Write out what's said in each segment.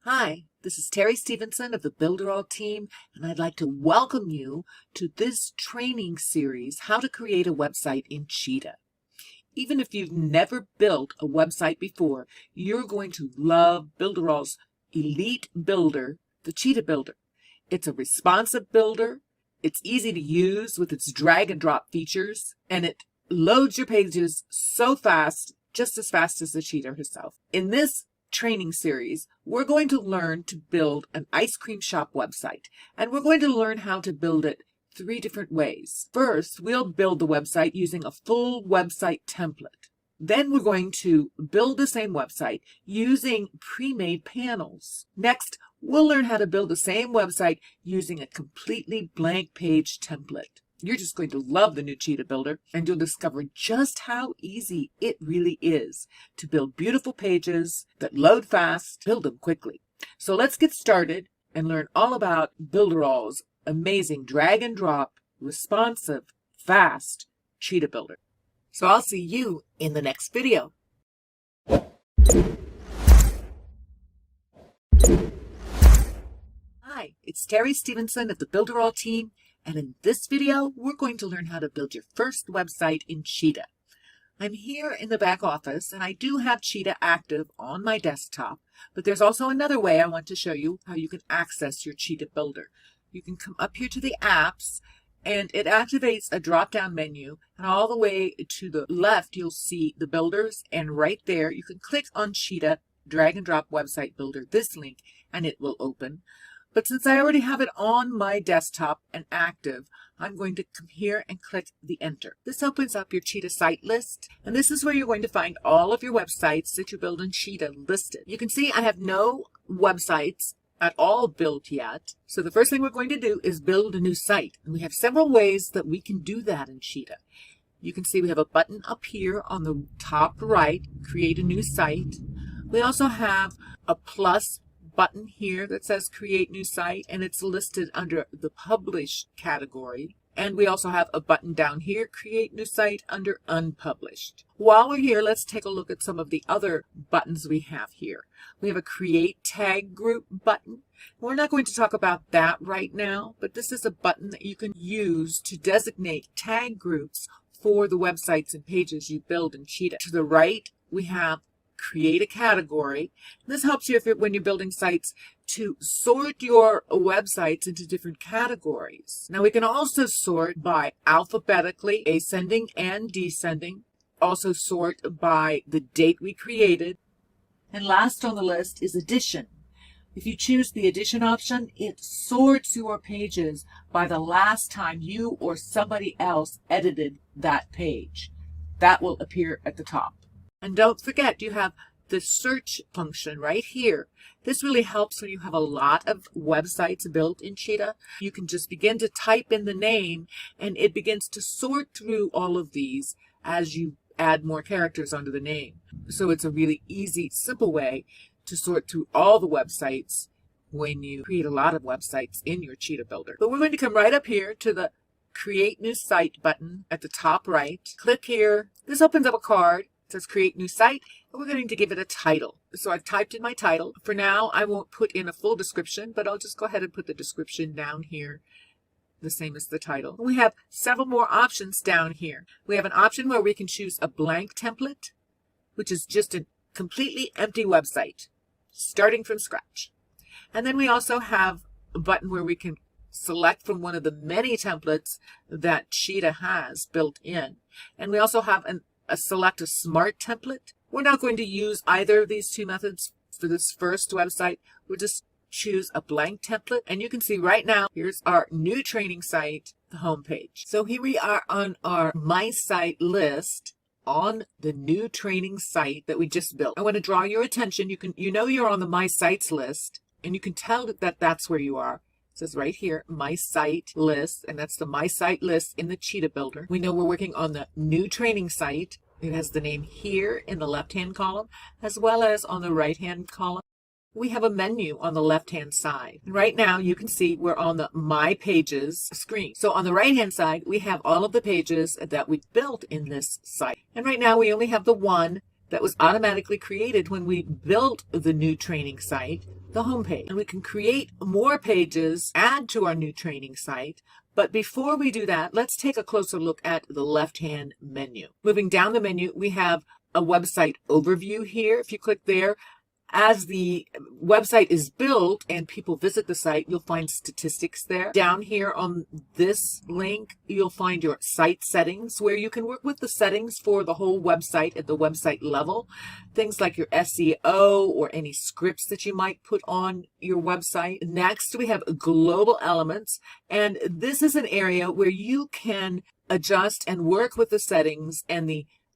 Hi, this is Terry Stevenson of the Builderall team, and I'd like to welcome you to this training series, How to Create a Website in Cheetah. Even if you've never built a website before, you're going to love Builderall's Elite Builder, the Cheetah Builder. It's a responsive builder, it's easy to use with its drag and drop features, and it loads your pages so fast, just as fast as the Cheetah herself. In this training series, we're going to learn to build an ice cream shop website, and we're going to learn how to build it 3 different ways. First, we'll build the website using a full website template. Then we're going to build the same website using pre-made panels. Next, we'll learn how to build the same website using a completely blank page template. You're just going to love the new Cheetah Builder, and you'll discover just how easy it really is to build beautiful pages that load fast, build them quickly. So let's get started and learn all about Builderall's amazing drag and drop, responsive, fast Cheetah Builder. So I'll see you in the next video. Hi, it's Terry Stevenson of the Builderall team. And in this video, we're going to learn how to build your first website in Cheetah. I'm here in the back office, and I do have Cheetah active on my desktop, but there's also another way I want to show you how you can access your Cheetah Builder. You can come up here to the apps, and it activates a drop-down menu, and all the way to the left, you'll see the builders, and right there, you can click on Cheetah Drag and Drop Website Builder, this link, and it will open. But since I already have it on my desktop and active, I'm going to come here and click the Enter. This opens up your Cheetah site list, and this is where you're going to find all of your websites that you build in Cheetah listed. You can see I have no websites at all built yet. So the first thing we're going to do is build a new site. And we have several ways that we can do that in Cheetah. You can see we have a button up here on the top right, Create a New Site. We also have a plus button here that says Create New Site, and it's listed under the Publish category. And we also have a button down here, Create New Site, under Unpublished. While we're here, let's take a look at some of the other buttons we have here. We have a Create Tag Group button. We're not going to talk about that right now, but this is a button that you can use to designate tag groups for the websites and pages you build in Cheetah. To the right, we have Create a Category. This helps you when you're building sites to sort your websites into different categories. Now we can also sort by alphabetically, ascending and descending. Also sort by the date we created. And last on the list is Edition. If you choose the Edition option, it sorts your pages by the last time you or somebody else edited that page. That will appear at the top. And don't forget, you have the search function right here. This really helps when you have a lot of websites built in Cheetah. You can just begin to type in the name, and it begins to sort through all of these as you add more characters under the name. So it's a really easy, simple way to sort through all the websites when you create a lot of websites in your Cheetah Builder. But we're going to come right up here to the Create New Site button at the top right. Click here. This opens up a card. Says Create New Site, and we're going to give it a title. So I've typed in my title. For now, I won't put in a full description, but I'll just go ahead and put the description down here, the same as the title. We have several more options down here. We have an option where we can choose a blank template, which is just a completely empty website, starting from scratch. And then we also have a button where we can select from one of the many templates that Cheetah has built in. And we also have select a smart template. We're not going to use either of these two methods for this first website. We'll just choose a blank template, and you can see right now, here's our new training site, the home page. So here we are on our My Site list on the new training site that we just built. I want to draw your attention. You know you're on the My Sites list, and you can tell that that's where you are. It says right here, My Site list, and that's the My Site list in the Cheetah Builder. We know we're working on the new training site. It has the name here in the left-hand column, as well as on the right-hand column. We have a menu on the left-hand side. Right now, you can see we're on the My Pages screen. So on the right-hand side, we have all of the pages that we built in this site. And right now, we only have the one that was automatically created when we built the new training site, the homepage. And we can create more pages, add to our new training site. But before we do that, let's take a closer look at the left-hand menu. Moving down the menu, we have a website overview here. If you click there, as the website is built and people visit the site, you'll find statistics there. Down here on this link, you'll find your site settings, where you can work with the settings for the whole website at the website level. Things like your SEO or any scripts that you might put on your website. Next, we have global elements, and this is an area where you can adjust and work with the settings and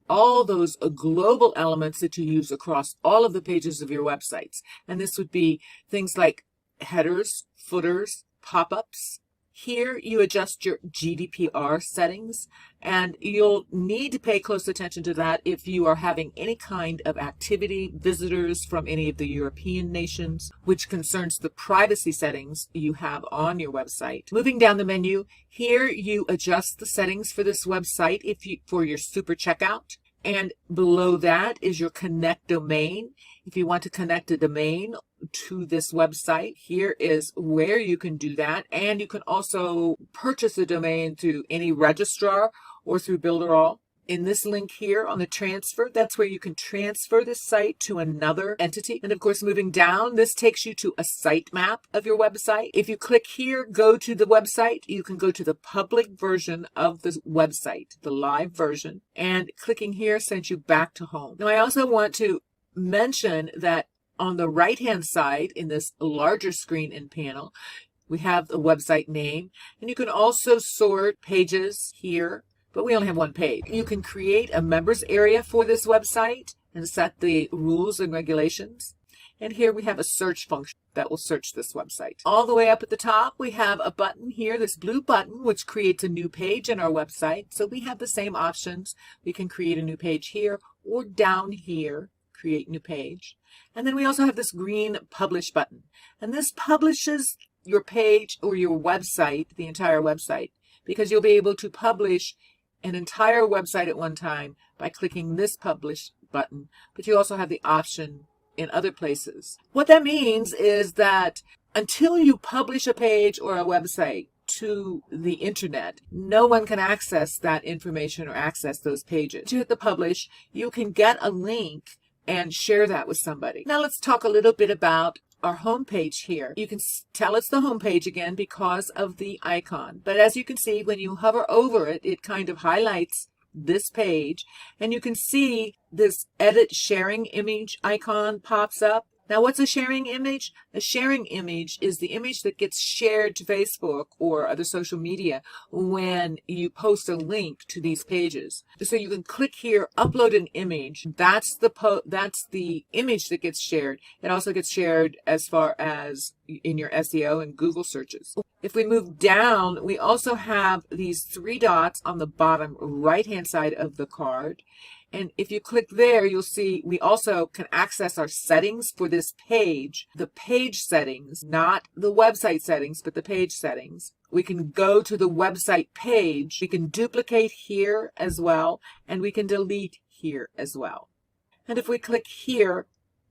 all those global elements that you use across all of the pages of your websites. And this would be things like headers, footers, pop-ups. Here you adjust your GDPR settings, and you'll need to pay close attention to that if you are having any kind of activity, visitors from any of the European nations, which concerns the privacy settings you have on your website. Moving down the menu, here you adjust the settings for this website for your super checkout. And below that is your connect domain. If you want to connect a domain to this website, here is where you can do that. And you can also purchase a domain through any registrar or through Builderall. In this link here on the transfer, that's where you can transfer this site to another entity. And of course, moving down, this takes you to a sitemap of your website. If you click here, go to the website, you can go to the public version of the website, the live version, and clicking here sends you back to home. Now, I also want to mention that on the right-hand side in this larger screen and panel, we have the website name, and you can also sort pages here. But we only have one page. You can create a members area for this website and set the rules and regulations. And here we have a search function that will search this website. All the way up at the top, we have a button here, this blue button, which creates a new page in our website. So we have the same options. We can create a new page here or down here, create new page. And then we also have this green publish button. And this publishes your page or your website, the entire website, because you'll be able to publish an entire website at one time by clicking this publish button, but you also have the option in other places. What that means is that until you publish a page or a website to the internet, no one can access that information or access those pages. To hit the publish, you can get a link and share that with somebody. Now let's talk a little bit about our home page here. You can tell it's the home page again because of the icon. But as you can see, when you hover over it, it kind of highlights this page. And you can see this edit sharing image icon pops up. Now, what's a sharing image? A sharing image is the image that gets shared to Facebook or other social media when you post a link to these pages. So you can click here, upload an image. That's the image that gets shared. It also gets shared as far as in your SEO and Google searches. If we move down, we also have these three dots on the bottom right-hand side of the card. And if you click there, you'll see we also can access our settings for this page, the page settings, not the website settings, but the page settings. We can go to the website page. We can duplicate here as well, and we can delete here as well. And if we click here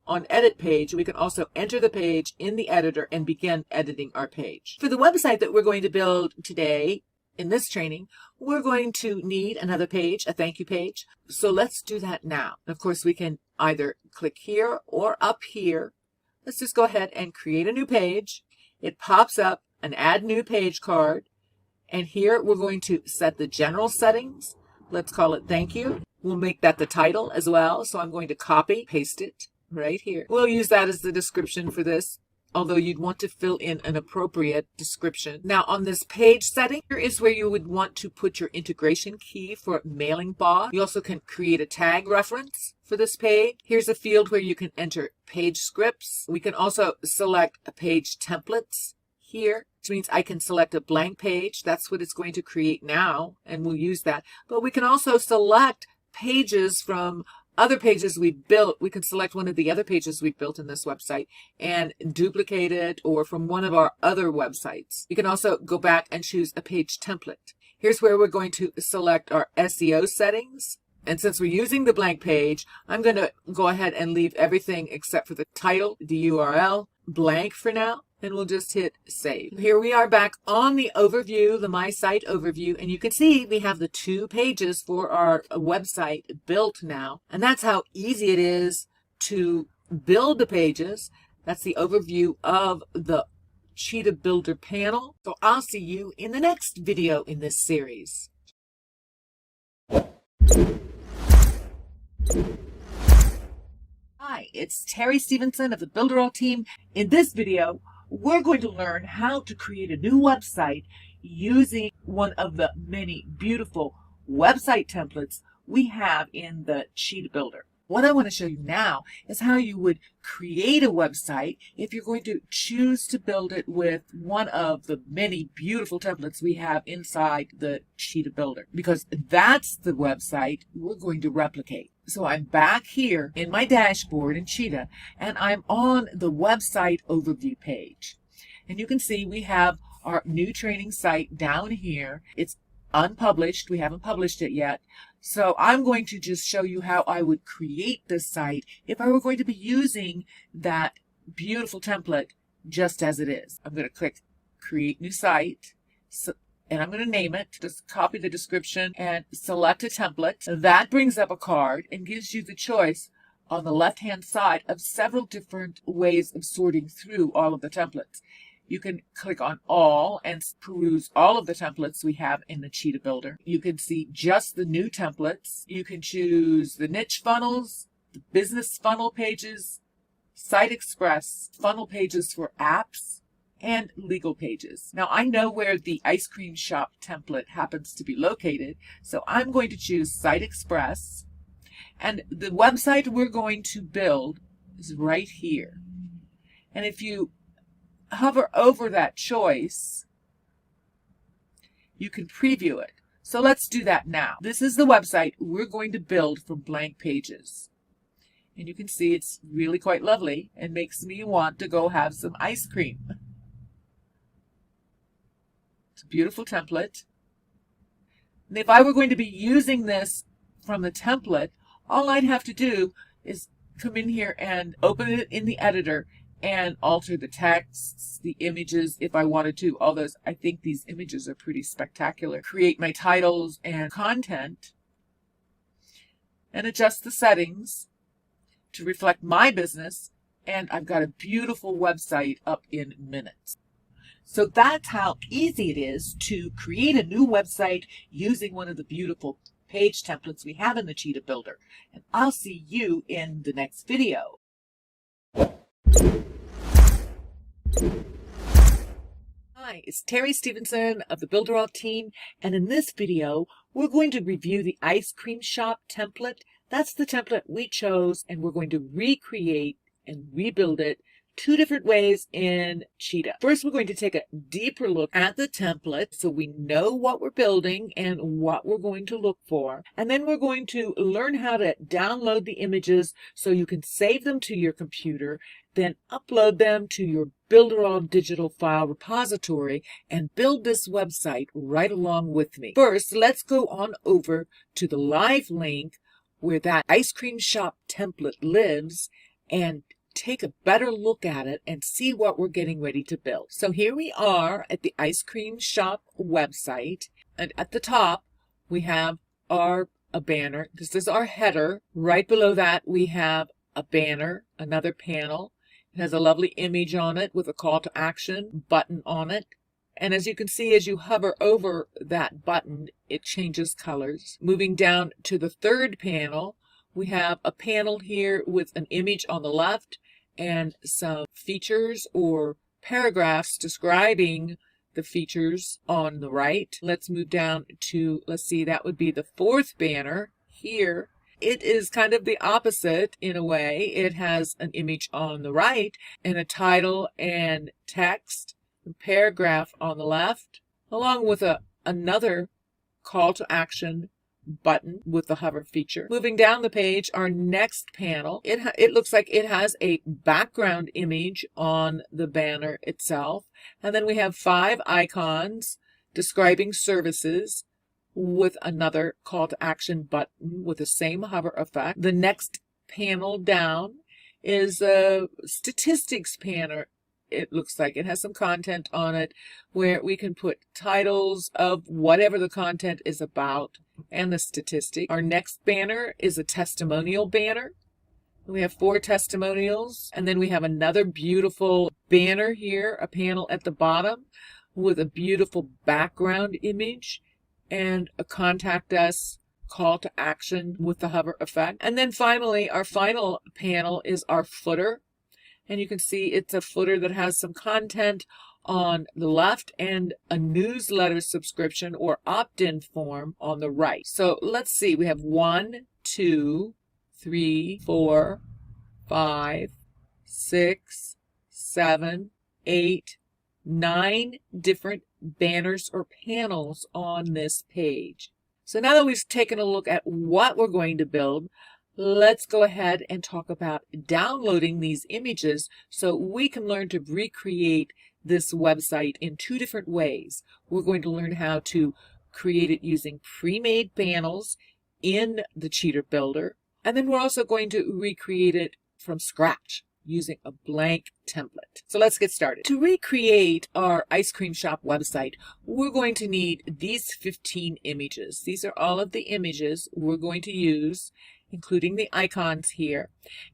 on edit page, we can also enter the page in the editor and begin editing our page. For the website that we're going to build today, in this training, we're going to need another page, a thank you page. So let's do that now. Of course, we can either click here or up here. Let's just go ahead and create a new page. It pops up an add new page card. And here we're going to set the general settings. Let's call it thank you. We'll make that the title as well. So I'm going to copy, paste it right here. We'll use that as the description for this, although you'd want to fill in an appropriate description. Now on this page setting, here is where you would want to put your integration key for mailing bot. You also can create a tag reference for this page. Here's a field where you can enter page scripts. We can also select a page templates here, which means I can select a blank page. That's what it's going to create now, and we'll use that. But we can also select pages from other pages we've built. We can select one of the other pages we've built in this website and duplicate it, or from one of our other websites. You can also go back and choose a page template. Here's where we're going to select our SEO settings. And since we're using the blank page, I'm going to go ahead and leave everything except for the title, the URL, blank for now. And we'll just hit save. Here we are back on the overview, the My Site overview, and you can see we have the 2 pages for our website built now. And that's how easy it is to build the pages. That's the overview of the Cheetah Builder panel. So I'll see you in the next video in this series. Hi, it's Terry Stevenson of the Builderall team. In this video, we're going to learn how to create a new website using one of the many beautiful website templates we have in the Cheetah Builder. What I want to show you now is how you would create a website if you're going to choose to build it with one of the many beautiful templates we have inside the Cheetah Builder, because that's the website we're going to replicate. So I'm back here in my dashboard in Cheetah, and I'm on the website overview page. And you can see we have our new training site down here. It's unpublished. We haven't published it yet. So I'm going to just show you how I would create this site if I were going to be using that beautiful template just as it is. I'm going to click Create New Site, and I'm going to name it. Just copy the description and select a template. That brings up a card and gives you the choice on the left-hand side of several different ways of sorting through all of the templates. You can click on all and peruse all of the templates we have in the Cheetah Builder. You can see just the new templates. You can choose the niche funnels, the business funnel pages, Site Express, funnel pages for apps, and legal pages. Now I know where the ice cream shop template happens to be located, so I'm going to choose Site Express. And the website we're going to build is right here. And if you hover over that choice, you can preview it. So let's do that now. This is the website we're going to build from blank pages. And you can see it's really quite lovely and makes me want to go have some ice cream. It's a beautiful template. And if I were going to be using this from the template, all I'd have to do is come in here and open it in the editor and alter the texts, the images if I wanted to. Although I think these images are pretty spectacular. Create my titles and content and adjust the settings to reflect my business, and I've got a beautiful website up in minutes. So that's how easy it is to create a new website using one of the beautiful page templates we have in the Cheetah Builder. And I'll see you in the next video. Hi, it's Terry Stevenson of the Builderall team, and in this video we're going to review the ice cream shop template. That's the template we chose, and we're going to recreate and rebuild it 2 different ways in Cheetah. First, we're going to take a deeper look at the template so we know what we're building and what we're going to look for. And then we're going to learn how to download the images so you can save them to your computer, then upload them to your Builderall digital file repository and build this website right along with me. First, let's go on over to the live link where that ice cream shop template lives and take a better look at it and see what we're getting ready to build. So here we are at the ice cream shop website, and at the top we have a banner. This is our header. Right below that we have a banner, another panel. It has a lovely image on it with a call to action button on it. And as you can see, as you hover over that button, it changes colors. Moving down to the third panel, we have a panel here with an image on the left and some features or paragraphs describing the features on the right. Let's move down to, let's see, that would be the fourth banner here. It is kind of the opposite in a way. It has an image on the right and a title and text and paragraph on the left, along with another call to action button with the hover feature. Moving down the page, our next panel, it looks like it has a background image on the banner itself. And then we have 5 icons describing services with another call to action button with the same hover effect. The next panel down is a statistics panel. It looks like it has some content on it where we can put titles of whatever the content is about and the statistic. Our next banner is a testimonial banner. We have 4 testimonials, and then we have another beautiful banner here, a panel at the bottom with a beautiful background image and a contact us call to action with the hover effect. And then finally, our final panel is our footer. And you can see it's a footer that has some content on the left and a newsletter subscription or opt-in form on the right. So let's see, we have 1, 2, 3, 4, 5, 6, 7, 8, 9 different banners or panels on this page. So now that we've taken a look at what we're going to build, let's go ahead and talk about downloading these images so we can learn to recreate this website in 2 different ways. We're going to learn how to create it using pre-made panels in the Cheetah Builder, and then we're also going to recreate it from scratch using a blank template. So let's get started. To recreate our ice cream shop website, we're going to need these 15 images. These are all of the images we're going to use, including the icons here.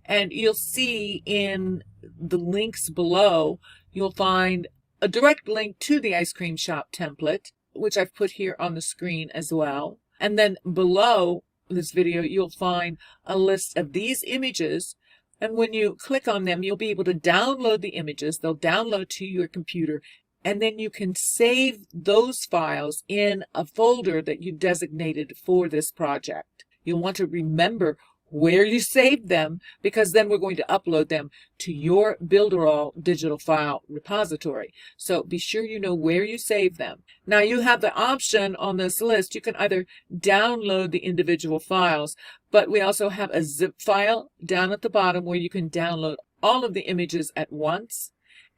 And you'll see in the links below, you'll find a direct link to the ice cream shop template, which I've put here on the screen as well. And then below this video, you'll find a list of these images. And when you click on them, you'll be able to download the images. They'll download to your computer, and then you can save those files in a folder that you've designated for this project. You'll want to remember where you saved them, because then we're going to upload them to your Builderall digital file repository. So be sure you know where you save them. Now you have the option on this list. You can either download the individual files, but we also have a zip file down at the bottom where you can download all of the images at once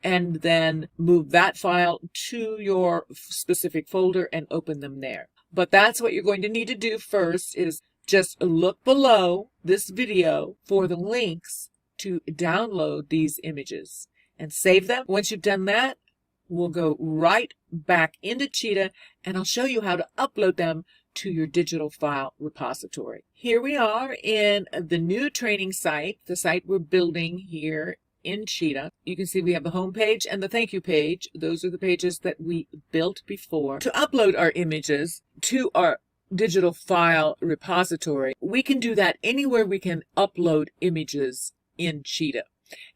and then move that file to your specific folder and open them there. But that's what you're going to need to do first, is just look below this video for the links to download these images and save them. Once you've done that, we'll go right back into Cheetah and I'll show you how to upload them to your digital file repository. Here we are in the new training site, the site we're building here in Cheetah. You can see we have the home page and the thank you page. Those are the pages that we built before. To upload our images to our digital file repository, we can do that anywhere we can upload images in Cheetah.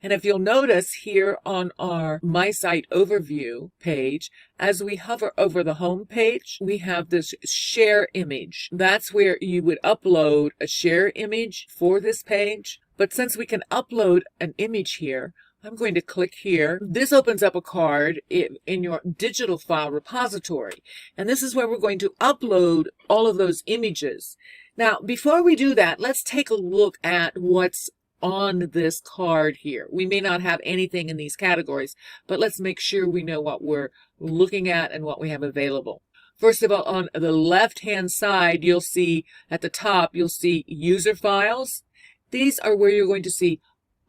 And if you'll notice here on our My Site Overview page, as we hover over the home page, we have this share image. That's where you would upload a share image for this page. But since we can upload an image here, I'm going to click here. This opens up a card in your digital file repository. And this is where we're going to upload all of those images. Now, before we do that, let's take a look at what's on this card here. We may not have anything in these categories, but let's make sure we know what we're looking at and what we have available. First of all, on the left-hand side, you'll see at the top, you'll see user files. These are where you're going to see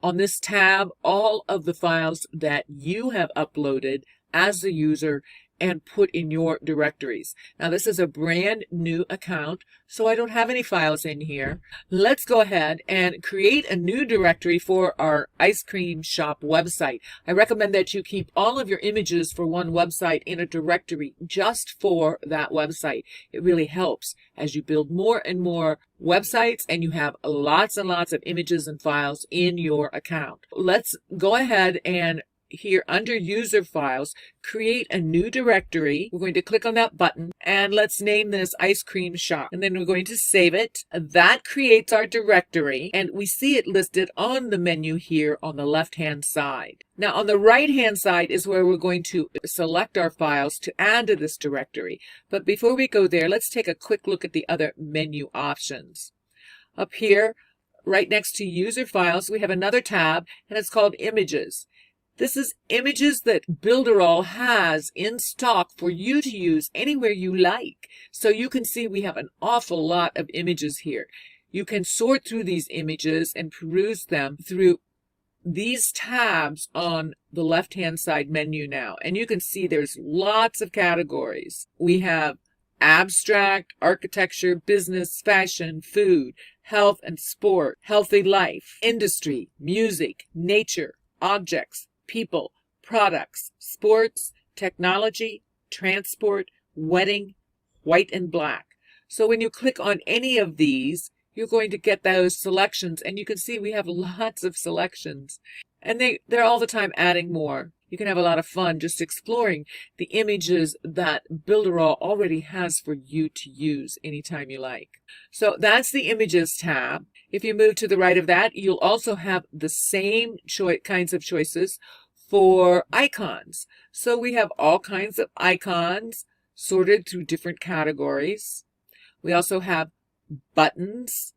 on this tab all of the files that you have uploaded as a user and put in your directories. Now this is a brand new account, so I don't have any files in here. Let's go ahead and create a new directory for our ice cream shop website. I recommend that you keep all of your images for one website in a directory just for that website. It really helps as you build more and more websites and you have lots and lots of images and files in your account. Let's go ahead and here under user files, create a new directory. We're going to click on that button and let's name this ice cream shop. And then we're going to save it. That creates our directory and we see it listed on the menu here on the left-hand side. Now on the right-hand side is where we're going to select our files to add to this directory. But before we go there, let's take a quick look at the other menu options. Up here, right next to user files, we have another tab and it's called images. This is images that Builderall has in stock for you to use anywhere you like. So you can see we have an awful lot of images here. You can sort through these images and peruse them through these tabs on the left-hand side menu now. And you can see there's lots of categories. We have abstract, architecture, business, fashion, food, health and sport, healthy life, industry, music, nature, objects, people, products, sports, technology, transport, wedding, white and black. So when you click on any of these, you're going to get those selections, and you can see we have lots of selections, and they're all the time adding more. You can have a lot of fun just exploring the images that Builderall already has for you to use anytime you like. So that's the Images tab. If you move to the right of that, you'll also have the same kinds of choices for icons. So we have all kinds of icons sorted through different categories. We also have buttons.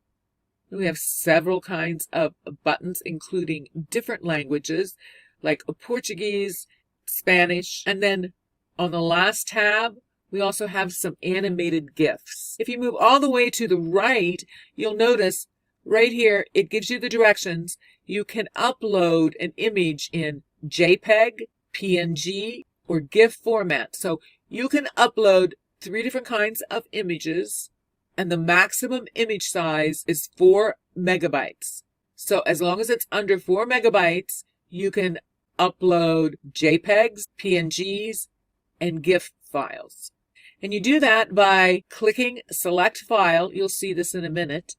We have several kinds of buttons, including different languages like Portuguese, Spanish, and then on the last tab, we also have some animated GIFs. If you move all the way to the right, you'll notice right here, it gives you the directions. You can upload an image in JPEG, PNG, or GIF format. So you can upload 3 different kinds of images, and the maximum image size is 4 megabytes. So as long as it's under 4 megabytes, you can upload JPEGs, PNGs, and GIF files. And you do that by clicking Select File. You'll see this in a minute.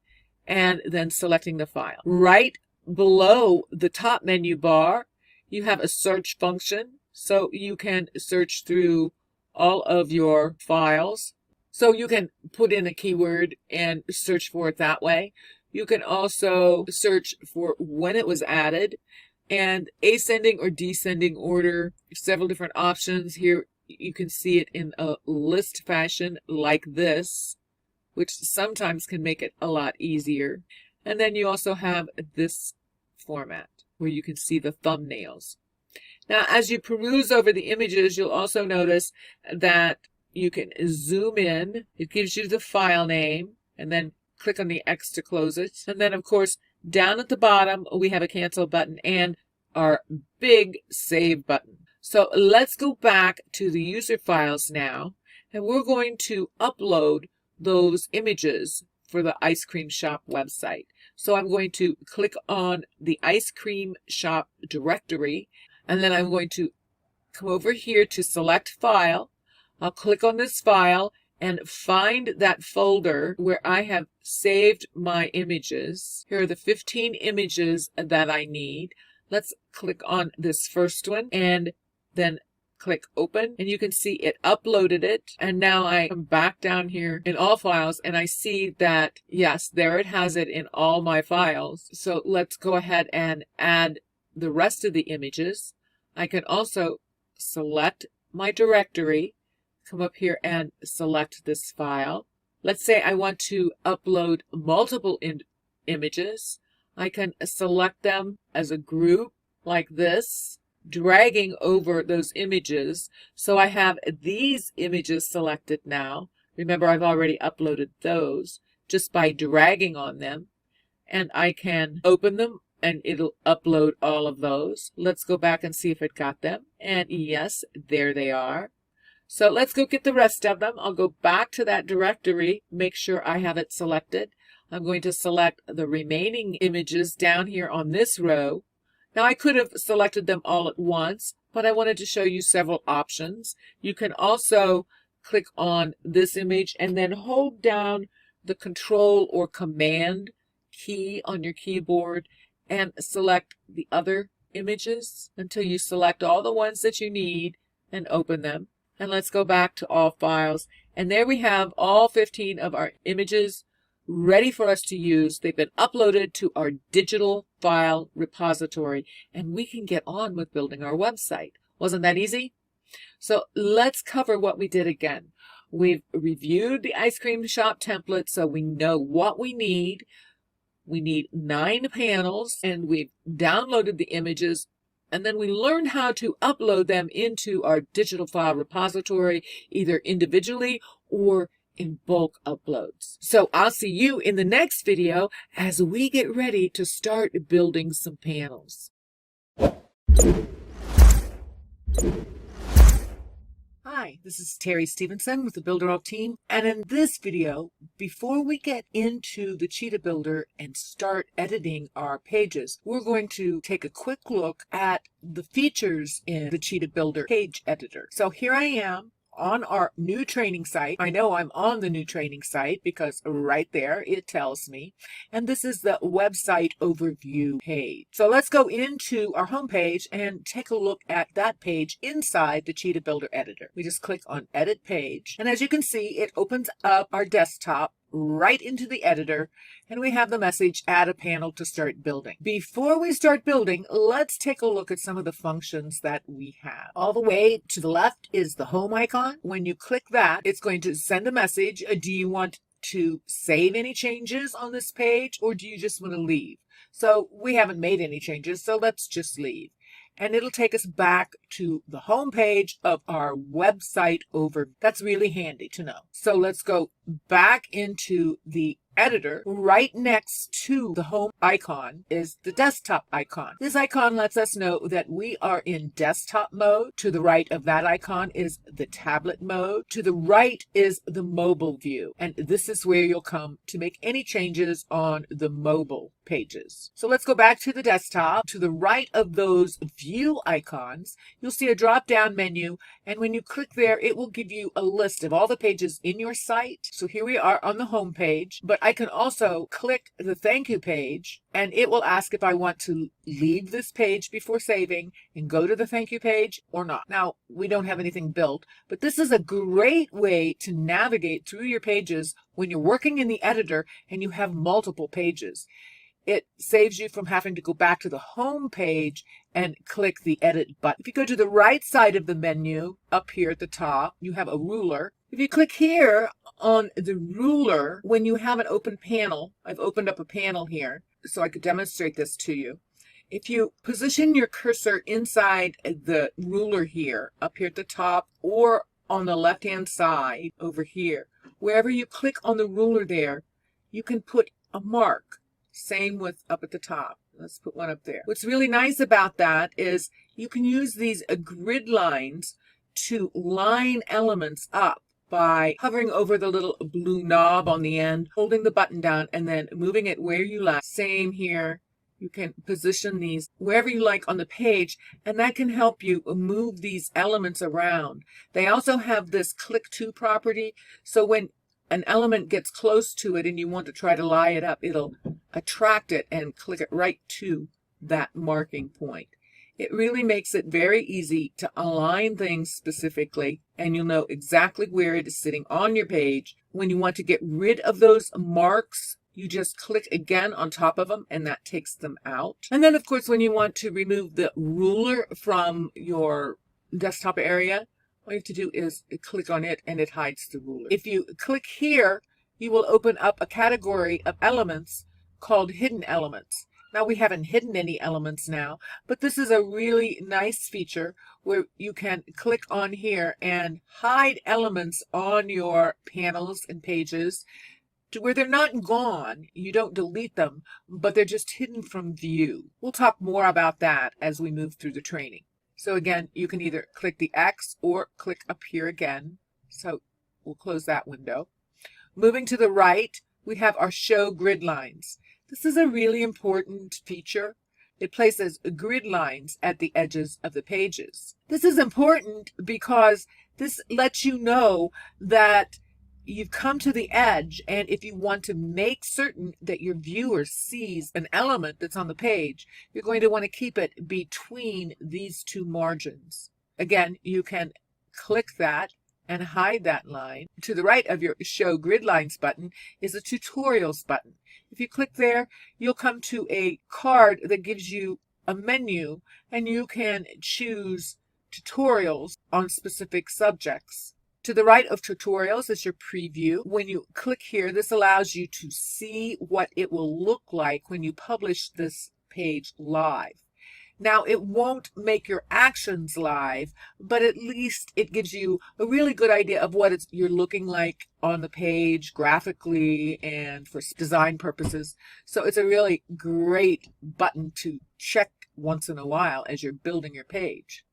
And then selecting the file. Right below the top menu bar, you have a search function. So you can search through all of your files. So you can put in a keyword and search for it that way. You can also search for when it was added and ascending or descending order, several different options. Here you can see it in a list fashion like this, which sometimes can make it a lot easier. And then you also have this format where you can see the thumbnails. Now, as you peruse over the images, you'll also notice that you can zoom in. It gives you the file name, and then click on the X to close it. And then, of course, down at the bottom, we have a cancel button and our big save button. So let's go back to the user files now, and we're going to upload those images for the ice cream shop website. So I'm going to click on the ice cream shop directory, and then I'm going to come over here to select file. I'll click on this file and find that folder where I have saved my images. Here are the 15 images that I need. Let's click on this first one and then click open, and you can see it uploaded it. And now I come back down here in all files and I see that, yes, there it has it in all my files. So let's go ahead and add the rest of the images. I can also select my directory, come up here and select this file. Let's say I want to upload multiple images. I can select them as a group like this, dragging over those images. So I have these images selected now. Remember, I've already uploaded those just by dragging on them. And I can open them and it'll upload all of those. Let's go back and see if it got them. And yes, there they are. So let's go get the rest of them. I'll go back to that directory, make sure I have it selected. I'm going to select the remaining images down here on this row. Now I could have selected them all at once, but I wanted to show you several options. You can also click on this image and then hold down the Control or Command key on your keyboard and select the other images until you select all the ones that you need and open them. And let's go back to all files. And there we have all 15 of our images ready for us to use. They've been uploaded to our digital file repository, and we can get on with building our website. Wasn't that easy? So let's cover what we did again. We've reviewed the ice cream shop template so we know what we need. We need 9 panels, and we've downloaded the images and then we learned how to upload them into our digital file repository, either individually or in bulk uploads. So I'll see you in the next video as we get ready to start building some panels. Hi, this is Terry Stevenson with the Builderall team, and in this video, before we get into the Cheetah Builder and start editing our pages, we're going to take a quick look at the features in the Cheetah Builder page editor. So here I am on our new training site. I know I'm on the new training site because right there it tells me. And this is the website overview page. So let's go into our home page and take a look at that page inside the Cheetah Builder editor. We just click on Edit Page. And as you can see, it opens up our desktop right into the editor, and we have the message, add a panel to start building. Before we start building, let's take a look at some of the functions that we have. All the way to the left is the home icon. When you click that, it's going to send a message. Do you want to save any changes on this page, or do you just want to leave? So we haven't made any changes, so let's just leave. And it'll take us back to the home page of our website overview. That's really handy to know. So let's go back into the editor. Right next to the home icon is the desktop icon. This icon lets us know that we are in desktop mode. To the right of that icon is the tablet mode. To the right is the mobile view. And this is where you'll come to make any changes on the mobile pages. So let's go back to the desktop. To the right of those view icons, you'll see a drop-down menu. And when you click there, it will give you a list of all the pages in your site. So here we are on the home page, but I can also click the thank you page, and it will ask if I want to leave this page before saving and go to the thank you page or not. Now, we don't have anything built, but this is a great way to navigate through your pages when you're working in the editor and you have multiple pages. It saves you from having to go back to the home page and click the edit button. If you go to the right side of the menu, up here at the top, you have a ruler. If you click here on the ruler, when you have an open panel, I've opened up a panel here so I could demonstrate this to you. If you position your cursor inside the ruler here, up here at the top, or on the left-hand side over here, wherever you click on the ruler there, you can put a mark. Same with up at the top. Let's put one up there. What's really nice about that is you can use these grid lines to line elements up by hovering over the little blue knob on the end, holding the button down, and then moving it where you like. Same here. You can position these wherever you like on the page, and that can help you move these elements around. They also have this click to property, so when an element gets close to it and you want to try to lie it up, it'll attract it and click it right to that marking point. It really makes it very easy to align things specifically, and you'll know exactly where it is sitting on your page. When you want to get rid of those marks, you just click again on top of them, and that takes them out. And then, of course, when you want to remove the ruler from your desktop area, all you have to do is click on it, and it hides the ruler. If you click here, you will open up a category of elements called hidden elements. Now, we haven't hidden any elements now, but this is a really nice feature where you can click on here and hide elements on your panels and pages to where they're not gone. You don't delete them, but they're just hidden from view. We'll talk more about that as we move through the training. So again, you can either click the X or click up here again. So we'll close that window. Moving to the right, we have our show grid lines. This is a really important feature. It places grid lines at the edges of the pages. This is important because this lets you know that you've come to the edge, and if you want to make certain that your viewer sees an element that's on the page, you're going to want to keep it between these two margins. Again, you can click that and hide that line. To the right of your Show Grid Lines button is a Tutorials button. If you click there, you'll come to a card that gives you a menu, and you can choose tutorials on specific subjects. To the right of tutorials is your preview. When you click here, this allows you to see what it will look like when you publish this page live. Now, it won't make your actions live, but at least it gives you a really good idea of what you're looking like on the page graphically and for design purposes. So it's a really great button to check once in a while as you're building your page.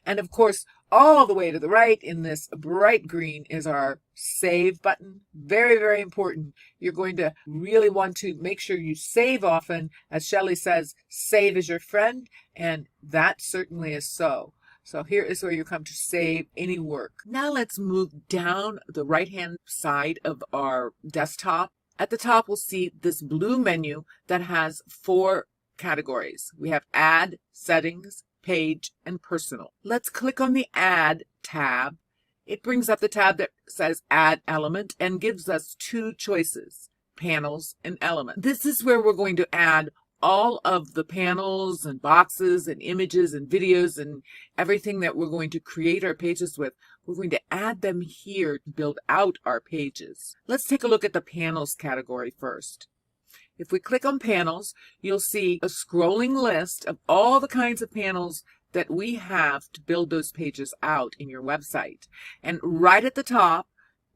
And of course, all the way to the right in this bright green is our save button. Very, very important. You're going to really want to make sure you save often. As Shelley says, save is your friend, and that certainly is so. So here is where you come to save any work. Now let's move down the right-hand side of our desktop. At the top, we'll see this blue menu that has 4 categories. We have Add, Settings, Page, and Personal. Let's click on the Add tab. It brings up the tab that says Add Element and gives us 2 choices, Panels and Element. This is where we're going to add all of the panels and boxes and images and videos and everything that we're going to create our pages with. We're going to add them here to build out our pages. Let's take a look at the Panels category first. If we click on Panels, you'll see a scrolling list of all the kinds of panels that we have to build those pages out in your website. And right at the top,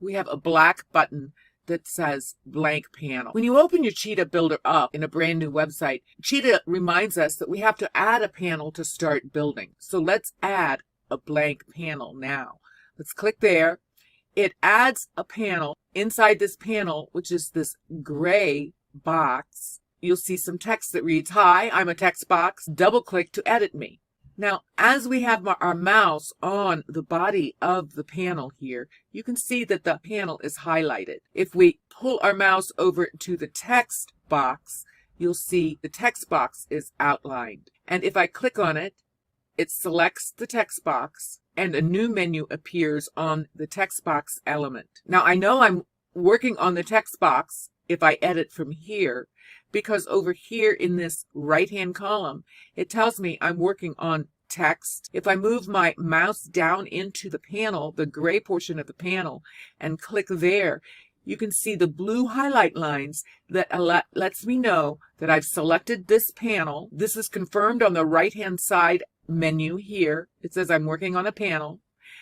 we have a black button that says Blank Panel. When you open your Cheetah Builder up in a brand new website, Cheetah reminds us that we have to add a panel to start building. So let's add a blank panel now. Let's click there. It adds a panel. Inside this panel, which is this gray box, you'll see some text that reads, "Hi, I'm a text box. Double click to edit me." Now, as we have our mouse on the body of the panel here, you can see that the panel is highlighted. If we pull our mouse over to the text box, you'll see the text box is outlined. And if I click on it, it selects the text box and a new menu appears on the text box element. Now, I know I'm working on the text box if I edit from here, because over here in this right-hand column, it tells me I'm working on text. If I move my mouse down into the panel, the gray portion of the panel, and click there, you can see the blue highlight lines that lets me know that I've selected this panel. This is confirmed on the right-hand side menu here. It says I'm working on a panel.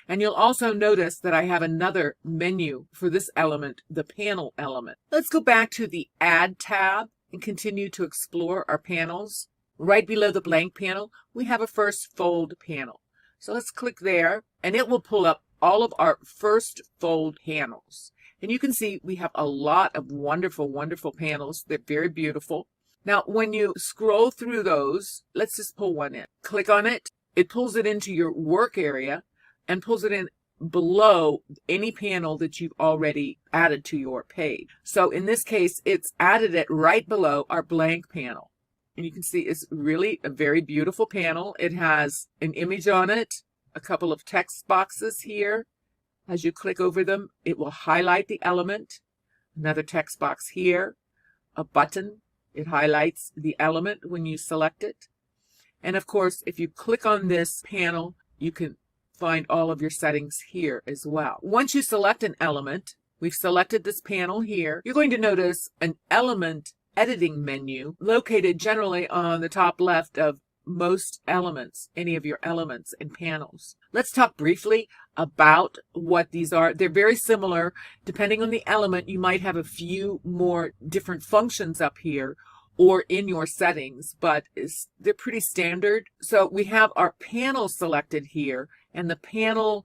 And you'll also notice that I have another menu for this element, the panel element. Let's go back to the Add tab and continue to explore our panels. Right below the blank panel, we have a first fold panel. So let's click there, and it will pull up all of our first fold panels. And you can see we have a lot of wonderful, wonderful panels. They're very beautiful. Now, when you scroll through those, let's just pull one in. Click on it. It pulls it into your work area and pulls it in below any panel that you've already added to your page. So in this case, it's added it right below our blank panel. And you can see it's really a very beautiful panel. It has an image on it, a couple of text boxes here. As you click over them, it will highlight the element. Another text box here, a button. It highlights the element when you select it. And of course, if you click on this panel, you can find all of your settings here as well. Once you select an element, we've selected this panel here, you're going to notice an element editing menu located generally on the top left of most elements, any of your elements and panels. Let's talk briefly about what these are. They're very similar. Depending on the element, you might have a few more different functions up here or in your settings, but they're pretty standard. So we have our panel selected here, and the panel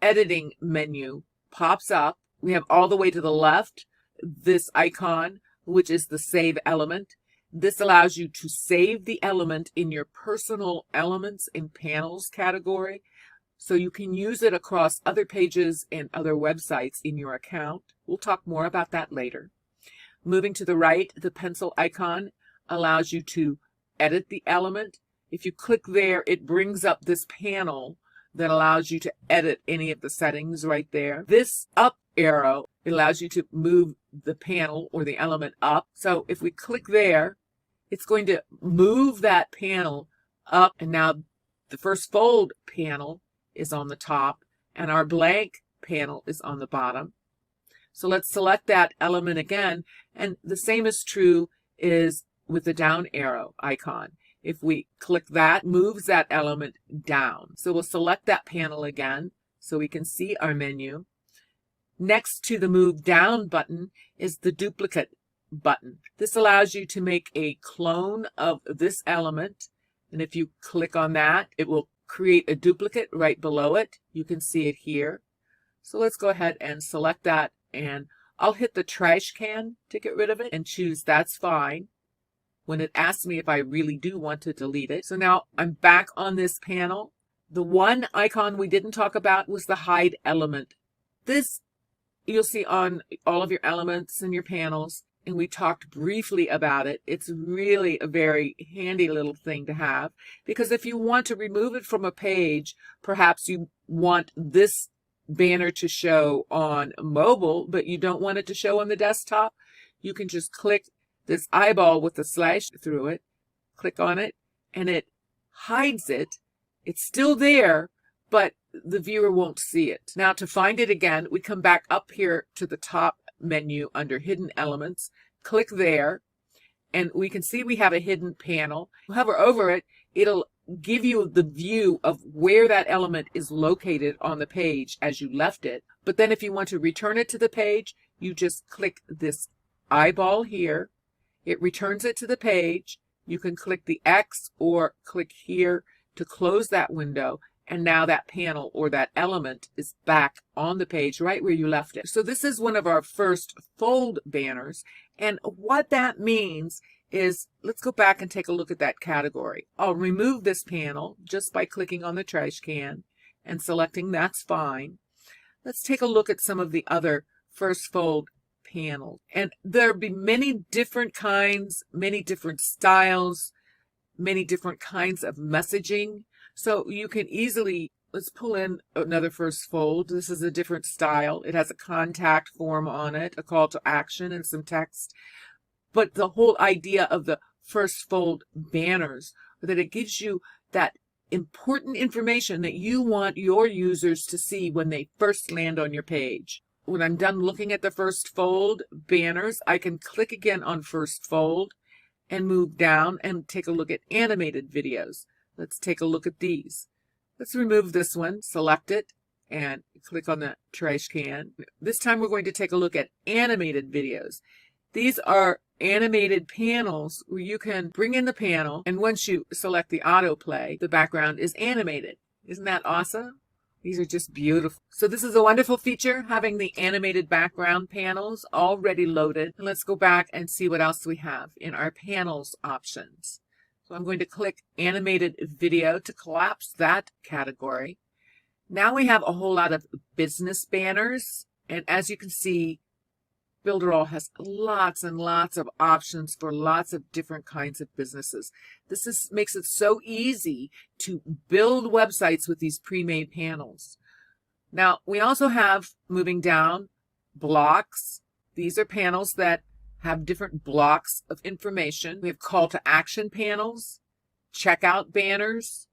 editing menu pops up. We have all the way to the left this icon, which is the save element. This allows you to save the element in your personal elements and panels category, so you can use it across other pages and other websites in your account. We'll talk more about that later. Moving to the right, the pencil icon allows you to edit the element. If you click there, it brings up this panel that allows you to edit any of the settings right there. This up arrow allows you to move the panel or the element up. So if we click there, it's going to move that panel up, and now the first fold panel is on the top and our blank panel is on the bottom. So let's select that element again, and the same is true is with the down arrow icon. If we click that, moves that element down. So we'll select that panel again so we can see our menu. Next to the Move Down button is the Duplicate button. This allows you to make a clone of this element. And if you click on that, it will create a duplicate right below it. You can see it here. So let's go ahead and select that, and I'll hit the trash can to get rid of it and choose That's Fine when it asks me if I really do want to delete it. So now I'm back on this panel. The one icon we didn't talk about was the Hide Element. This you'll see on all of your elements and your panels, and we talked briefly about it. It's really a very handy little thing to have, because if you want to remove it from a page, perhaps you want this banner to show on mobile, but you don't want it to show on the desktop, you can just click this eyeball with the slash through it, click on it, and it hides it. It's still there, but the viewer won't see it. Now to find it again, we come back up here to the top menu under Hidden Elements, click there, and we can see we have a hidden panel. Hover over it, it'll give you the view of where that element is located on the page as you left it. But then if you want to return it to the page, you just click this eyeball here. It returns it to the page. You can click the X or click here to close that window. And now that panel or that element is back on the page right where you left it. So this is one of our first fold banners. And what that means is, let's go back and take a look at that category. I'll remove this panel just by clicking on the trash can and selecting That's Fine. Let's take a look at some of the other first fold panels. And there'll be many different kinds, many different styles, many different kinds of messaging. So you can easily, let's pull in another first fold. This is a different style. It has a contact form on it, a call to action, and some text. But the whole idea of the first fold banners, that it gives you that important information that you want your users to see when they first land on your page. When I'm done looking at the first fold banners, I can click again on first fold and move down and take a look at animated videos. Let's take a look at these. Let's remove this one, select it, and click on the trash can. This time we're going to take a look at animated videos. These are animated panels where you can bring in the panel, and once you select the autoplay, the background is animated. Isn't that awesome? These are just beautiful. So this is a wonderful feature, having the animated background panels already loaded. And let's go back and see what else we have in our panels options. So I'm going to click Animated Video to collapse that category. Now we have a whole lot of business banners. And as you can see, Builderall has lots and lots of options for lots of different kinds of businesses. This makes it so easy to build websites with these pre-made panels. Now, we also have, moving down, blocks. These are panels that have different blocks of information. We have call to action panels, checkout banners,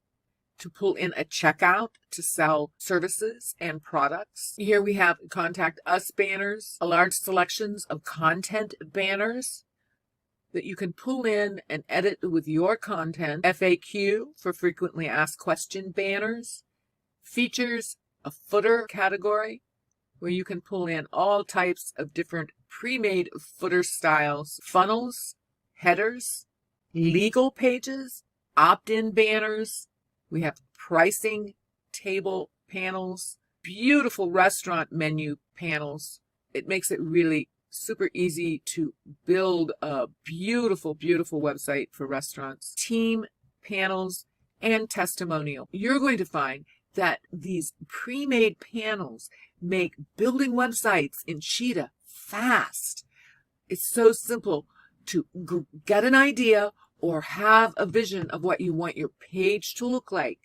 to pull in a checkout to sell services and products. Here we have contact us banners, a large selections of content banners that you can pull in and edit with your content. FAQ for frequently asked question banners, features, a footer category where you can pull in all types of different pre-made footer styles, funnels, headers, legal pages, opt-in banners. We have pricing table panels, beautiful restaurant menu panels. It makes it really super easy to build a beautiful, beautiful website for restaurants. Team panels and testimonial. You're going to find that these pre-made panels make building websites in Cheetah fast. It's so simple to get an idea or have a vision of what you want your page to look like,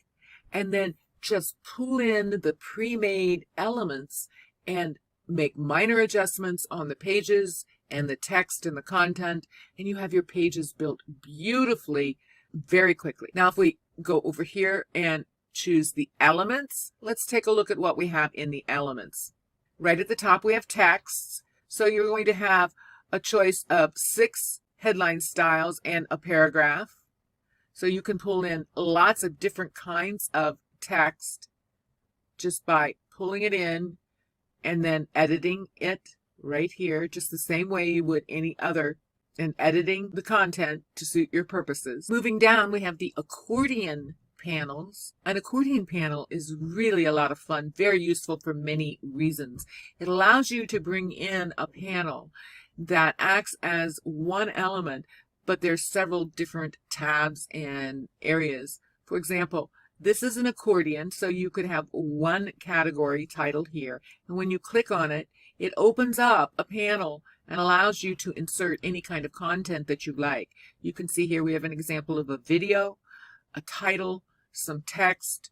and then just pull in the pre-made elements and make minor adjustments on the pages and the text and the content, and you have your pages built beautifully very quickly. Now, if we go over here and choose the elements, let's take a look at what we have in the elements. Right at the top, we have texts. So you're going to have a choice of 6 headline styles and a paragraph. So you can pull in lots of different kinds of text just by pulling it in and then editing it right here, just the same way you would any other, and editing the content to suit your purposes. Moving down, we have the accordion panels. An accordion panel is really a lot of fun, very useful for many reasons. It allows you to bring in a panel that acts as one element, but there's several different tabs and areas. For example, this is an accordion, so you could have one category titled here, and when you click on it, it opens up a panel and allows you to insert any kind of content that you like. You can see here we have an example of a video, a title, some text,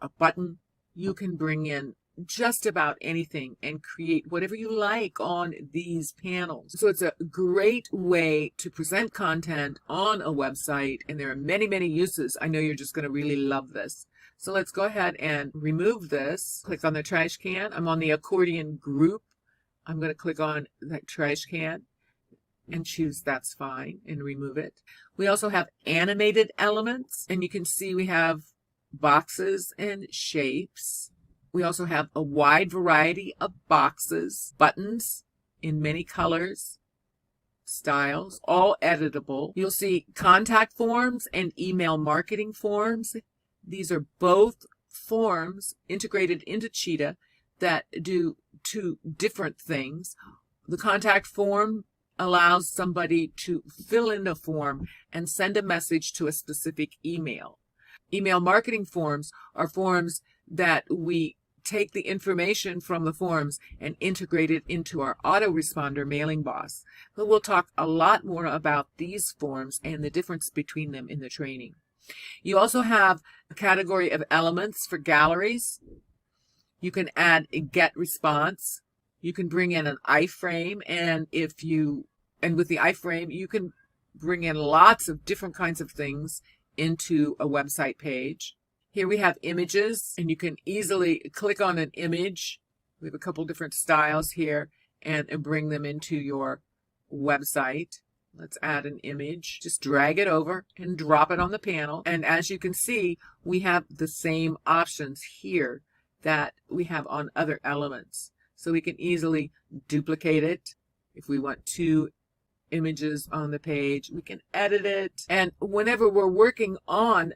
a button. You can bring in just about anything and create whatever you like on these panels. So it's a great way to present content on a website, and there are many, many uses. I know you're just going to really love this. So let's go ahead and remove this. Click on the trash can. I'm on the accordion group. I'm going to click on that trash can and choose that's fine and remove it. We also have animated elements, and you can see we have boxes and shapes. We also have a wide variety of boxes, buttons in many colors, styles, all editable. You'll see contact forms and email marketing forms. These are both forms integrated into Cheetah that do two different things. The contact form allows somebody to fill in a form and send a message to a specific email. Email marketing forms are forms that we take the information from the forms and integrate it into our autoresponder mailing box. But we'll talk a lot more about these forms and the difference between them in the training. You also have a category of elements for galleries. You can add a get response. You can bring in an iframe, and with the iframe, you can bring in lots of different kinds of things into a website page. Here we have images, and you can easily click on an image. We have a couple different styles here and bring them into your website. Let's add an image. Just drag it over and drop it on the panel. And as you can see, we have the same options here that we have on other elements. So we can easily duplicate it. If we want two images on the page, we can edit it. And whenever we're working on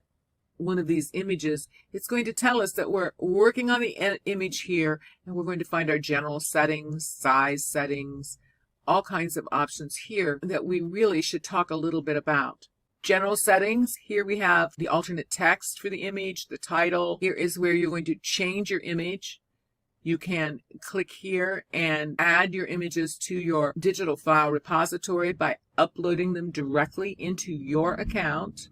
one of these images, it's going to tell us that we're working on the image here, and we're going to find our general settings, size settings, all kinds of options here that we really should talk a little bit about. General settings, here we have the alternate text for the image, the title. Here is where you're going to change your image. You can click here and add your images to your digital file repository by uploading them directly into your account.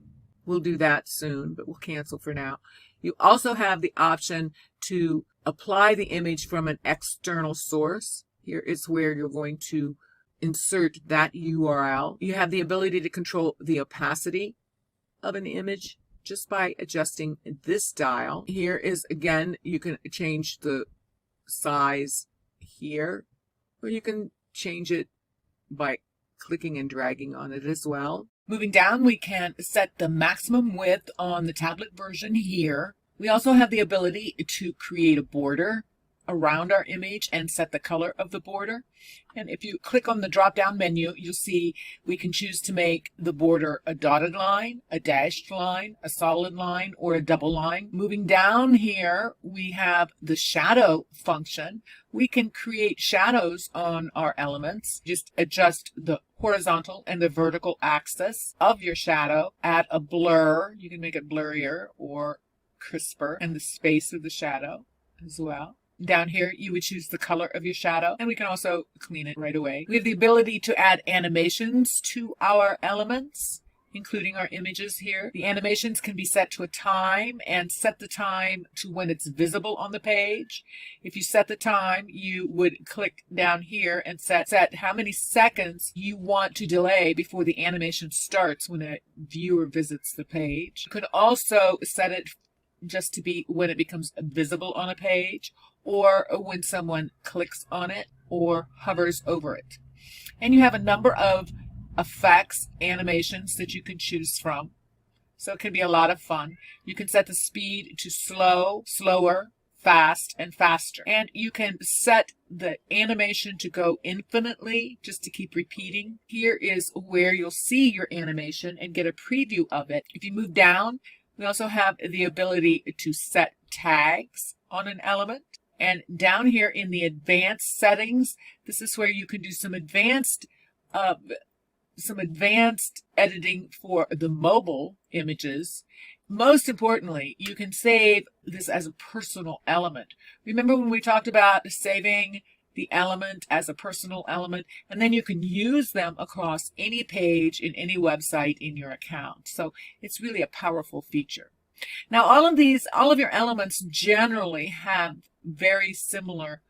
We'll do that soon, but we'll cancel for now. You also have the option to apply the image from an external source. Here is where you're going to insert that URL. You have the ability to control the opacity of an image just by adjusting this dial. Here is, again, you can change the size here, or you can change it by clicking and dragging on it as well. Moving down, we can set the maximum width on the tablet version here. We also have the ability to create a border around our image and set the color of the border. And if you click on the drop-down menu, you'll see we can choose to make the border a dotted line, a dashed line, a solid line, or a double line. Moving down here, we have the shadow function. We can create shadows on our elements. Just adjust the horizontal and the vertical axis of your shadow. Add a blur. You can make it blurrier or crisper, and the space of the shadow as well. Down here, you would choose the color of your shadow, and we can also clean it right away. We have the ability to add animations to our elements, including our images here. The animations can be set to a time, and set the time to when it's visible on the page. If you set the time, you would click down here and set how many seconds you want to delay before the animation starts when a viewer visits the page. You can also set it just to be when it becomes visible on a page, or when someone clicks on it or hovers over it. And you have a number of effects, animations that you can choose from. So it can be a lot of fun. You can set the speed to slow, slower, fast, and faster. And you can set the animation to go infinitely, just to keep repeating. Here is where you'll see your animation and get a preview of it. If you move down, we also have the ability to set tags on an element. And down here in the advanced settings, this is where you can do some advanced editing for the mobile images. Most importantly, you can save this as a personal element. Remember when we talked about saving the element as a personal element, and then you can use them across any page in any website in your account. So it's really a powerful feature. Now, all of your elements generally have very similar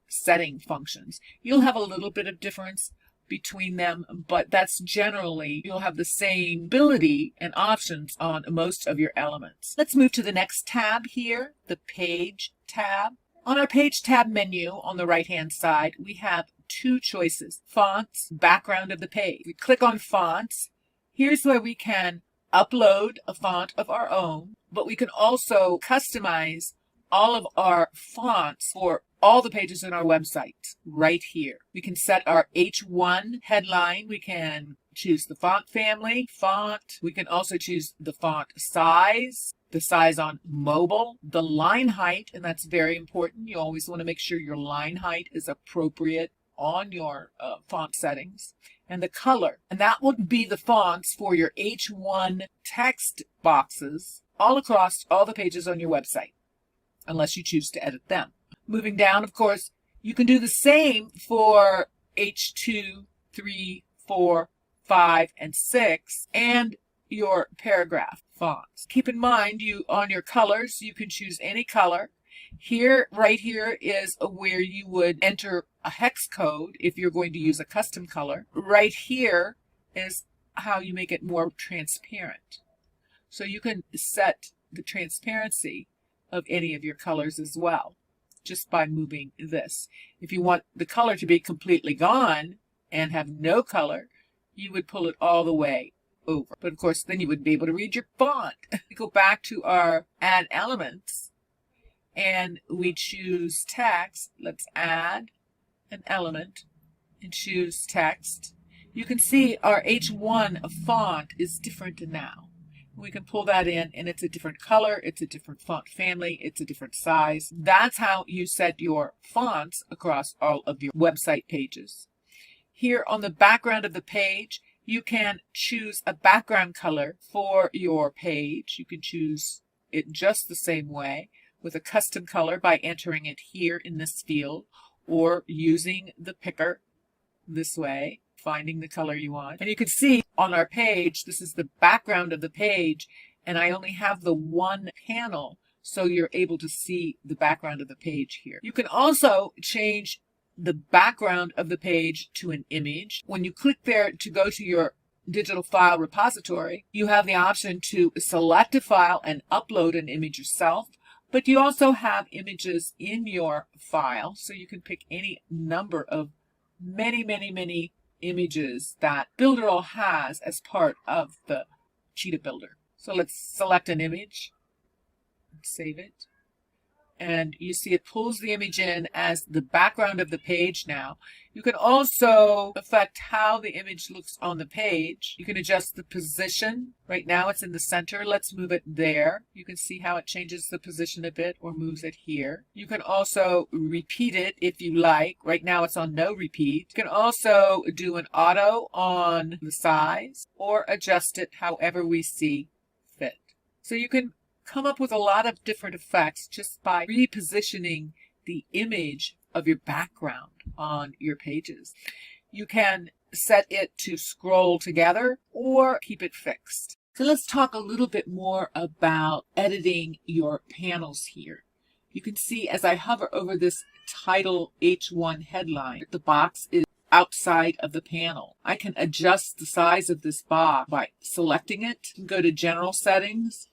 setting functions. You'll have a little bit of difference between them, but that's generally, you'll have the same ability and options on most of your elements. Let's move to the next tab here, the Page tab. On our Page tab menu on the right-hand side, we have two choices, Fonts, Background of the page. We click on Fonts. Here's where we can upload a font of our own, but we can also customize all of our fonts for all the pages in our website right here. We can set our H1 headline. We can choose the font family, font. We can also choose the font size, the size on mobile, the line height, and that's very important. You always want to make sure your line height is appropriate on your font settings, and the color. And that would be the fonts for your H1 text boxes all across all the pages on your website, unless you choose to edit them. Moving down, of course, you can do the same for H2, 3, 4, 5, and 6, and your paragraph fonts. Keep in mind, on your colors, you can choose any color. Here, right here, is where you would enter a hex code if you're going to use a custom color. Right here is how you make it more transparent. So you can set the transparency of any of your colors as well, just by moving this. If you want the color to be completely gone and have no color, you would pull it all the way over. But of course, then you wouldn't be able to read your font. We go back to our Add Elements, and we choose Text. Let's add an element and choose Text. You can see our H1 font is different now. We can pull that in, and it's a different color, it's a different font family, it's a different size. That's how you set your fonts across all of your website pages. Here on the background of the page, you can choose a background color for your page. You can choose it just the same way with a custom color by entering it here in this field, or using the picker this way, finding the color you want. And you can see on our page, this is the background of the page, and I only have the one panel, so you're able to see the background of the page here. You can also change the background of the page to an image. When you click there to go to your digital file repository, you have the option to select a file and upload an image yourself, but you also have images in your file, so you can pick any number of many images that Builderall has as part of the Cheetah Builder. So let's select an image, save it, and you see it pulls the image in as the background of the page now. You can also affect how the image looks on the page. You can adjust the position. Right now it's in the center. Let's move it there. You can see how it changes the position a bit or moves it here. You can also repeat it if you like. Right now it's on no repeat. You can also do an auto on the size or adjust it however we see fit. So you can come up with a lot of different effects just by repositioning the image of your background on your pages. You can set it to scroll together or keep it fixed. So let's talk a little bit more about editing your panels here. You can see as I hover over this title H1 headline, the box is outside of the panel. I can adjust the size of this box by selecting it. Go to General Settings,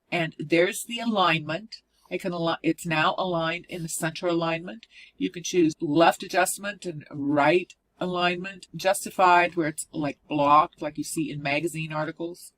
and there's the alignment. It's now aligned in the center alignment. You can choose left adjustment and right alignment, justified where it's like blocked, like you see in magazine articles.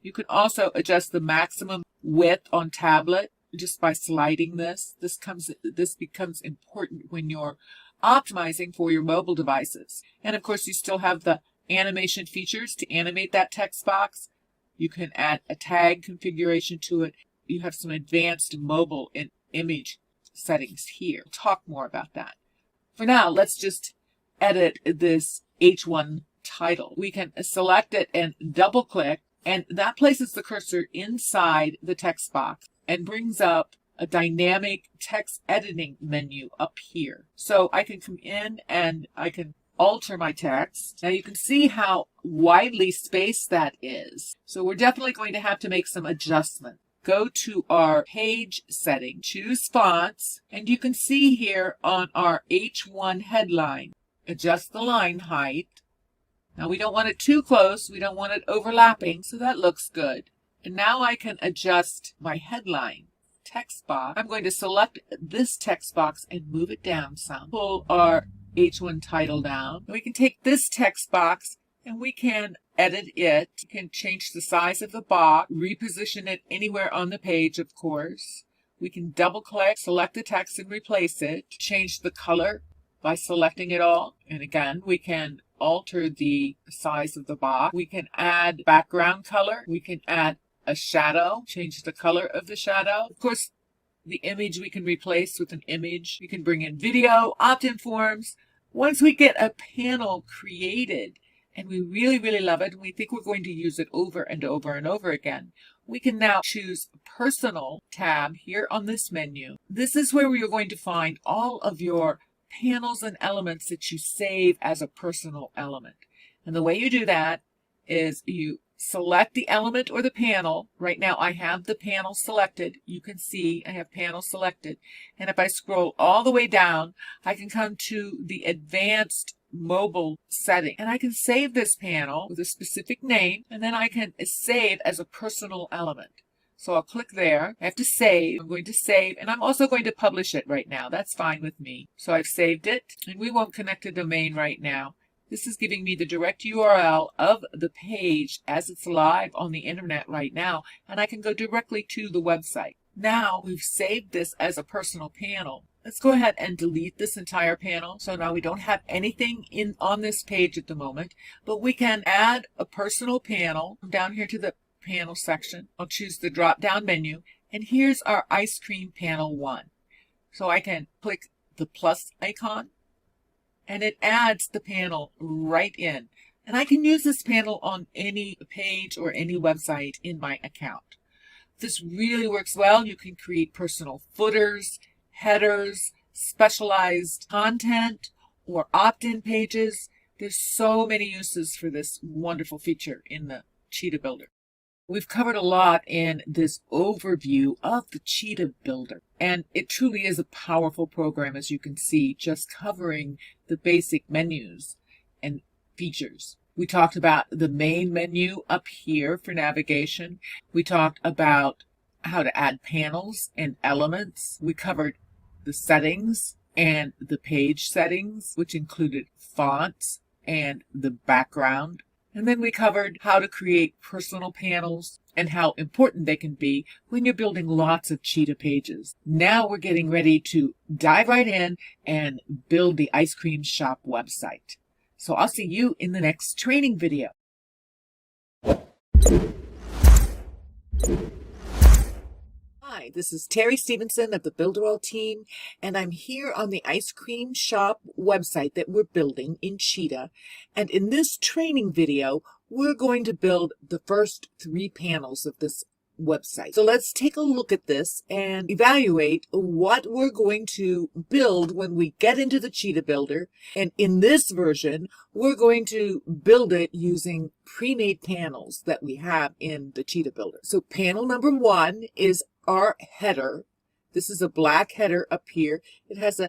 You can also adjust the maximum width on tablet just by sliding this. This becomes important when you're optimizing for your mobile devices. And of course, you still have the animation features to animate that text box. You can add a tag configuration to it. You have some advanced mobile and image settings here. We'll talk more about that. For now, let's just edit this H1 title. We can select it and double click, and that places the cursor inside the text box and brings up a dynamic text editing menu up here. So I can come in and I can alter my text. Now you can see how widely spaced that is. So we're definitely going to have to make some adjustment. Go to our page setting, choose fonts, and you can see here on our H1 headline, adjust the line height. Now we don't want it too close, we don't want it overlapping, so that looks good. And now I can adjust my headline text box. I'm going to select this text box and move it down some. Pull our H1 title down. We can take this text box and we can edit it. You can change the size of the box, reposition it anywhere on the page, of course. We can double click, select the text and replace it. Change the color by selecting it all. And again, we can alter the size of the box. We can add background color. We can add a shadow, change the color of the shadow. Of course, the image we can replace with an image. We can bring in video, opt-in forms. Once we get a panel created and we really, really love it, and we think we're going to use it over and over and over again, we can now choose Personal tab here on this menu. This is where you're going to find all of your panels and elements that you save as a personal element. And the way you do that is you select the element or the panel. Right now I have the panel selected. You can see I have panel selected. And if I scroll all the way down, I can come to the advanced mobile setting. And I can save this panel with a specific name, and then I can save as a personal element. So I'll click there. I have to save. I'm going to save, and I'm also going to publish it right now. That's fine with me. So I've saved it, and we won't connect a domain right now. This is giving me the direct URL of the page as it's live on the internet right now, and I can go directly to the website. Now we've saved this as a personal panel. Let's go ahead and delete this entire panel. So now we don't have anything on this page at the moment, but we can add a personal panel. Come down here to the panel section. I'll choose the drop-down menu, and here's our ice cream panel 1. So I can click the plus icon, and it adds the panel right in. And I can use this panel on any page or any website in my account. This really works well. You can create personal footers, headers, specialized content, or opt-in pages. There's so many uses for this wonderful feature in the Cheetah Builder. We've covered a lot in this overview of the Cheetah Builder, and it truly is a powerful program, as you can see, just covering the basic menus and features. We talked about the main menu up here for navigation. We talked about how to add panels and elements. We covered the settings and the page settings, which included fonts and the background. And then we covered how to create personal panels and how important they can be when you're building lots of Cheetah pages. Now we're getting ready to dive right in and build the ice cream shop website. So I'll see you in the next training video. Hi, this is Terry Stevenson of the Builderall team, and I'm here on the ice cream shop website that we're building in Cheetah. And in this training video, we're going to build the first 3 panels of this website. So let's take a look at this and evaluate what we're going to build when we get into the Cheetah Builder. And in this version, we're going to build it using pre-made panels that we have in the Cheetah Builder. So panel number 1 is our header. This is a black header up here. It has an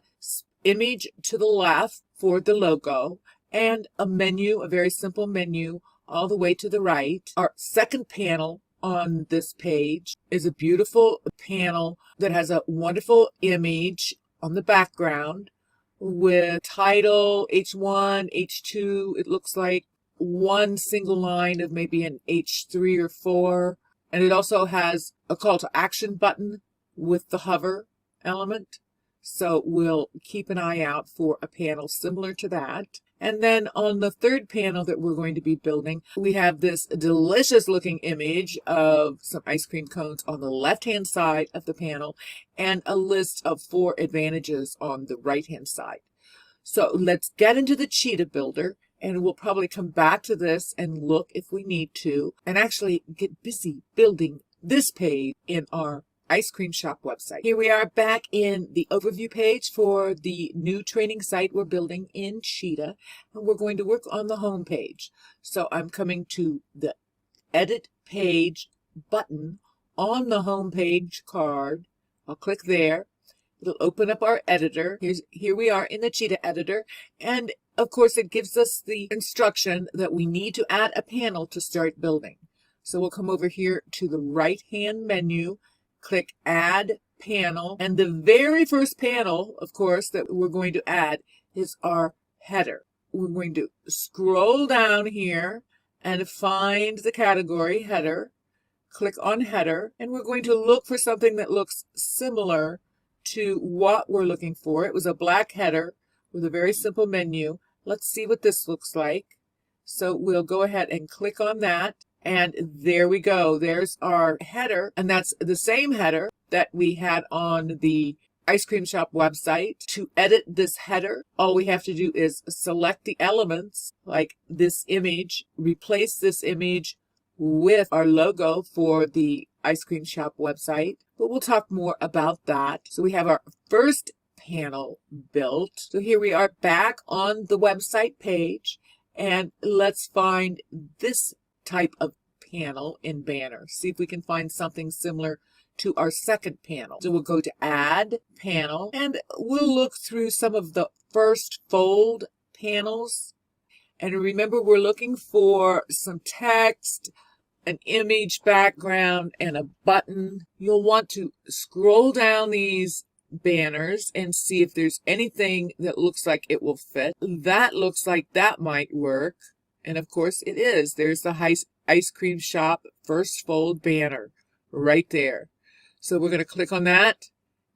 image to the left for the logo and a menu, a very simple menu all the way to the right. Our second panel on this page is a beautiful panel that has a wonderful image on the background with title H1, H2, it looks like one single line of maybe an H3 or 4. And it also has a call to action button with the hover element. So we'll keep an eye out for a panel similar to that. And then on the third panel that we're going to be building, we have this delicious looking image of some ice cream cones on the left-hand side of the panel and a list of 4 advantages on the right-hand side. So let's get into the Cheetah Builder, and we'll probably come back to this and look if we need to, and actually get busy building this page in our ice cream shop website. Here we are back in the overview page for the new training site we're building in Cheetah, and we're going to work on the home page. So I'm coming to the Edit Page button on the home page card. I'll click there. It'll open up our editor. Here we are in the Cheetah editor, and of course it gives us the instruction that we need to add a panel to start building. So we'll come over here to the right-hand menu, click Add Panel, and the very first panel, of course, that we're going to add is our header. We're going to scroll down here and find the category header, click on header, and we're going to look for something that looks similar to what we're looking for. It was a black header with a very simple menu. Let's see what this looks like. So we'll go ahead and click on that. And there we go. There's our header. And that's the same header that we had on the ice cream shop website. To edit this header, all we have to do is select the elements like this image, replace this image with our logo for the ice cream shop website. But we'll talk more about that. So we have our first panel built. So here we are back on the website page. And let's find this type of panel in Banner. See if we can find something similar to our second panel. So we'll go to Add Panel, and we'll look through some of the first fold panels. And remember, we're looking for some text, an image background, and a button. You'll want to scroll down these banners and see if there's anything that looks like it will fit. That looks like that might work. And of course it is. There's the ice cream shop first fold banner right there. So we're going to click on that.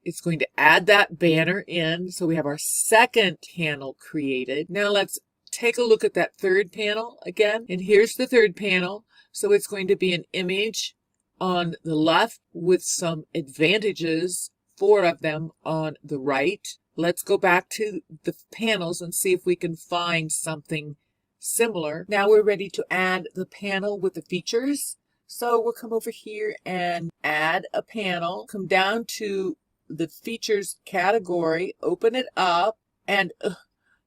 It's going to add that banner in. So we have our second panel created. Now let's take a look at that third panel again. And here's the third panel. So it's going to be an image on the left with some advantages, 4 of them on the right. Let's go back to the panels and see if we can find something similar. Now we're ready to add the panel with the features. So we'll come over here and add a panel, come down to the features category, open it up, and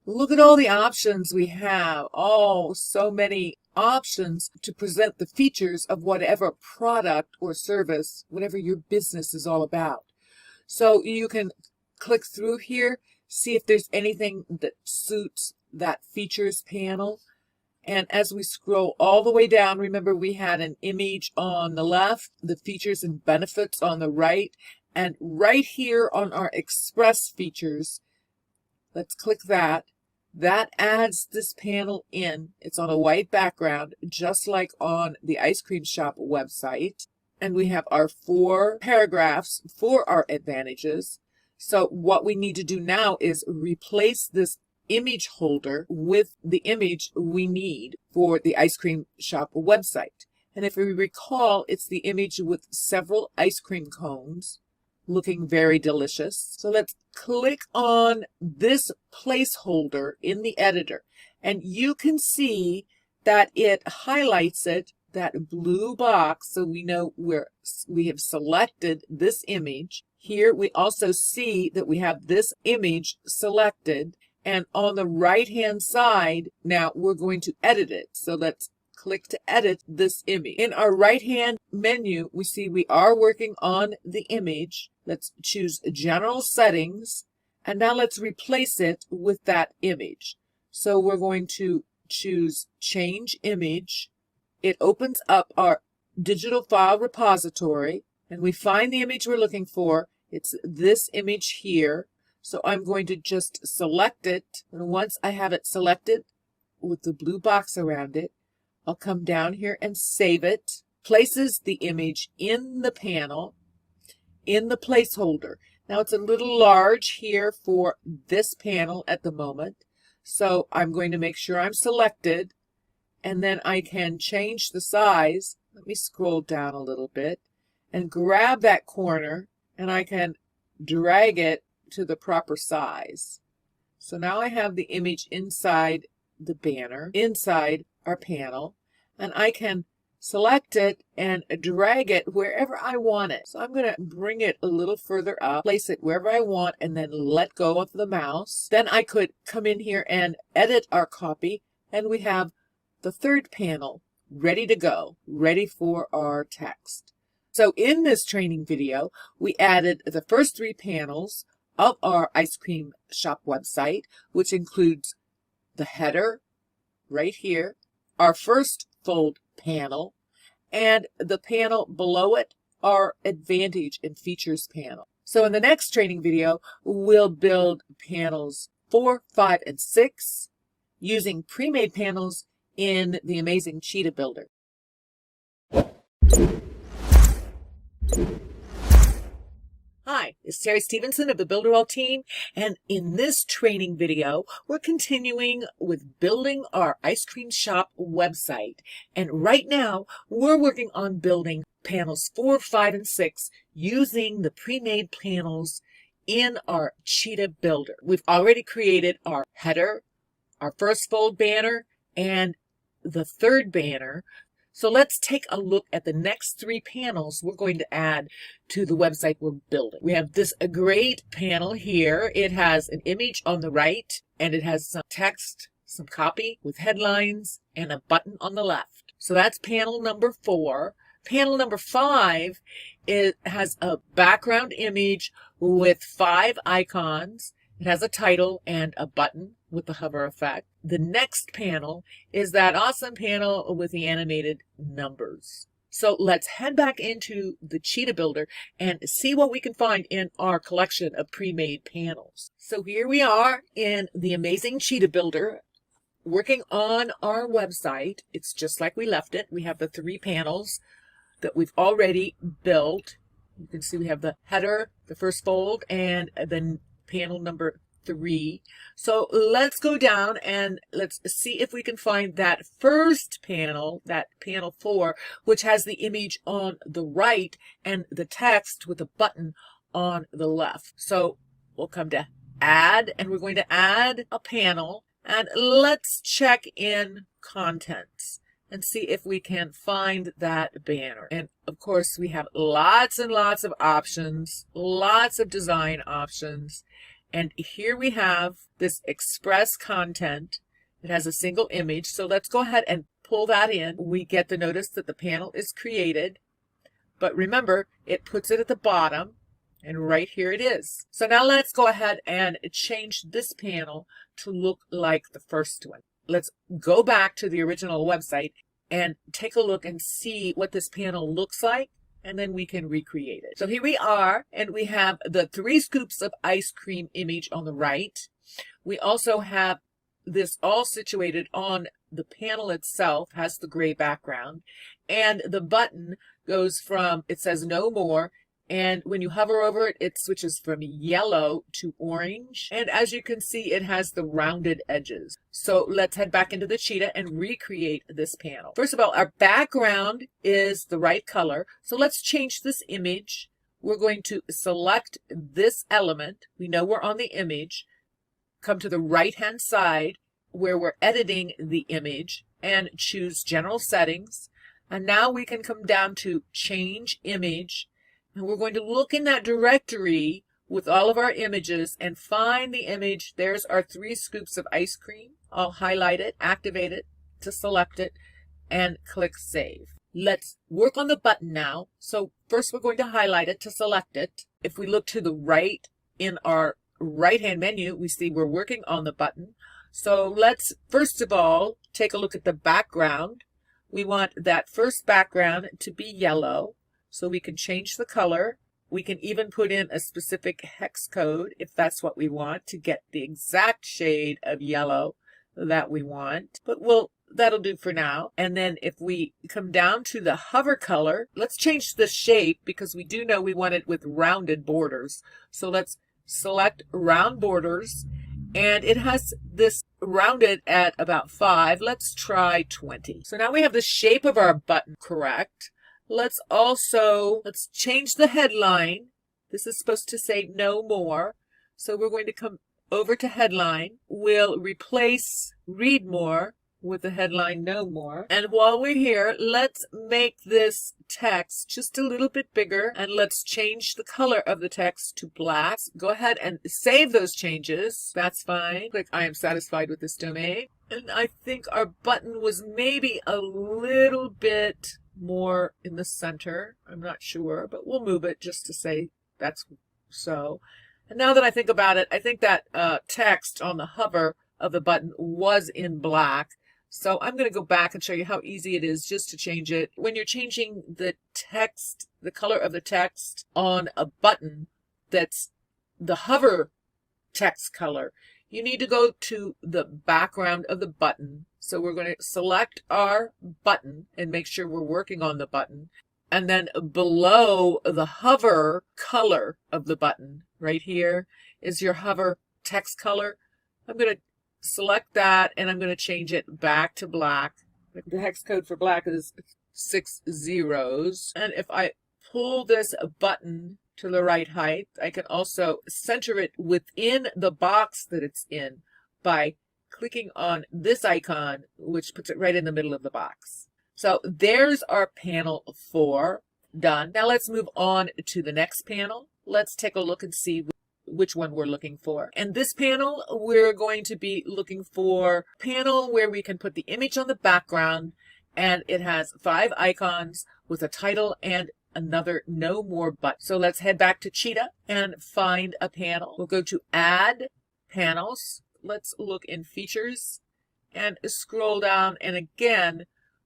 look at all the options we have. Oh, so many options to present the features of whatever product or service, whatever your business is all about. So you can click through here, see if there's anything that suits that features panel. And as we scroll all the way down, remember we had an image on the left, the features and benefits on the right, and right here on our express features, let's click that. That adds this panel in. It's on a white background, just like on the ice cream shop website. And we have our 4 paragraphs for our advantages. So what we need to do now is replace this image holder with the image we need for the ice cream shop website. And if we recall, it's the image with several ice cream cones looking very delicious. So let's click on this placeholder in the editor, and you can see that it highlights it, that blue box, so we know we have selected this image. Here we also see that we have this image selected, and on the right hand side now we're going to edit it. So let's click to edit this image. In our right hand menu we see we are working on the image. Let's choose General Settings, and now let's replace it with that image. So we're going to choose Change Image. It opens up our digital file repository, and we find the image we're looking for. It's this image here. So I'm going to just select it, and once I have it selected, with the blue box around it. I'll come down here and save it. Places the image in the panel, in the placeholder. Now it's a little large here for this panel at the moment, so I'm going to make sure I'm selected, and then I can change the size. Let me scroll down a little bit and grab that corner, and I can drag it to the proper size. So now I have the image inside the banner, inside our panel, and I can select it and drag it wherever I want it. So I'm going to bring it a little further up, place it wherever I want, and then let go of the mouse. Then I could come in here and edit our copy, and we have the third panel ready to go, ready for our text. So in this training video, we added the first 3 panels of our ice cream shop website, which includes the header right here, our first fold panel, and the panel below it, our Advantage and Features panel. So in the next training video, we'll build panels 4, 5, and 6 using pre-made panels in the amazing Cheetah Builder. Hi, it's Terry Stevenson of the Builderall team, and in this training video, we're continuing with building our ice cream shop website. And right now, we're working on building panels 4, 5, and 6 using the pre-made panels in our Cheetah Builder. We've already created our header, our first fold banner, and the third banner. So let's take a look at the next 3 panels we're going to add to the website we're building. We have this great panel here. It has an image on the right, and it has some text, some copy with headlines, and a button on the left. So that's panel number 4. Panel number 5, it has a background image with 5 icons. It has a title and a button with the hover effect. The next panel is that awesome panel with the animated numbers. So let's head back into the Cheetah Builder and see what we can find in our collection of pre-made panels. So here we are in the amazing Cheetah Builder, working on our website. It's just like we left it. We have the 3 panels that we've already built. You can see we have the header, the first fold, and then panel number 3. So let's go down and let's see if we can find that first panel, that panel 4, which has the image on the right and the text with a button on the left. So we'll come to add, and we're going to add a panel, and let's check in contents and see if we can find that banner. And of course, we have lots and lots of options, lots of design options. And here we have this express content. It has a single image. So let's go ahead and pull that in. We get the notice that the panel is created. But remember, it puts it at the bottom. And right here it is. So now let's go ahead and change this panel to look like the first one. Let's go back to the original website and take a look and see what this panel looks like, and then we can recreate it. So here we are, and we have the 3 scoops of ice cream image on the right. We also have this all situated on the panel itself, has the gray background, and the button goes from, it says no more, and when you hover over it, it switches from yellow to orange. And as you can see, it has the rounded edges. So let's head back into the Cheetah and recreate this panel. First of all, our background is the right color. So let's change this image. We're going to select this element. We know we're on the image. Come to the right-hand side where we're editing the image and choose General Settings. And now we can come down to Change Image. And we're going to look in that directory with all of our images and find the image. There's our 3 scoops of ice cream. I'll highlight it, activate it to select it, and click Save. Let's work on the button now. So first we're going to highlight it to select it. If we look to the right in our right-hand menu, we see we're working on the button. So let's first of all take a look at the background. We want that first background to be yellow. So we can change the color. We can even put in a specific hex code if that's what we want to get the exact shade of yellow that we want, but that'll do for now. And then if we come down to the hover color, let's change the shape because we do know we want it with rounded borders. So let's select round borders, and it has this rounded at about 5. Let's try 20. So now we have the shape of our button correct. Let's change the headline. This is supposed to say no more. So we're going to come over to headline. We'll replace read more with the headline no more. And while we're here, let's make this text just a little bit bigger, and let's change the color of the text to black. Go ahead and save those changes. That's fine. Click I am satisfied with this domain. And I think our button was maybe a little bit more in the center. I'm not sure, but we'll move it just to say that's so. And now that I think about it, I think that text on the hover of the button was in black. So I'm going to go back and show you how easy it is just to change it. When you're changing the text, the color of the text on a button that's the hover text color, you need to go to the background of the button. So we're going to select our button and make sure we're working on the button. And then below the hover color of the button, right here, is your hover text color. I'm going to select that, and I'm going to change it back to black. The hex code for black is 6 zeros. And if I pull this button to the right height, I can also center it within the box that it's in by clicking on this icon, which puts it right in the middle of the box. So there's our panel 4 done. Now let's move on to the next panel. Let's take a look and see which one we're looking for. And this panel, we're going to be looking for a panel where we can put the image on the background, and it has 5 icons with a title and another no more button. So let's head back to Cheetah and find a panel. We'll go to add panels. Let's look in features and scroll down, and again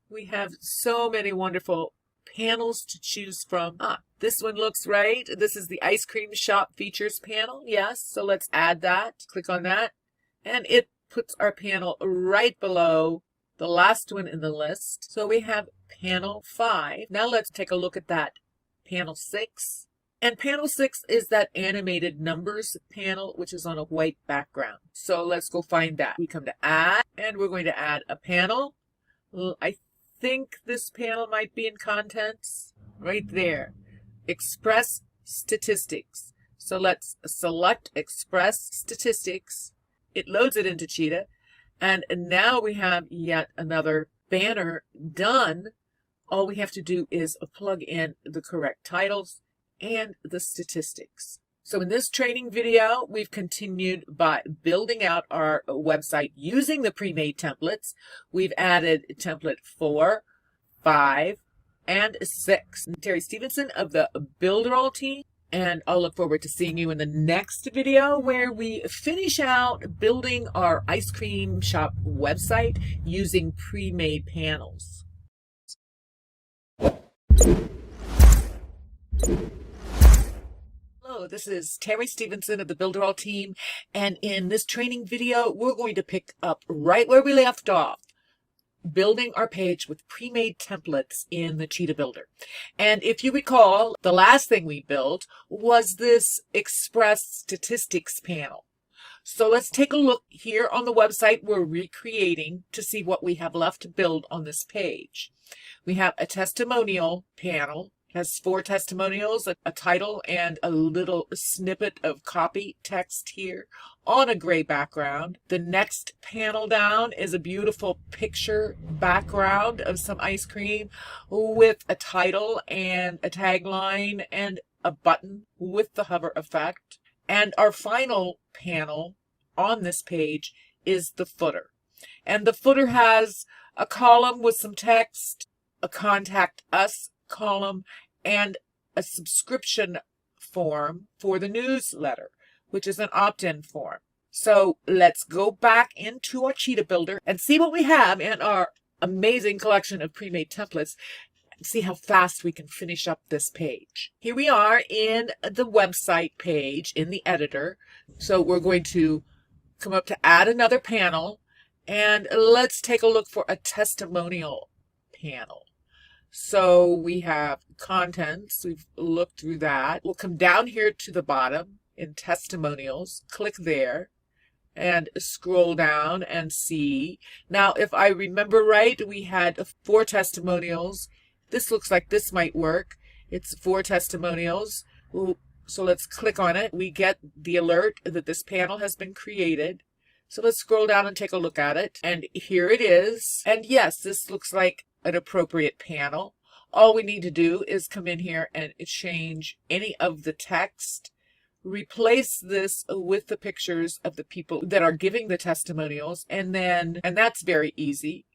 we have so many wonderful panels to choose from. This one looks right. This is the ice cream shop features panel. Yes, so let's add that. Click on that, and it puts our panel right below the last one in the list. So we have panel 5. Now let's take a look at that panel 6. And panel 6 is that animated numbers panel, which is on a white background. So let's go find that. We come to add, and we're going to add a panel. I think this panel might be in contents right there. Express statistics. So let's select express statistics. It loads it into Cheetah. And now we have yet another banner done. All we have to do is plug in the correct titles and the statistics. So in this training video, we've continued by building out our website using the pre-made templates. We've added template 4, 5, and 6. I'm Terry Stevenson of the Builderall team, and I'll look forward to seeing you in the next video where we finish out building our ice cream shop website using pre-made panels. Hello, this is Terry Stevenson of the Builderall team, and in this training video, we're going to pick up right where we left off, building our page with pre-made templates in the Cheetah Builder. And if you recall, the last thing we built was this Express Statistics panel. So let's take a look here on the website we're recreating to see what we have left to build on this page. We have a testimonial panel. It has 4 testimonials, a title, and a little snippet of copy text here on a gray background. The next panel down is a beautiful picture background of some ice cream with a title and a tagline and a button with the hover effect. And our final panel on this page is the footer. And the footer has a column with some text, a contact us column, and a subscription form for the newsletter, which is an opt-in form. So let's go back into our Cheetah Builder and see what we have in our amazing collection of pre-made templates and see how fast we can finish up this page. Here we are in the website page in the editor. So we're going to come up to add another panel, And let's take a look for a testimonial panel. So we have contents. We've looked through that. We'll come down here to the bottom in testimonials, click there, and scroll down and see. Now, if I remember right, we had 4 testimonials. This looks like this might work. It's 4 testimonials. So let's click on it. We get the alert that this panel has been created. So let's scroll down and take a look at it. And here it is. And yes, this looks like an appropriate panel. All we need to do is come in here and change any of the text. Replace this with the pictures of the people that are giving the testimonials, and that's very easy.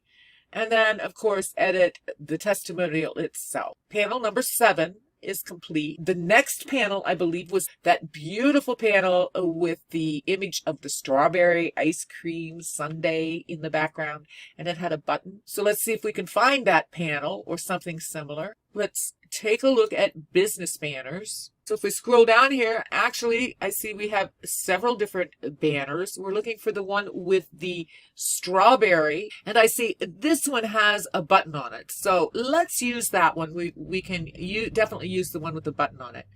And then, of course, edit the testimonial itself. Panel number 7 is complete. The next panel, I believe, was that beautiful panel with the image of the strawberry ice cream sundae in the background, and it had a button. So let's see if we can find that panel or something similar. Let's take a look at business banners. So if we scroll down here, actually, I see we have several different banners. We're looking for the one with the strawberry, and I see this one has a button on it. So let's use that one. We can definitely use the one with the button on it.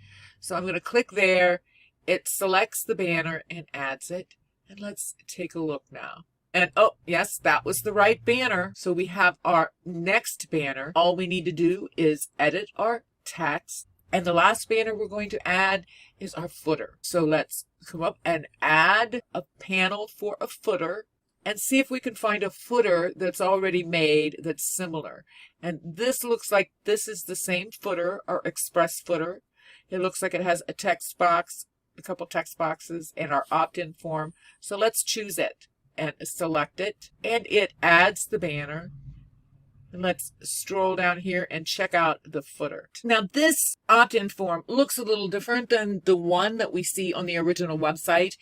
So I'm going to click there. It selects the banner and adds it. And let's take a look now. And oh, yes, that was the right banner. So we have our next banner. All we need to do is edit our text. And the last banner we're going to add is our footer. So let's come up and add a panel for a footer and see if we can find a footer that's already made that's similar. And this looks like this is the same footer, our express footer. It looks like it has a text box, a couple text boxes, and our opt-in form. So let's choose it and select it. And it adds the banner. And let's stroll down here and check out the footer. Now this opt-in form looks a little different than the one that we see on the original website.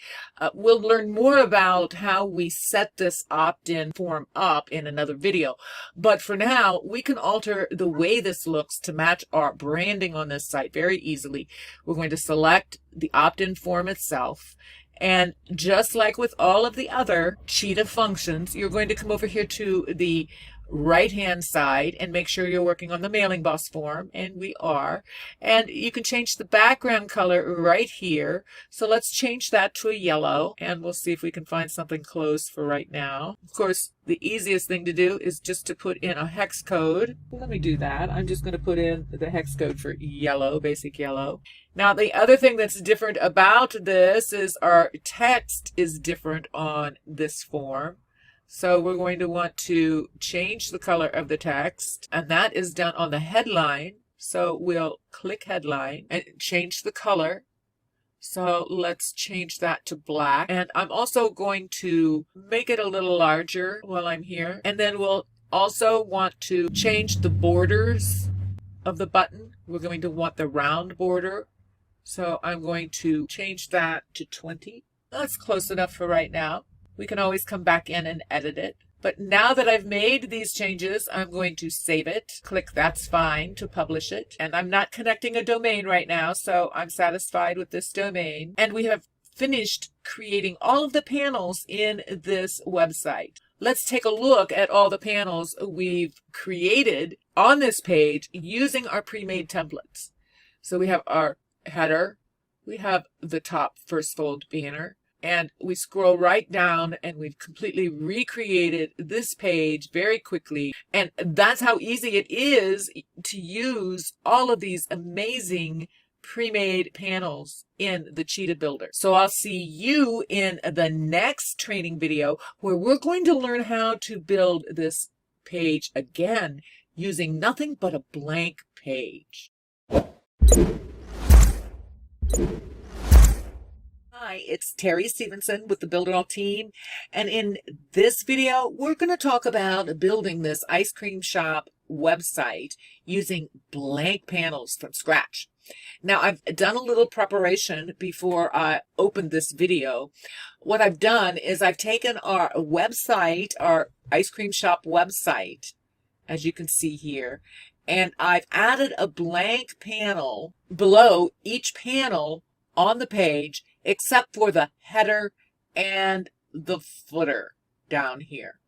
We'll learn more about how we set this opt-in form up in another video. But for now, we can alter the way this looks to match our branding on this site very easily. We're going to select the opt-in form itself. And just like with all of the other Cheetah functions, you're going to come over here to the right-hand side and make sure you're working on the mailing boss form, and we are. And you can change the background color right here. So let's change that to a yellow, and we'll see if we can find something close for right now. Of course, the easiest thing to do is just to put in a hex code. Let me do that. I'm just going to put in the hex code for yellow, basic yellow. Now, the other thing that's different about this is our text is different on this form. So we're going to want to change the color of the text, and that is done on the headline. So we'll click headline and change the color. So let's change that to black. And I'm also going to make it a little larger while I'm here. And then we'll also want to change the borders of the button. We're going to want the round border. So I'm going to change that to 20. That's close enough for right now. We can always come back in and edit it. But now that I've made these changes, I'm going to save it. Click that's fine to publish it. And I'm not connecting a domain right now, so I'm satisfied with this domain. And we have finished creating all of the panels in this website. Let's take a look at all the panels we've created on this page using our pre-made templates. So we have our header. We have the top first fold banner. And we scroll right down and we've completely recreated this page very quickly. And that's how easy it is to use all of these amazing pre-made panels in the Cheetah Builder. So I'll see you in the next training video where we're going to learn how to build this page again using nothing but a blank page. Hi, it's Terry Stevenson with the Builderall team, and in this video, we're going to talk about building this ice cream shop website using blank panels from scratch. Now, I've done a little preparation before I opened this video. What I've done is I've taken our website, our ice cream shop website, as you can see here, and I've added a blank panel below each panel on the page, except for the header and the footer down here.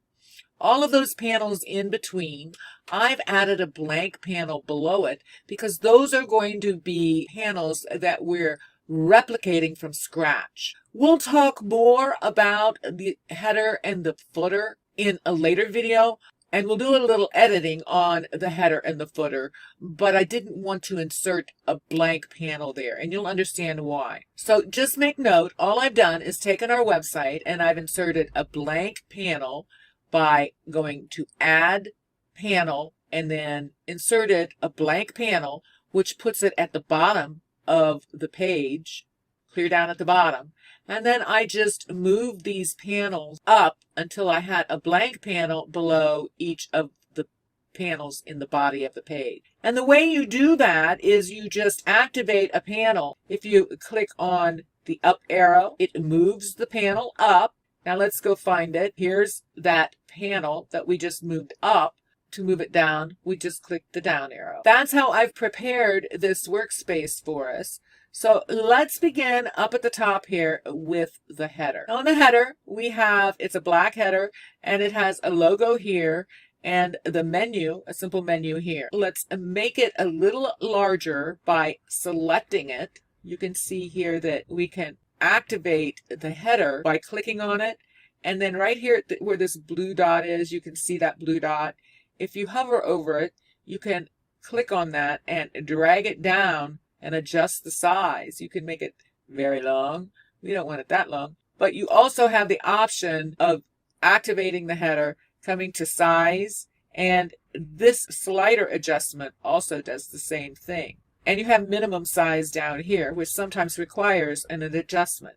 all of those panels in between, I've added a blank panel below it because those are going to be panels that we're replicating from scratch. We'll talk more about the header and the footer in a later video, and we'll do a little editing on the header and the footer, but I didn't want to insert a blank panel there, and you'll understand why. So just make note, all I've done is taken our website and I've inserted a blank panel by going to Add Panel and then inserted a blank panel, which puts it at the bottom of the page, clear down at the bottom. And then I just moved these panels up until I had a blank panel below each of the panels in the body of the page. And the way you do that is you just activate a panel. If you click on the up arrow, it moves the panel up. Now let's go find it. Here's that panel that we just moved up. To move it down, we just click the down arrow. That's how I've prepared this workspace for us. So let's begin up at the top here with the header. On the header, we have, it's a black header, and it has a logo here and the menu, a simple menu here. Let's make it a little larger by selecting it. You can see here that we can activate the header by clicking on it. And then right here where this blue dot is, you can see that blue dot. If you hover over it, you can click on that and drag it down and adjust the size. You can make it very long. We don't want it that long. But you also have the option of activating the header, coming to size, and this slider adjustment also does the same thing. And you have minimum size down here, which sometimes requires an adjustment.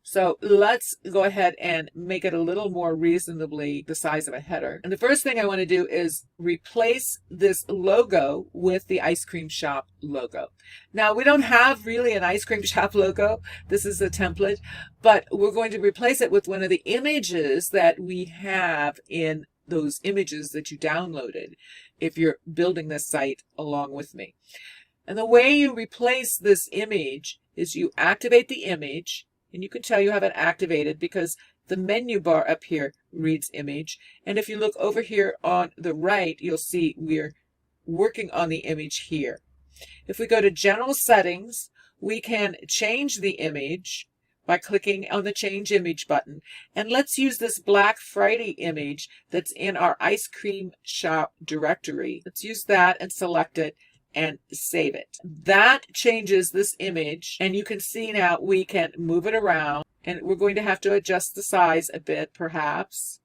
So let's go ahead and make it a little more reasonably the size of a header. And the first thing I want to do is replace this logo with the ice cream shop logo. Now, we don't have really an ice cream shop logo. This is a template, but we're going to replace it with one of the images that we have in those images that you downloaded if you're building this site along with me. And the way you replace this image is you activate the image. And you can tell you have it activated because the menu bar up here reads image. And if you look over here on the right, you'll see we're working on the image here. If we go to General Settings, we can change the image by clicking on the Change Image button. And let's use this Black Friday image that's in our ice cream shop directory. Let's use that and select it and save it. That changes this image, and you can see now we can move it around, and we're going to have to adjust the size a bit perhaps.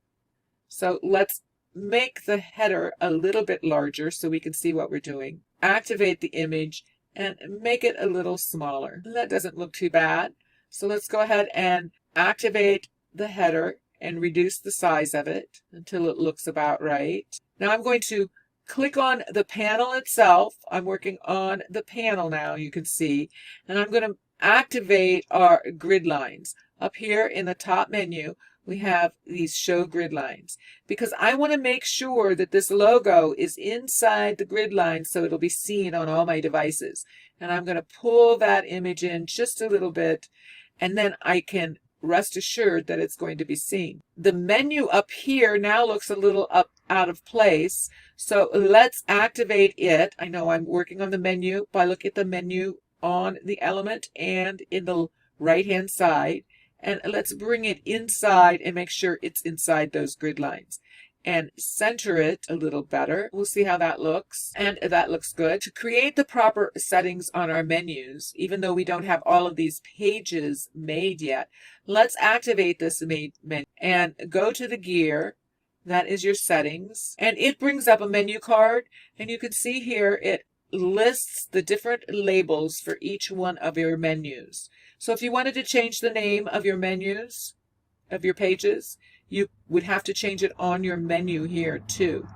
So let's make the header a little bit larger so we can see what we're doing. Activate the image and make it a little smaller. That doesn't look too bad. So let's go ahead and activate the header and reduce the size of it until it looks about right. Now I'm going to click on the panel itself. I'm working on the panel now, you can see, and I'm going to activate our grid lines. Up here in the top menu, we have these show grid lines because I want to make sure that this logo is inside the grid line so it'll be seen on all my devices. And I'm going to pull that image in just a little bit, and then I can rest assured that it's going to be seen. The menu up here now looks a little out of place, so let's activate it. I know I'm working on the menu, but I look at the menu on the element and in the right hand side, and let's bring it inside and make sure it's inside those grid lines and center it a little better. We'll see how that looks, and that looks good. To create the proper settings on our menus, even though we don't have all of these pages made yet, let's activate this menu and go to the gear. That is your settings, and it brings up a menu card, and you can see here it lists the different labels for each one of your menus. So if you wanted to change the name of your menus, of your pages, you would have to change it on your menu here too.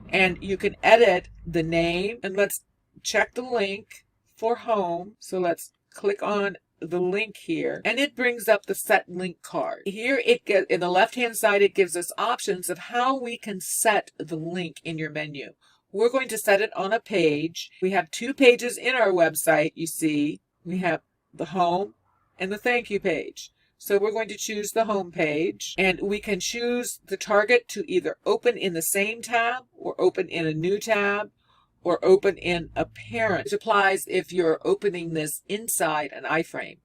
And you can edit the name, and let's check the link for home. So let's click on the link here, and it brings up the set link card. Here it gets, in the left hand side, it gives us options of how we can set the link in your menu. We're going to set it on a page. We have two pages in our website, you see. We have the home and the thank you page. So we're going to choose the home page, and we can choose the target to either open in the same tab or open in a new tab or open in a parent, which applies if you're opening this inside an iframe.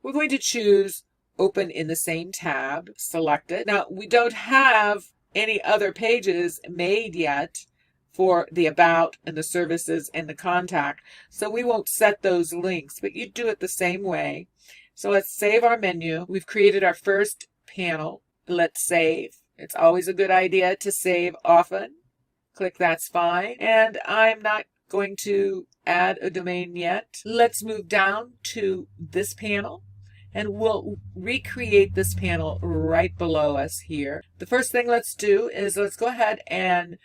We're going to choose open in the same tab, select it. Now, we don't have any other pages made yet for the about and the services and the contact, so we won't set those links, but you do it the same way. So let's save our menu. We've created our first panel. Let's save. It's always a good idea to save often. Click that's fine. And I'm not going to add a domain yet. Let's move down to this panel, and we'll recreate this panel right below us here. The first thing let's do is let's go ahead and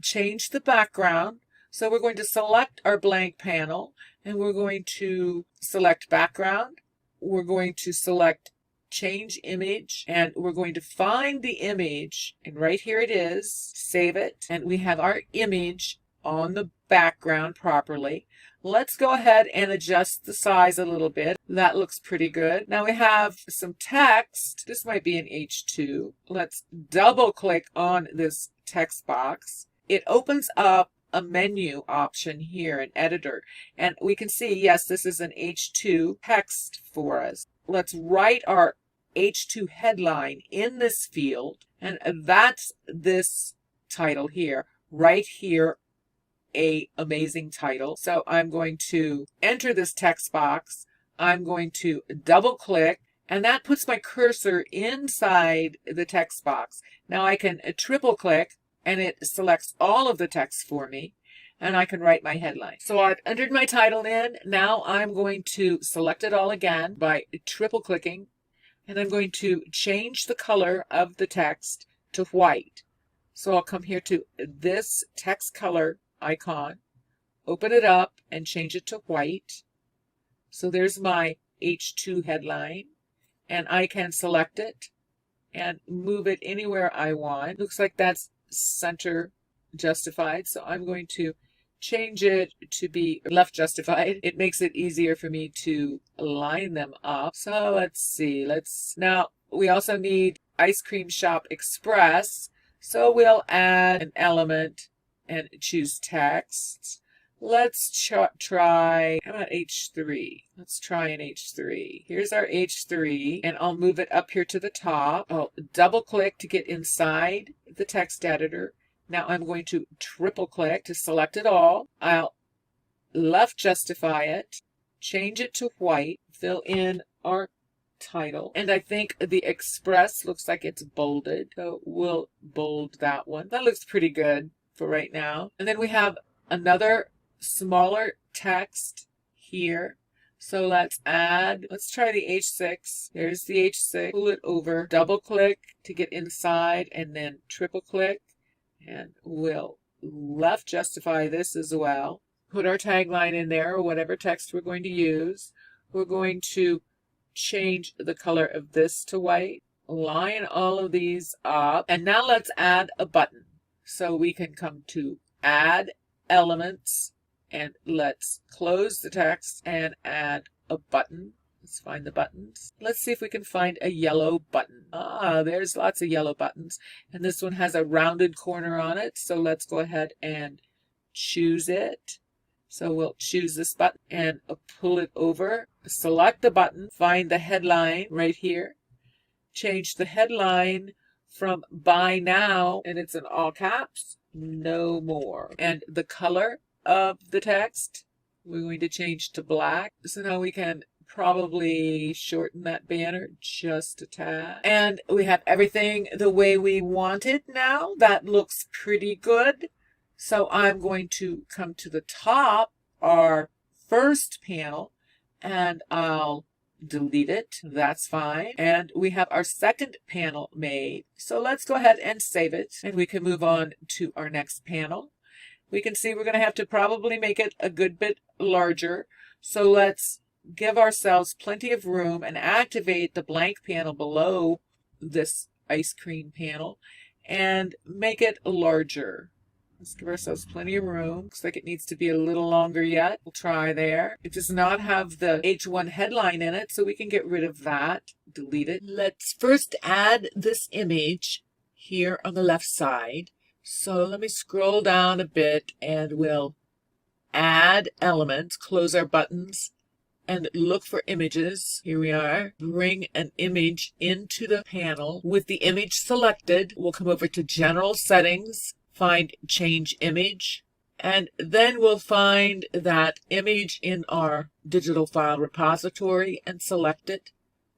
change the background. So we're going to select our blank panel, and we're going to select background. We're going to select change image, and we're going to find the image, and right here it is. Save it, and we have our image on the background properly. Let's go ahead and adjust the size a little bit. That looks pretty good. Now we have some text. This might be an H2. Let's double click on this text box. It opens up a menu option here, an editor, and we can see, yes, this is an H2 text for us. Let's write our H2 headline in this field, and that's this title here, right here, a amazing title. So I'm going to enter this text box. I'm going to double click, and that puts my cursor inside the text box. Now I can triple click, and it selects all of the text for me, and I can write my headline. So I've entered my title in. Now I'm going to select it all again by triple clicking, and I'm going to change the color of the text to white. So I'll come here to this text color icon, open it up, and change it to white. So there's my H2 headline, and I can select it and move it anywhere I want. Looks like that's center justified, so I'm going to change it to be left justified. It makes it easier for me to line them up. So let's see. Now we also need Ice Cream Shop Express, so we'll add an element and choose text. Let's try, how about H3? Let's try an H3. Here's our H3, and I'll move it up here to the top. I'll double click to get inside the text editor. Now I'm going to triple click to select it all. I'll left justify it, change it to white, fill in our title, and I think the express looks like it's bolded, so we'll bold that one. That looks pretty good for right now. And then we have another smaller text here. So let's try the H6. There's the H6. Pull it over, double click to get inside, and then triple click. And we'll left justify this as well. Put our tagline in there or whatever text we're going to use. We're going to change the color of this to white. Line all of these up. And now let's add a button. So we can come to add elements, and let's close the text and add a button. Let's find the buttons. Let's see if we can find a yellow button. There's lots of yellow buttons, and this one has a rounded corner on it. So let's go ahead and choose it. So we'll choose this button and pull it over. Select the button, find the headline right here. Change the headline from buy now, and it's in all caps, no more. And the color of the text, we're going to change to black. So now we can probably shorten that banner just a tad. And we have everything the way we want it now. That looks pretty good. So I'm going to come to the top, our first panel, and I'll delete it. That's fine. And we have our second panel made. So let's go ahead and save it, and we can move on to our next panel. We can see we're going to have to probably make it a good bit larger. So let's give ourselves plenty of room and activate the blank panel below this ice cream panel and make it larger. Let's give ourselves plenty of room. Looks like it needs to be a little longer yet. We'll try there. It does not have the H1 headline in it, so we can get rid of that. Delete it. Let's first add this image here on the left side. So let me scroll down a bit and we'll add elements, close our buttons, and look for images. Here we are. Bring an image into the panel. With the image selected, we'll come over to General Settings, find Change Image, and then we'll find that image in our digital file repository and select it.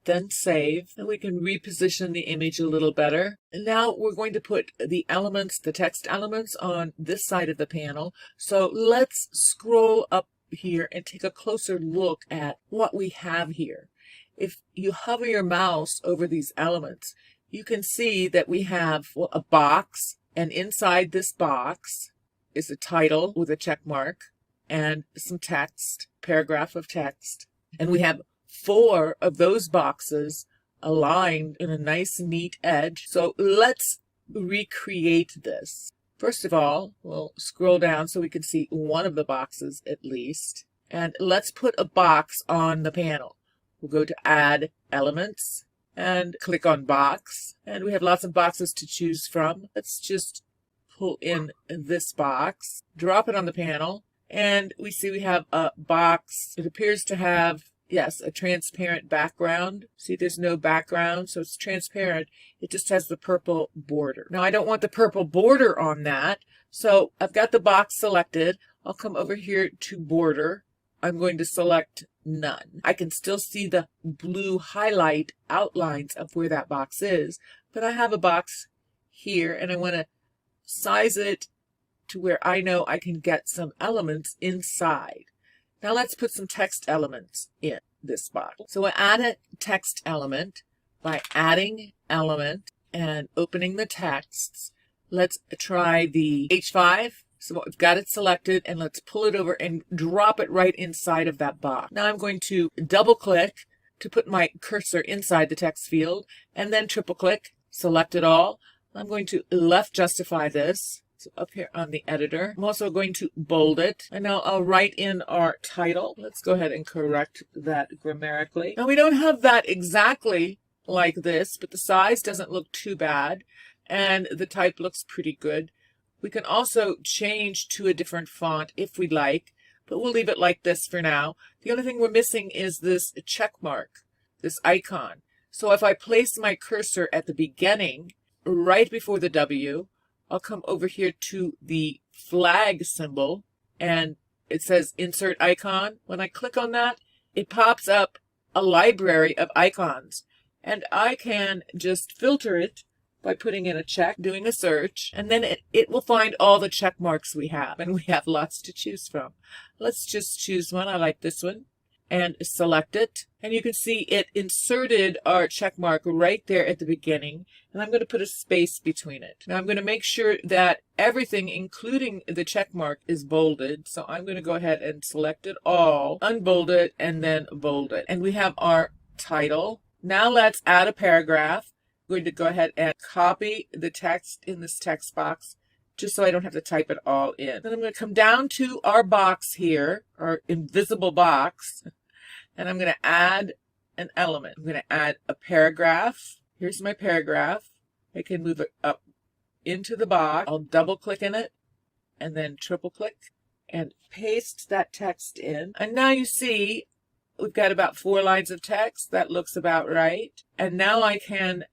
Then save, and we can reposition the image a little better. And now we're going to put the elements, the text elements, on this side of the panel. So let's scroll up here and take a closer look at what we have here. If you hover your mouse over these elements, you can see that we have a box, and inside this box is a title with a check mark and some text, paragraph of text. And we have 4 of those boxes aligned in a nice neat edge. So let's recreate this. First of all, we'll scroll down so we can see one of the boxes at least. And let's put a box on the panel. We'll go to Add Elements and click on Box. And we have lots of boxes to choose from. Let's just pull in this box, drop it on the panel, and we see we have a box. It appears to have, yes, a transparent background. See, there's no background, so it's transparent. It just has the purple border. Now, I don't want the purple border on that, so I've got the box selected. I'll come over here to Border. I'm going to select None. I can still see the blue highlight outlines of where that box is, but I have a box here, and I want to size it to where I know I can get some elements inside. Now let's put some text elements in this box. So I add a text element by adding element and opening the texts. Let's try the H5. So we've got it selected, and let's pull it over and drop it right inside of that box. Now I'm going to double click to put my cursor inside the text field, and then triple click, select it all. I'm going to left justify this. So up here on the editor. I'm also going to bold it, and now I'll write in our title. Let's go ahead and correct that grammatically. Now we don't have that exactly like this, but the size doesn't look too bad, and the type looks pretty good. We can also change to a different font if we'd like, but we'll leave it like this for now. The only thing we're missing is this check mark, this icon. So if I place my cursor at the beginning, right before the W, I'll come over here to the flag symbol, and it says Insert Icon. When I click on that, it pops up a library of icons, and I can just filter it by putting in a check, doing a search, and then it will find all the check marks we have, and we have lots to choose from. Let's just choose one. I like this one, and select it, and you can see it inserted our check mark right there at the beginning, and I'm going to put a space between it. Now I'm going to make sure that everything, including the check mark, is bolded, so I'm going to go ahead and select it all, unbold it, and then bold it. And we have our title. Now let's add a paragraph. I'm going to go ahead and copy the text in this text box, just so I don't have to type it all in. Then I'm going to come down to our box here, our invisible box, and I'm going to add an element. I'm going to add a paragraph. Here's my paragraph. I can move it up into the box. I'll double click in it and then triple click and paste that text in. And now you see we've got about 4 lines of text. That looks about right. And now I can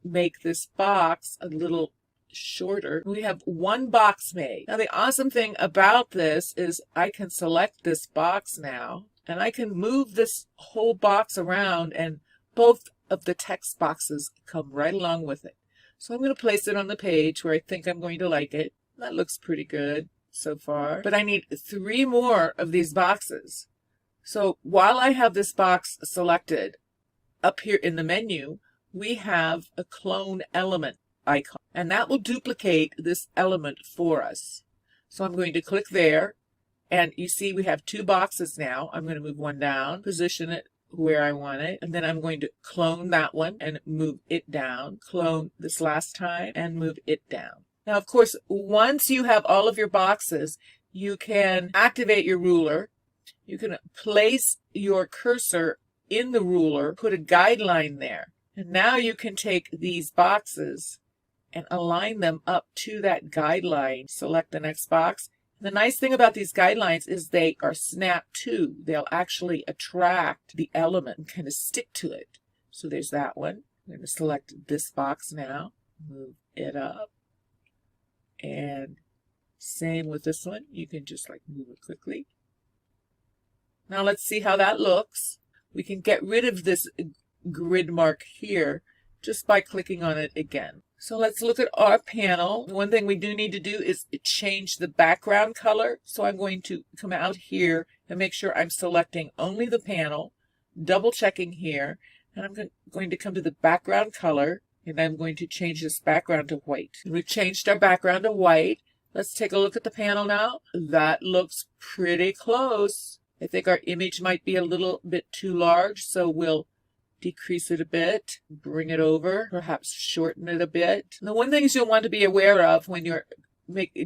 make this box a little shorter. We have one box made. Now the awesome thing about this is I can select this box now, and I can move this whole box around, and both of the text boxes come right along with it. So I'm going to place it on the page where I think I'm going to like it. That looks pretty good so far. But I need 3 more of these boxes. So while I have this box selected, up here in the menu, we have a clone element icon, and that will duplicate this element for us. So I'm going to click there, and you see we have 2 boxes now. I'm going to move one down, position it where I want it, and then I'm going to clone that one and move it down, clone this last time and move it down. Now, of course, once you have all of your boxes, you can activate your ruler. You can place your cursor in the ruler, put a guideline there. And now you can take these boxes and align them up to that guideline. Select the next box. The nice thing about these guidelines is they are snap to. They'll actually attract the element and kind of stick to it. So there's that one. I'm going to select this box now, move it up. And same with this one. You can just like move it quickly. Now let's see how that looks. We can get rid of this grid mark here just by clicking on it again. So let's look at our panel. One thing we do need to do is change the background color. So I'm going to come out here and make sure I'm selecting only the panel, double checking here, and I'm going to come to the background color, and I'm going to change this background to white. We've changed our background to white. Let's take a look at the panel now. That looks pretty close. I think our image might be a little bit too large, so we'll decrease it a bit, bring it over, perhaps shorten it a bit. The one thing you'll want to be aware of when you're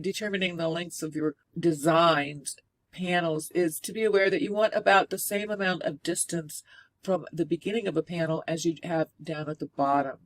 determining the lengths of your designs, panels, is to be aware that you want about the same amount of distance from the beginning of a panel as you have down at the bottom.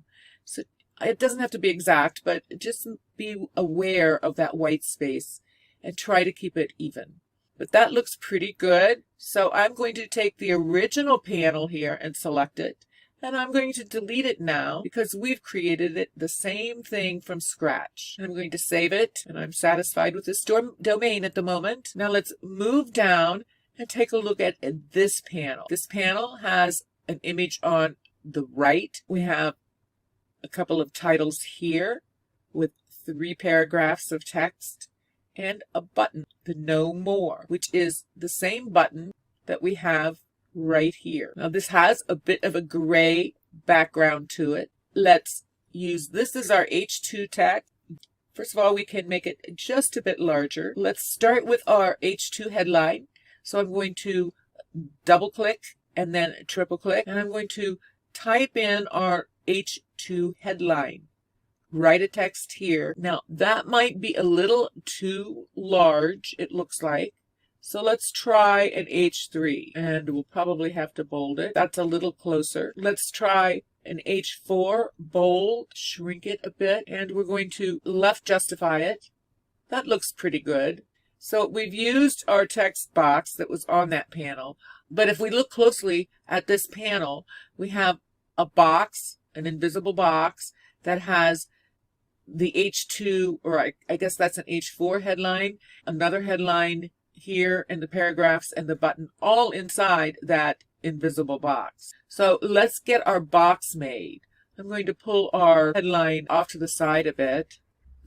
So it doesn't have to be exact, but just be aware of that white space and try to keep it even. But that looks pretty good. So I'm going to take the original panel here and select it. And I'm going to delete it now because we've created it the same thing from scratch. I'm going to save it, and I'm satisfied with this domain at the moment. Now let's move down and take a look at this panel. This panel has an image on the right. We have a couple of titles here with 3 paragraphs of text and a button, the No More, which is the same button that we have right here. Now this has a bit of a gray background to it. Let's use this as our H2 text. First of all, we can make it just a bit larger. Let's start with our H2 headline. So I'm going to double click and then triple click, and I'm going to type in our H2 headline. Write a text here. Now that might be a little too large, it looks like. So let's try an H3, and we'll probably have to bold it. That's a little closer. Let's try an H4, bold, shrink it a bit, and we're going to left justify it. That looks pretty good. So we've used our text box that was on that panel, but if we look closely at this panel, we have a box, an invisible box, that has the H2, or I guess that's an H4 headline, another headline here, and the paragraphs and the button all inside that invisible box. So let's get our box made. I'm going to pull our headline off to the side a bit,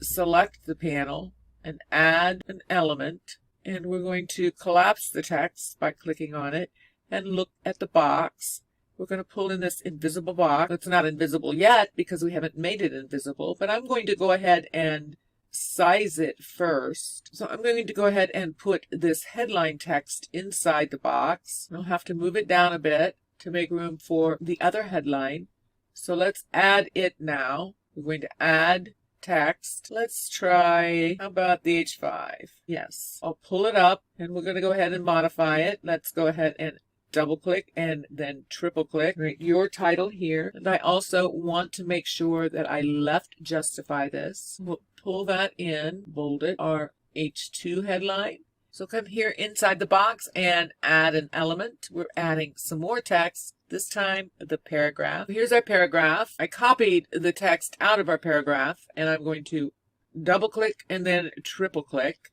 select the panel, and add an element, and we're going to collapse the text by clicking on it and look at the box. We're going to pull in this invisible box. It's not invisible yet because we haven't made it invisible, but I'm going to go ahead and size it first. So I'm going to go ahead and put this headline text inside the box. I'll have to move it down a bit to make room for the other headline. So let's add it now. We're going to add text. Let's try, how about the H5? Yes, I'll pull it up, and we're going to go ahead and modify it. Let's go ahead and double click and then triple click. Right, your title here. And I also want to make sure that I left justify this. We'll pull that in, bold it, our H2 headline. So come here inside the box and add an element. We're adding some more text, this time the paragraph. Here's our paragraph. I copied the text out of our paragraph, and I'm going to double click and then triple click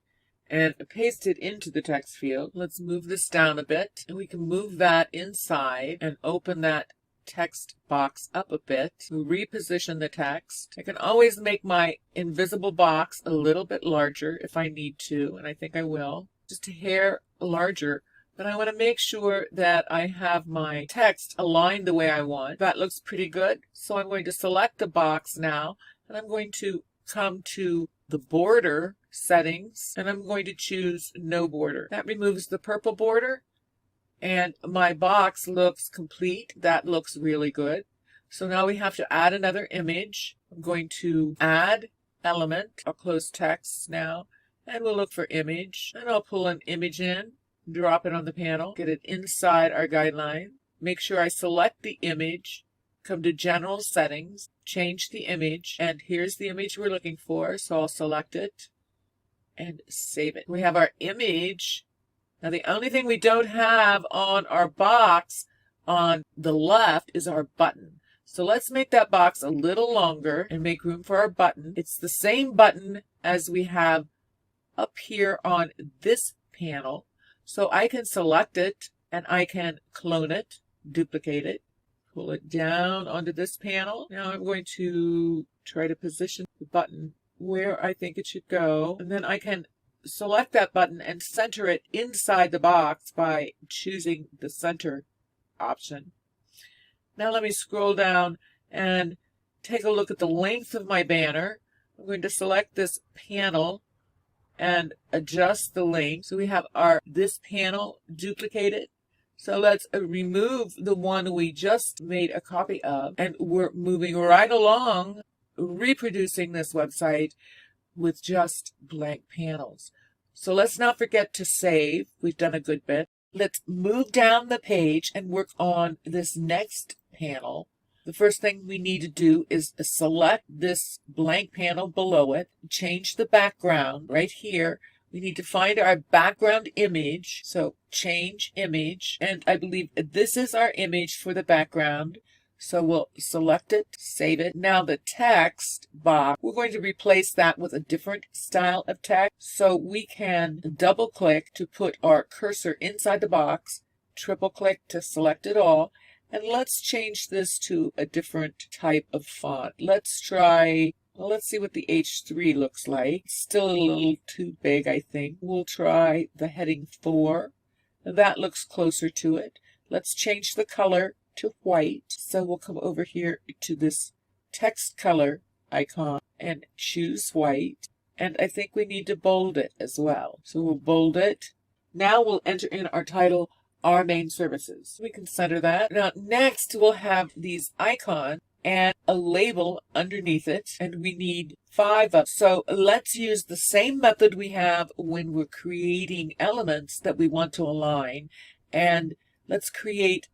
and paste it into the text field. Let's move this down a bit, and we can move that inside and open that text box up a bit. Reposition the text. I can always make my invisible box a little bit larger if I need to, and I think I will. Just a hair larger, but I want to make sure that I have my text aligned the way I want. That looks pretty good. So I'm going to select the box now, and I'm going to come to the border settings, and I'm going to choose no border. That removes the purple border, and my box looks complete. That looks really good. So now we have to add another image. I'm going to add element. I'll close text now, and we'll look for image, and I'll pull an image in, drop it on the panel, get it inside our guideline. Make sure I select the image, come to General Settings, change the image, and here's the image we're looking for, so I'll select it and save it. We have our image. Now the only thing we don't have on our box on the left is our button. So let's make that box a little longer and make room for our button. It's the same button as we have up here on this panel. So I can select it and I can clone it, duplicate it, pull it down onto this panel. Now I'm going to try to position the button where I think it should go. And then I can select that button and center it inside the box by choosing the center option. Now let me scroll down and take a look at the length of my banner. I'm going to select this panel and adjust the length. So we have this panel duplicated. So let's remove the one we just made a copy of, and we're moving right along, reproducing this website with just blank panels. So let's not forget to save. We've done a good bit. Let's move down the page and work on this next panel. The first thing we need to do is select this blank panel below it, change the background right here. We need to find our background image. So change image, and I believe this is our image for the background. So we'll select it, save it. Now the text box, we're going to replace that with a different style of text. So we can double click to put our cursor inside the box, triple click to select it all. And let's change this to a different type of font. Let's see what the H3 looks like. Still a little too big, I think. We'll try the heading 4. That looks closer to it. Let's change the color to white. So we'll come over here to this text color icon and choose white. And I think we need to bold it as well. So we'll bold it. Now we'll enter in our title, Our Main Services. We can center that. Now next we'll have these icons and a label underneath it, and we need 5 of them. So let's use the same method we have when we're creating elements that we want to align, and let's create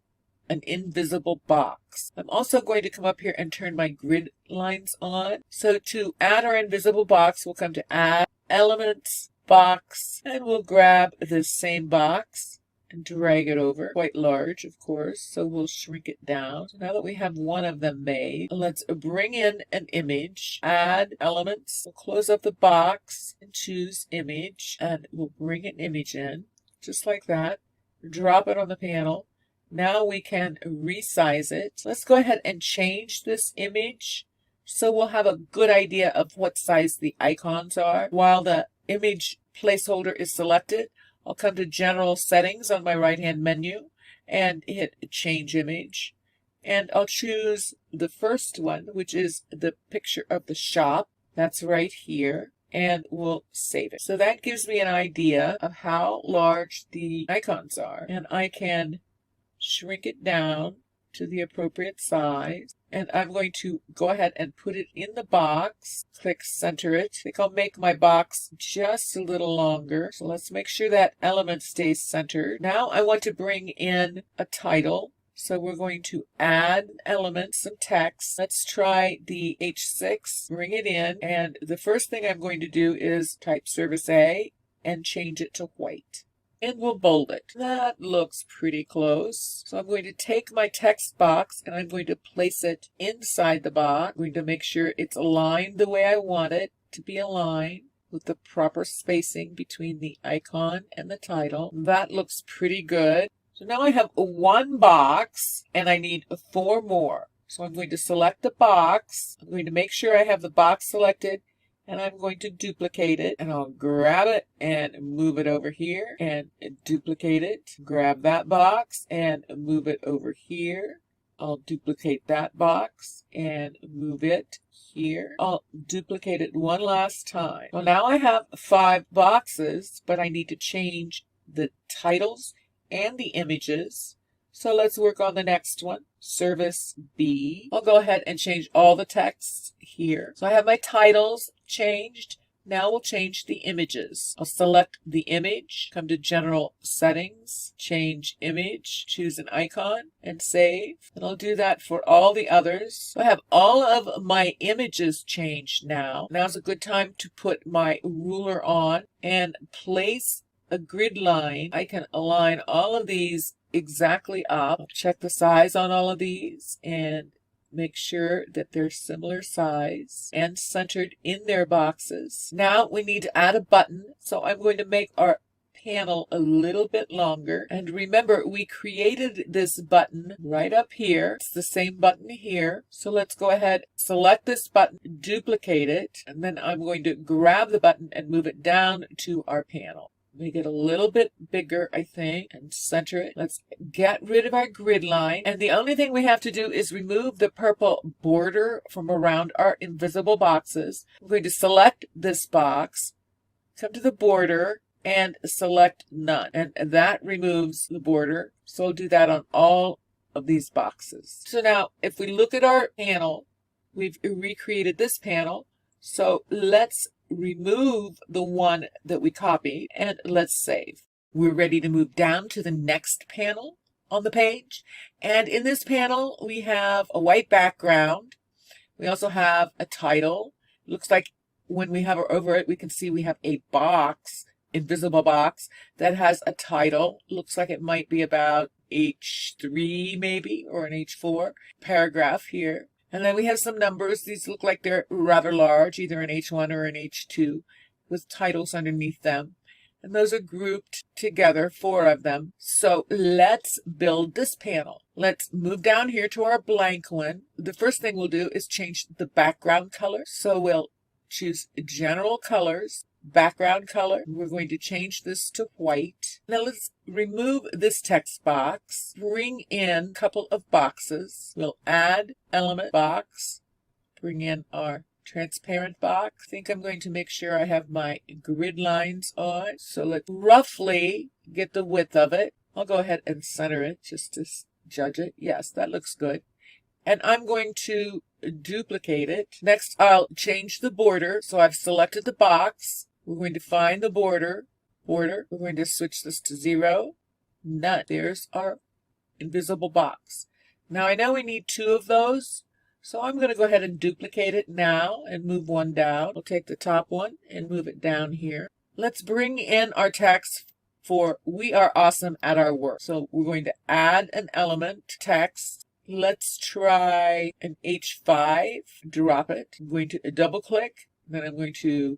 an invisible box. I'm also going to come up here and turn my grid lines on. So to add our invisible box, we'll come to Add, Elements, Box, and we'll grab this same box and drag it over, quite large, of course, so we'll shrink it down. So now that we have one of them made, let's bring in an image, add elements, we'll close up the box and choose image, and we'll bring an image in, just like that, drop it on the panel. Now we can resize it. Let's go ahead and change this image so we'll have a good idea of what size the icons are. While the image placeholder is selected, I'll come to General Settings on my right-hand menu and hit Change Image. And I'll choose the first one, which is the picture of the shop. That's right here. And we'll save it. So that gives me an idea of how large the icons are. And I can shrink it down to the appropriate size. And I'm going to go ahead and put it in the box. Click center it. I think I'll make my box just a little longer. So let's make sure that element stays centered. Now I want to bring in a title. So we're going to add elements, some text. Let's try the H6, bring it in. And the first thing I'm going to do is type Service A and change it to white. And we'll bold it. That looks pretty close. So I'm going to take my text box and I'm going to place it inside the box. I'm going to make sure it's aligned the way I want it to be aligned with the proper spacing between the icon and the title. That looks pretty good. So now I have 1 box and I need 4 more. So I'm going to select the box. I'm going to make sure I have the box selected. And I'm going to duplicate it, and I'll grab it and move it over here and duplicate it. Grab that box and move it over here. I'll duplicate that box and move it here. I'll duplicate it one last time. Well, now I have 5 boxes, but I need to change the titles and the images. So let's work on the next one, Service B. I'll go ahead and change all the texts here. So I have my titles changed. Now we'll change the images. I'll select the image, come to General Settings, change image, choose an icon, and save. And I'll do that for all the others. So I have all of my images changed now. Now's a good time to put my ruler on and place a grid line. I can align all of these exactly up. Check the size on all of these and make sure that they're similar size and centered in their boxes. Now we need to add a button. So I'm going to make our panel a little bit longer. And remember, we created this button right up here. It's the same button here. So let's go ahead, select this button, duplicate it, and then I'm going to grab the button and move it down to our panel. Make it a little bit bigger, I think, and center it. Let's get rid of our grid line. And the only thing we have to do is remove the purple border from around our invisible boxes. I'm going to select this box, come to the border, and select none. And that removes the border. So I'll do that on all of these boxes. So now, if we look at our panel, we've recreated this panel. So let's remove the one that we copied and let's save. We're ready to move down to the next panel on the page. And in this panel, we have a white background. We also have a title. Looks like when we hover over it, we can see we have a box, invisible box, that has a title. Looks like it might be about H3 maybe, or an H4 paragraph here. And then we have some numbers. These look like they're rather large, either an H1 or an H2, with titles underneath them. And those are grouped together, 4 of them. So let's build this panel. Let's move down here to our blank one. The first thing we'll do is change the background color. So we'll choose General Colors, Background Color. We're going to change this to white. Now let's remove this text box, bring in a couple of boxes. We'll add element box, bring in our transparent box. I think I'm going to make sure I have my grid lines on. So let's roughly get the width of it. I'll go ahead and center it just to judge it. Yes, that looks good. And I'm going to duplicate it. Next, I'll change the border. So I've selected the box. We're going to find the border. We're going to switch this to 0. None. There's our invisible box. Now I know we need 2 of those. So I'm going to go ahead and duplicate it now and move one down. We'll take the top one and move it down here. Let's bring in our text for We Are Awesome at Our Work. So we're going to add an element text. Let's try an H5. Drop it. I'm going to double click. Then I'm going to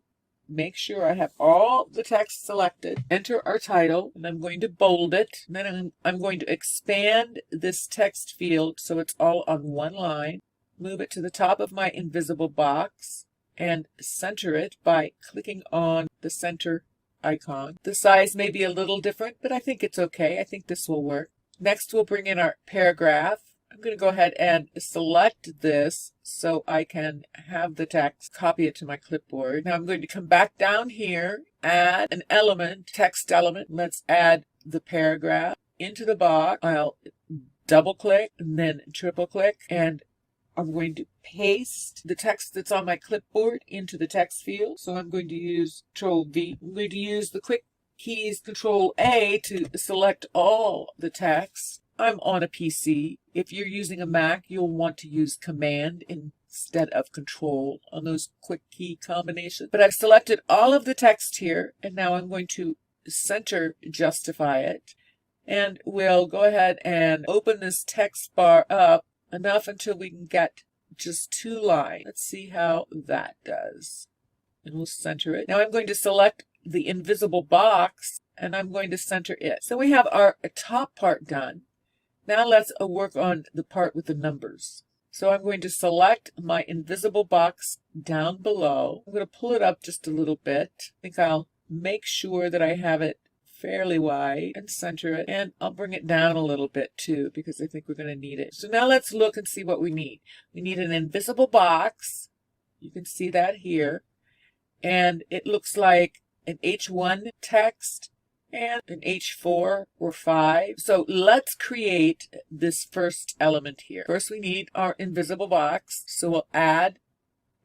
make sure I have all the text selected. Enter our title, and I'm going to bold it. And then I'm going to expand this text field so it's all on one line. Move it to the top of my invisible box and center it by clicking on the center icon. The size may be a little different, but I think it's okay. I think this will work. Next, we'll bring in our paragraph. I'm going to go ahead and select this so I can have the text, copy it to my clipboard. Now I'm going to come back down here, add an element, text element. Let's add the paragraph into the box. I'll double click and then triple click, and I'm going to paste the text that's on my clipboard into the text field. So I'm going to use Control V. I'm going to use the quick keys Control A to select all the text. I'm on a PC. If you're using a Mac, you'll want to use Command instead of Control on those quick key combinations. But I've selected all of the text here, and now I'm going to center justify it. And we'll go ahead and open this text bar up enough until we can get just 2 lines. Let's see how that does. And we'll center it. Now I'm going to select the invisible box, and I'm going to center it. So we have our top part done. Now let's work on the part with the numbers. So I'm going to select my invisible box down below. I'm going to pull it up just a little bit. I think I'll make sure that I have it fairly wide and center it. And I'll bring it down a little bit too, because I think we're going to need it. So now let's look and see what we need. We need an invisible box. You can see that here. And it looks like an H1 text and an H4 or 5. So let's create this first element here. First we need our invisible box. So we'll add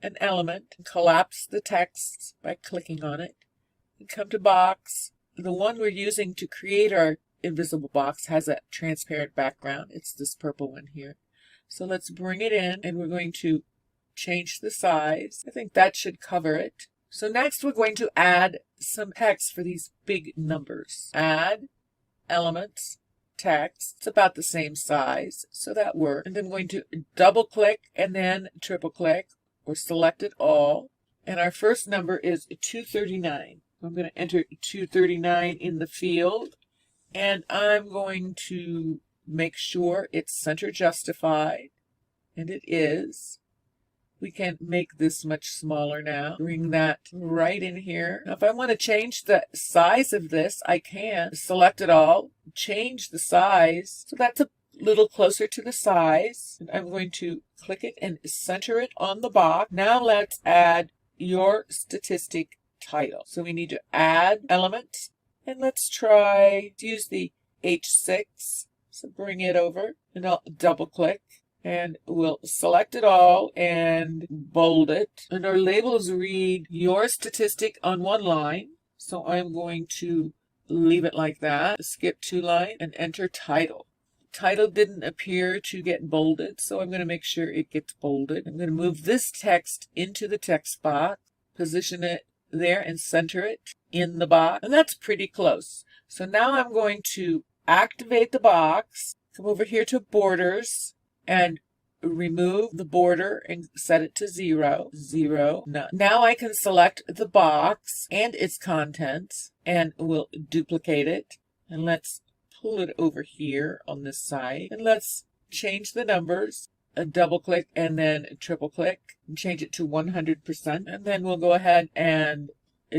an element, collapse the text by clicking on it, and come to box. The one we're using to create our invisible box has a transparent background. It's this purple one here. So let's bring it in, and we're going to change the size. I think that should cover it. So next we're going to add some text for these big numbers. Add elements, text. It's about the same size, so that works. And then I'm going to double click and then triple click or select it all. And our first number is 239. I'm going to enter 239 in the field, and I'm going to make sure it's center justified, and it is. We can make this much smaller now. Bring that right in here. Now, if I want to change the size of this, I can select it all, change the size. So that's a little closer to the size. And I'm going to click it and center it on the box. Now let's add your statistic title. So we need to add elements, and let's try to use the H6. So bring it over, and I'll double click. And we'll select it all and bold it. And our labels read your statistic on one line. So I'm going to leave it like that. Skip 2 lines and enter title. Title didn't appear to get bolded, so I'm going to make sure it gets bolded. I'm going to move this text into the text box, position it there and center it in the box. And that's pretty close. So now I'm going to activate the box, come over here to borders, and remove the border and set it to 0, 0, none. Now I can select the box and its contents, and we'll duplicate it. And let's pull it over here on this side. And let's change the numbers, a double click and then triple click, and change it to 100%. And then we'll go ahead and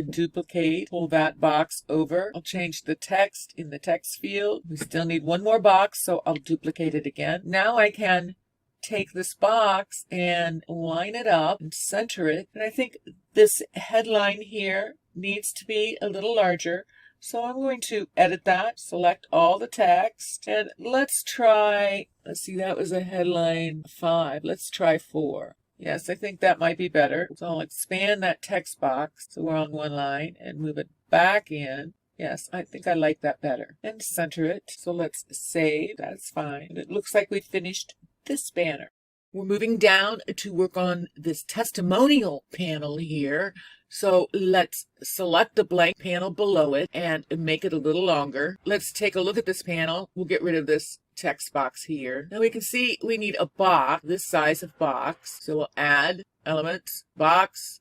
duplicate, pull that box over. I'll change the text in the text field. We still need one more box, so I'll duplicate it again. Now I can take this box and line it up and center it. And I think this headline here needs to be a little larger. So I'm going to edit that, select all the text, and let's try, let's see, that was a headline 5. Let's try 4. Yes, I think that might be better. So I'll expand that text box so we're on one line and move it back in. Yes, I think I like that better. And center it. So let's save. That's fine. And it looks like we finished this banner. We're moving down to work on this testimonial panel here. So let's select the blank panel below it and make it a little longer. Let's take a look at this panel. We'll get rid of this text box here. Now we can see we need a box, this size of box. So we'll add elements, box,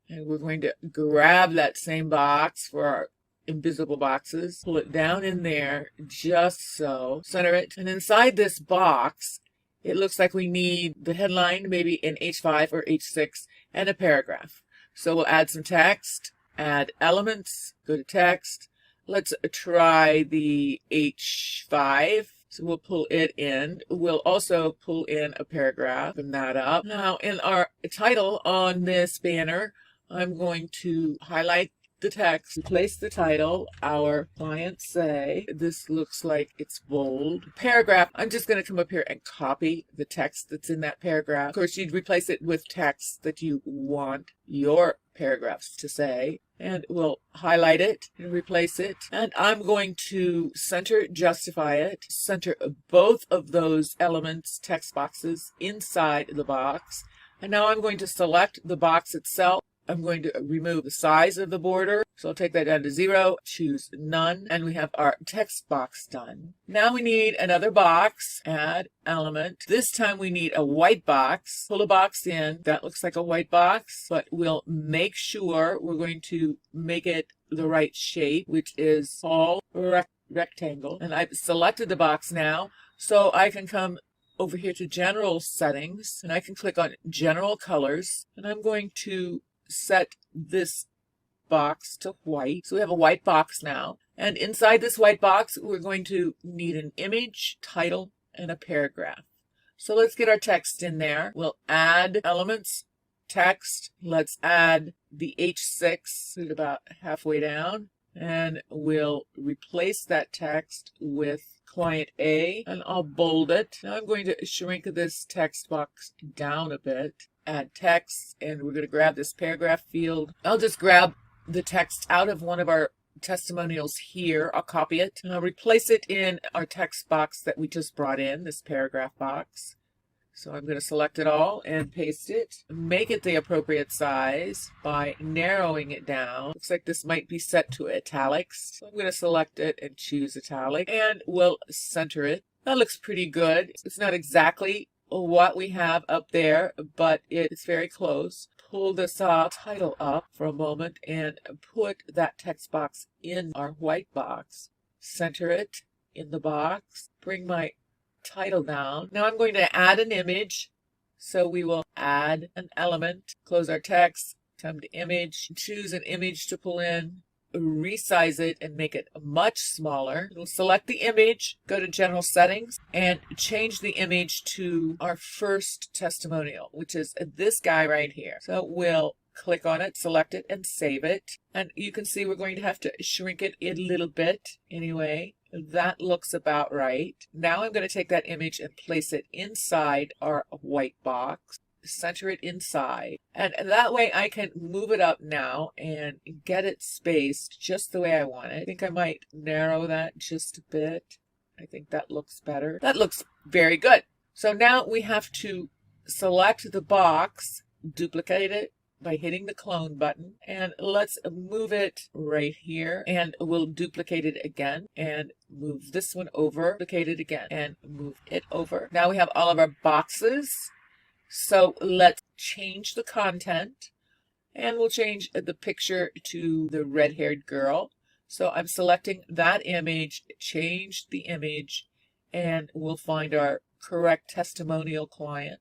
and we're going to grab that same box for our invisible boxes. Pull it down in there just so. Center it. And inside this box, it looks like we need the headline, maybe an H5 or H6, and a paragraph. So we'll add some text, add elements, go to text. Let's try the H5. So we'll pull it in. We'll also pull in a paragraph and that up. Now in our title on this banner, I'm going to highlight the text, replace the title, our clients say. This looks like it's bold. Paragraph, I'm just going to come up here and copy the text that's in that paragraph. Of course, you'd replace it with text that you want your paragraphs to say. And we'll highlight it and replace it. And I'm going to center justify it, center both of those elements, text boxes, inside the box. And now I'm going to select the box itself. I'm going to remove the size of the border. So I'll take that down to 0, choose none, and we have our text box done. Now we need another box, add element. This time we need a white box. Pull a box in. That looks like a white box, but we'll make sure we're going to make it the right shape, which is all rectangle. And I've selected the box now, so I can come over here to general settings, and I can click on general colors, and I'm going to set this box to white. So we have a white box now. And inside this white box, we're going to need an image, title, and a paragraph. So let's get our text in there. We'll add elements, text. Let's add the H6 at about halfway down. and we'll replace that text with client A, and I'll bold it. Now I'm going to shrink this text box down a bit, add text, and we're going to grab this paragraph field. I'll just grab the text out of one of our testimonials here. I'll copy it and I'll replace it in our text box that we just brought in, this paragraph box. So I'm going to select it all and paste it. Make it the appropriate size by narrowing it down. Looks like this might be set to italics. So I'm going to select it and choose italic, and we'll center it. That looks pretty good. It's not exactly what we have up there, but it's very close. Pull this title up for a moment and put that text box in our white box. Center it in the box. Bring my title down. Now I'm going to add an image. So we will add an element, close our text, come to image, choose an image to pull in, resize it and make it much smaller. We'll select the image, go to general settings, and change the image to our first testimonial, which is this guy right here. So we'll click on it, select it, and save it. And you can see we're going to have to shrink it a little bit anyway. That looks about right. Now I'm going to take that image and place it inside our white box. Center it inside, and that way I can move it up now and get it spaced just the way I want it. I think I might narrow that just a bit. I think that looks better. That looks very good. So now we have to select the box, duplicate it by hitting the clone button, and let's move it right here, and we'll duplicate it again and move this one over, duplicate it again and move it over. Now we have all of our boxes. So let's change the content, and we'll change the picture to the red-haired girl. So I'm selecting that image, change the image, and we'll find our correct testimonial client.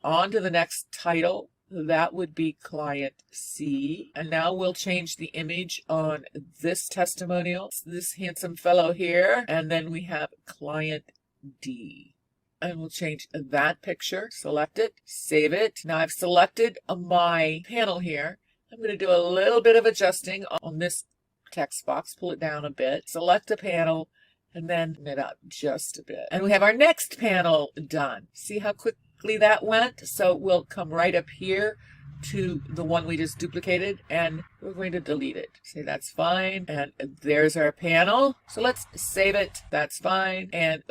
On to the next title. That would be client C. And now we'll change the image on this testimonial, this handsome fellow here. And then we have client D. And we'll change that picture, select it, save it. Now I've selected my panel here. I'm going to do a little bit of adjusting on this text box, pull it down a bit, select a panel, and then it up just a bit. And we have our next panel done. See how quickly that went? So we'll come right up here to the one we just duplicated, and we're going to delete it. Say that's fine, and there's our panel. So let's save it. That's fine, and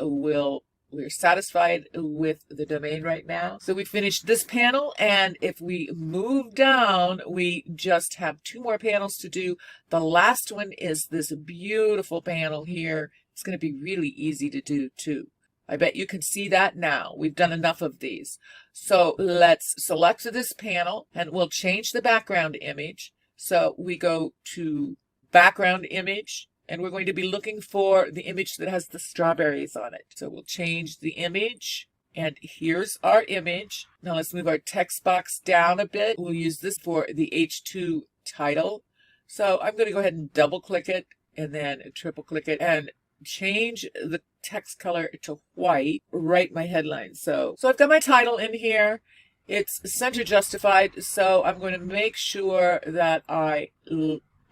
we're satisfied with the domain right now. So we finished this panel, and if we move down, we just have 2 more panels to do. The last one is this beautiful panel here. It's going to be really easy to do too. I bet you can see that now. We've done enough of these. So let's select this panel, and we'll change the background image. So we go to background image, and we're going to be looking for the image that has the strawberries on it. So we'll change the image, and here's our image. Now let's move our text box down a bit. We'll use this for the H2 title. So I'm going to go ahead and double click it and then triple click it and change the text color to white, write my headline. So I've got my title in here. It's center justified, so I'm going to make sure that I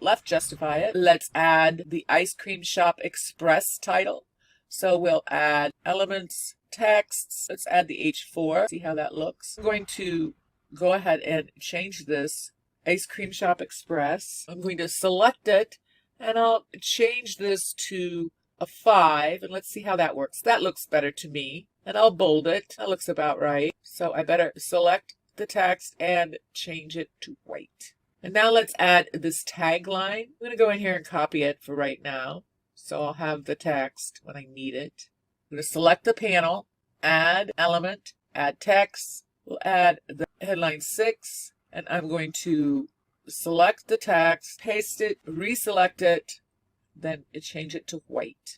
left justify it. Let's add the Ice Cream Shop Express title. So we'll add elements, texts. Let's add the H4. See how that looks. I'm going to go ahead and change this Ice Cream Shop Express. I'm going to select it, and I'll change this to a 5, and let's see how that works. That looks better to me, and I'll bold it. That looks about right. So I better select the text and change it to white. And now let's add this tagline. I'm going to go in here and copy it for right now. So I'll have the text when I need it. I'm going to select the panel, add element, add text. We'll add the headline 6, and I'm going to select the text, paste it, reselect it, then change it to white.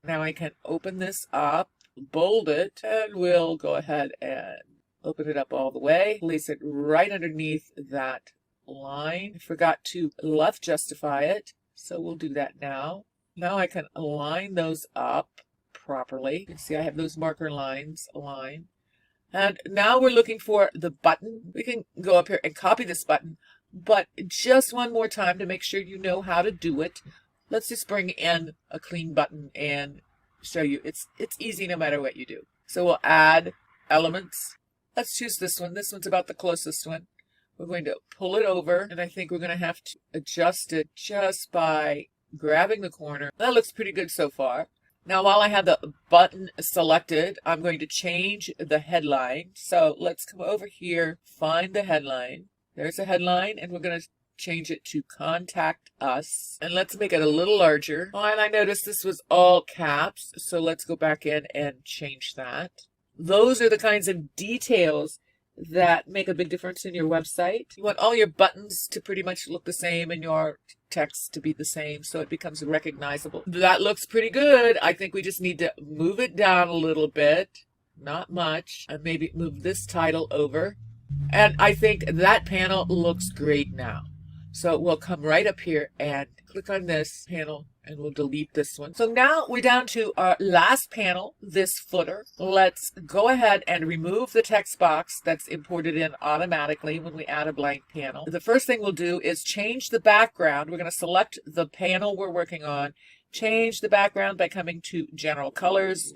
Now I can open this up, bold it, and we'll go ahead and open it up all the way. Place it right underneath that line. I forgot to left justify it, so we'll do that now. Now I can align those up properly. You can see I have those marker lines aligned. And now we're looking for the button. We can go up here and copy this button, but just one more time to make sure you know how to do it. Let's just bring in a clean button and show you. It's easy no matter what you do. So we'll add elements. Let's choose this one. This one's about the closest one. We're going to pull it over, and I think we're going to have to adjust it just by grabbing the corner. That looks pretty good so far. Now, while I have the button selected, I'm going to change the headline. So let's come over here, find the headline. There's a headline, and we're going to change it to Contact Us. And let's make it a little larger. Oh, and I noticed this was all caps, so let's go back in and change that. Those are the kinds of details that make a big difference in your website. You want all your buttons to pretty much look the same and your text to be the same so it becomes recognizable. That looks pretty good. I think we just need to move it down a little bit, not much, and maybe move this title over. And I think that panel looks great now. So we'll come right up here and click on this panel, and we'll delete this one. So now we're down to our last panel, this footer. Let's go ahead and remove the text box that's imported in automatically when we add a blank panel. The first thing we'll do is change the background. We're going to select the panel we're working on, change the background by coming to General Colors,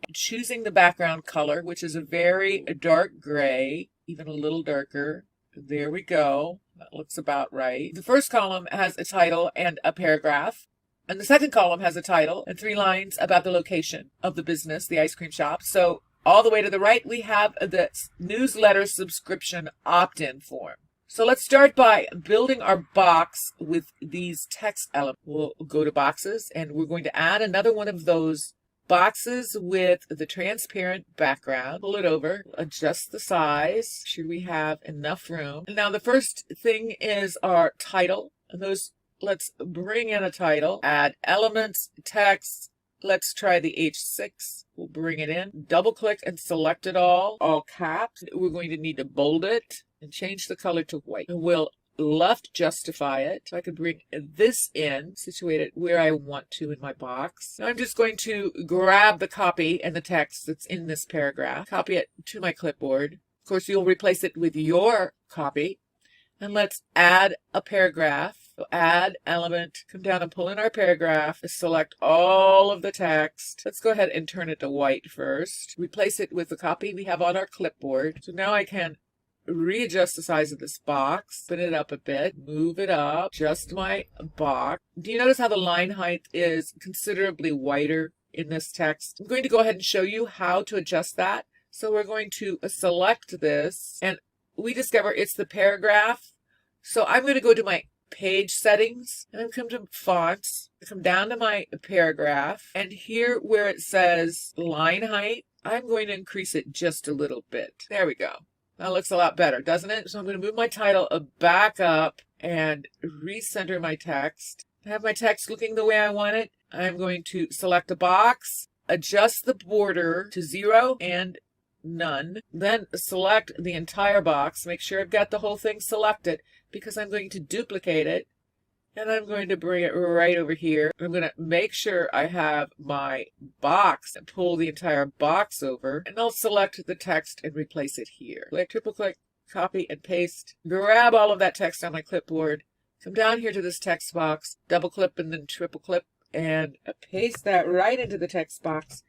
and choosing the background color, which is a very dark gray, even a little darker. There we go. That looks about right. The first column has a title and a paragraph. And the second column has a title and 3 lines about the location of the business, the ice cream shop. So all the way to the right, we have the newsletter subscription opt-in form. So let's start by building our box with these text elements. We'll go to boxes, and we're going to add another one of those boxes with the transparent background. Pull it over, adjust the size. Should we have enough room? Now the first thing is our title. And those, let's bring in a title, add elements, text. Let's try the H6. We'll bring it in, double click and select it all caps. We're going to need to bold it and change the color to white. And we'll left justify it. So I could bring this in, situate it where I want to in my box. Now I'm just going to grab the copy and the text that's in this paragraph, copy it to my clipboard. Of course, you'll replace it with your copy. And let's add a paragraph. So add element, come down and pull in our paragraph, select all of the text. Let's go ahead and turn it to white first. Replace it with the copy we have on our clipboard. So now I can readjust the size of this box, spin it up a bit, move it up, adjust my box. Do you notice how the line height is considerably wider in this text? I'm going to go ahead and show you how to adjust that. So we're going to select this, and we discover it's the paragraph. So I'm going to go to my page settings, and then come to fonts, come down to my paragraph, and here where it says line height, I'm going to increase it just a little bit. There we go. That looks a lot better, doesn't it? So I'm going to move my title back up and recenter my text. I have my text looking the way I want it. I'm going to select a box, adjust the border to 0 and none, then select the entire box. Make sure I've got the whole thing selected because I'm going to duplicate it. And I'm going to bring it right over here. I'm going to make sure I have my box and pull the entire box over. And I'll select the text and replace it here. Click, triple click, copy and paste. Grab all of that text on my clipboard. Come down here to this text box. Double click and then triple click. And paste that right into the text box.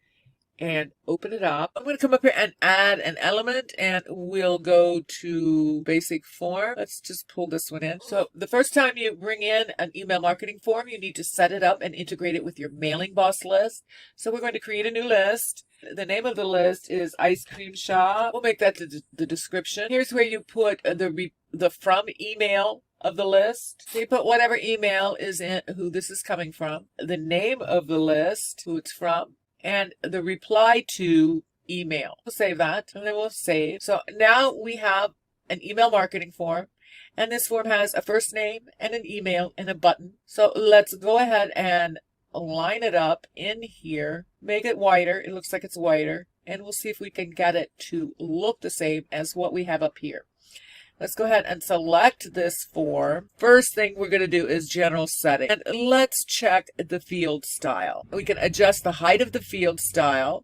And open it up. I'm going to come up here and add an element, and we'll go to basic form. Let's just pull this one in. So the first time you bring in an email marketing form, you need to set it up and integrate it with your mailing boss list. So we're going to create a new list. The name of the list is Ice Cream Shop. We'll make that the description. Here's where you put the from email of the list. So you put whatever email is in, who this is coming from, the name of the list, who it's from, and the reply to email. We'll save that, and then we'll save. So now we have an email marketing form, and this form has a first name and an email and a button. So let's go ahead and line it up in here, make it wider. It looks like it's wider, and we'll see if we can get it to look the same as what we have up here. Let's go ahead and select this form. First thing we're going to do is general setting. And let's check the field style. We can adjust the height of the field style.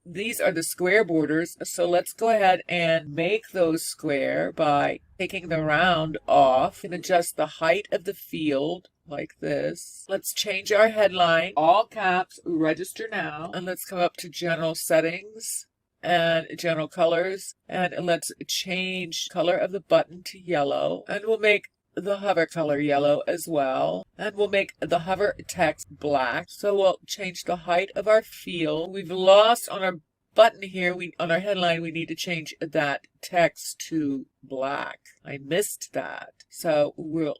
These are the square borders. So let's go ahead and make those square by taking the round off and adjust the height of the field like this. Let's change our headline, all caps, register now. And let's come up to general settings and general colors. And let's change color of the button to yellow. And we'll make the hover color yellow as well. And we'll make the hover text black. So we'll change the height of our field. We've lost on our button here, on our headline, we need to change that text to black. I missed that. So we'll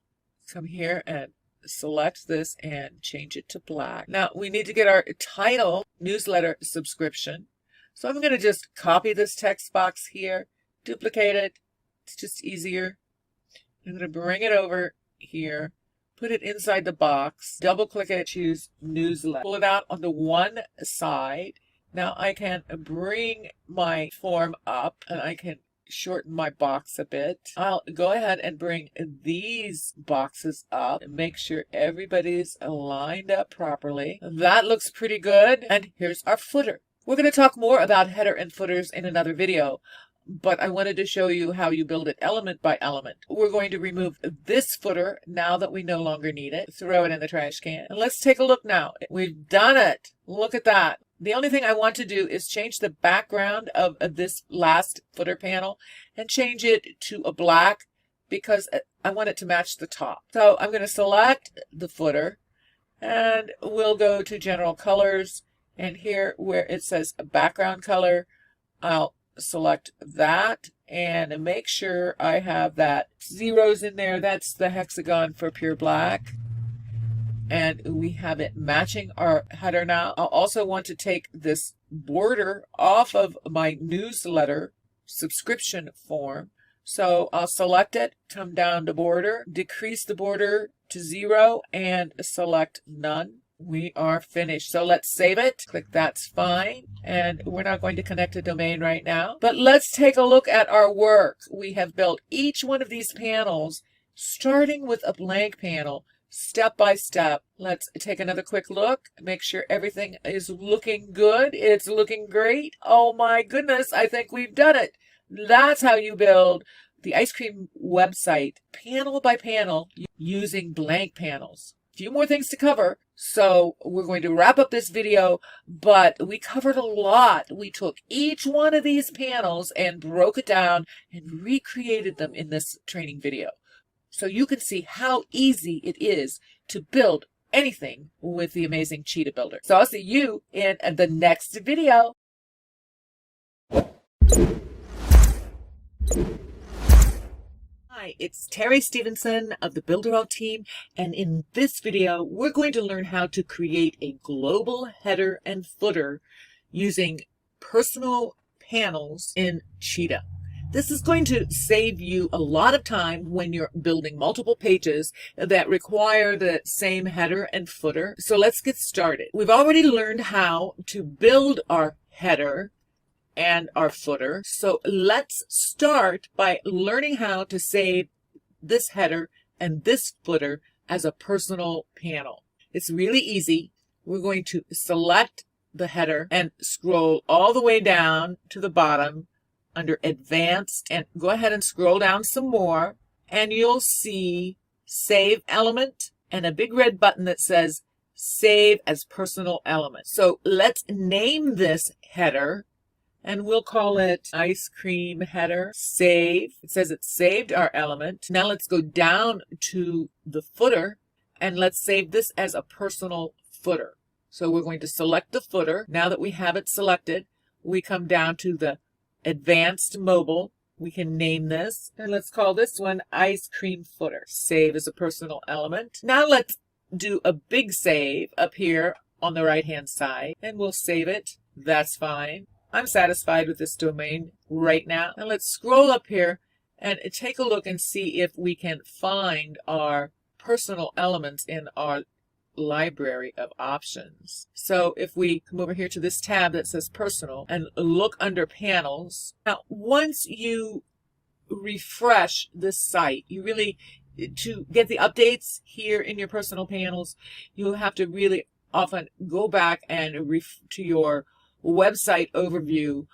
come here and select this and change it to black. Now we need to get our title, newsletter subscription. So I'm going to just copy this text box here, duplicate it. It's just easier. I'm going to bring it over here, put it inside the box, double click it, choose newsletter, pull it out on the one side. Now I can bring my form up and I can shorten my box a bit. I'll go ahead and bring these boxes up and make sure everybody's lined up properly. That looks pretty good. And here's our footer. We're going to talk more about header and footers in another video, but I wanted to show you how you build it element by element. We're going to remove this footer now that we no longer need it, throw it in the trash can. And let's take a look now. We've done it. Look at that. The only thing I want to do is change the background of this last footer panel and change it to a black because I want it to match the top. So I'm going to select the footer and we'll go to general colors, and here where it says background color, I'll select that and make sure I have that zeros in there. That's the hexagon for pure black. And we have it matching our header now. I'll also want to take this border off of my newsletter subscription form. So I'll select it, come down to border, decrease the border to 0, and select none. We are finished. So let's save it. Click that's fine. And we're not going to connect a domain right now. But let's take a look at our work. We have built each one of these panels starting with a blank panel. Step by step. Let's take another quick look. Make sure everything is looking good. It's looking great. Oh my goodness, I think we've done it. That's how you build the ice cream website panel by panel using blank panels. A few more things to cover. So we're going to wrap up this video, but we covered a lot. We took each one of these panels and broke it down and recreated them in this training video, so you can see how easy it is to build anything with the amazing Cheetah Builder. So I'll see you in the next video. Hi, it's Terry Stevenson of the Builderall team, and in this video we're going to learn how to create a global header and footer using personal panels in Cheetah. This is going to save you a lot of time when you're building multiple pages that require the same header and footer. So let's get started. We've already learned how to build our header and our footer. So let's start by learning how to save this header and this footer as a personal panel. It's really easy. We're going to select the header and scroll all the way down to the bottom under Advanced, and go ahead and scroll down some more, and you'll see Save Element and a big red button that says Save as Personal Element. So let's name this header, and we'll call it Ice Cream Header. Save. It says it's saved our element. Now let's go down to the footer, and let's save this as a personal footer. So we're going to select the footer. Now that we have it selected, we come down to the Advanced Mobile. We can name this, and let's call this one Ice Cream Footer. Save as a personal element. Now let's do a big save up here on the right hand side, and we'll save it. That's fine. I'm satisfied with this domain right now. And let's scroll up here and take a look and see if we can find our personal elements in our library of options. So if we come over here to this tab that says personal and look under panels, now once you refresh this site, you really, to get the updates here in your personal panels, you'll have to really often go back and to your website overview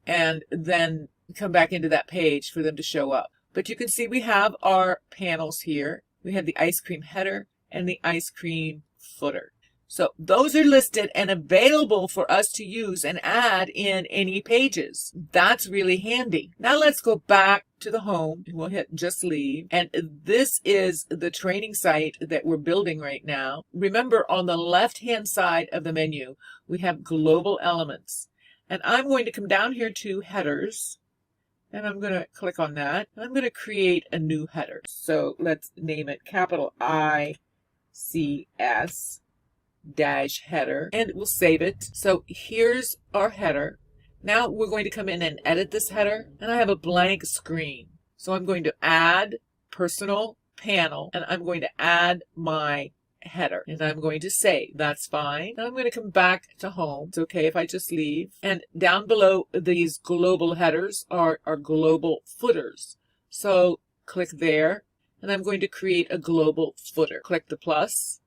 and then come back into that page for them to show up. But you can see we have our panels here. We have the ice cream header and the ice cream footer. So those are listed and available for us to use and add in any pages. That's really handy. Now let's go back to the home. We'll hit just leave. And this is the training site that we're building right now. Remember, on the left-hand side of the menu, we have global elements. And I'm going to come down here to headers. And I'm going to click on that. I'm going to create a new header. So let's name it capital ICS dash header, and we'll save it. So here's our header. Now we're going to come in and edit this header, and I have a blank screen. So I'm going to add personal panel, and I'm going to add my header, and I'm going to save. That's fine. Now I'm going to come back to home. It's okay if I just leave. And down below these global headers are our global footers. So click there, and I'm going to create a global footer. Click the plus.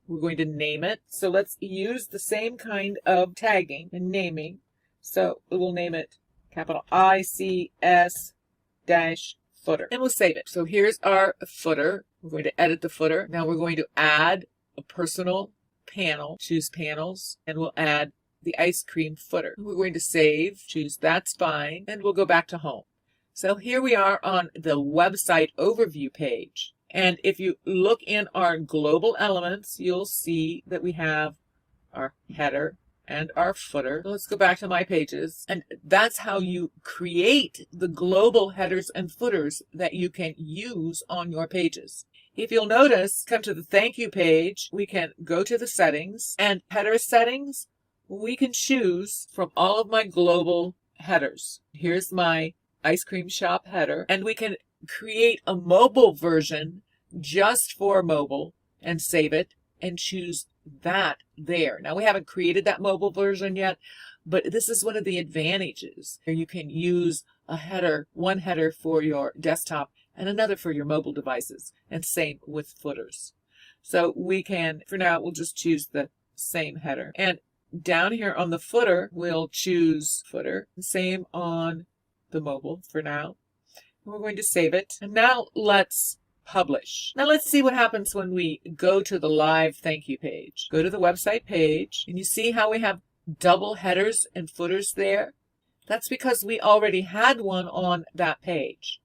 We're going to name it. So let's use the same kind of tagging and naming. So we'll name it capital ICS dash footer, and we'll save it. So here's our footer. We're going to edit the footer. Now we're going to add a personal panel. Choose panels, and we'll add the ice cream footer. We're going to save, choose that's fine, and we'll go back to home. So here we are on the website overview page. And if you look in our global elements, you'll see that we have our header and our footer. Let's go back to my pages. And that's how you create the global headers and footers that you can use on your pages. If you'll notice, come to the thank you page, we can go to the settings, and header settings, we can choose from all of my global headers. Here's my ice cream shop header, and we can create a mobile version just for mobile and save it and choose that there. Now we haven't created that mobile version yet, but this is one of the advantages. You can use a header, one header for your desktop and another for your mobile devices, and same with footers. So we can, for now, we'll just choose the same header. And down here on the footer, we'll choose footer, same on the mobile for now. We're going to save it. And now let's publish. Now let's see what happens when we go to the live thank you page. Go to the website page, and you see how we have double headers and footers there? That's because we already had one on that page.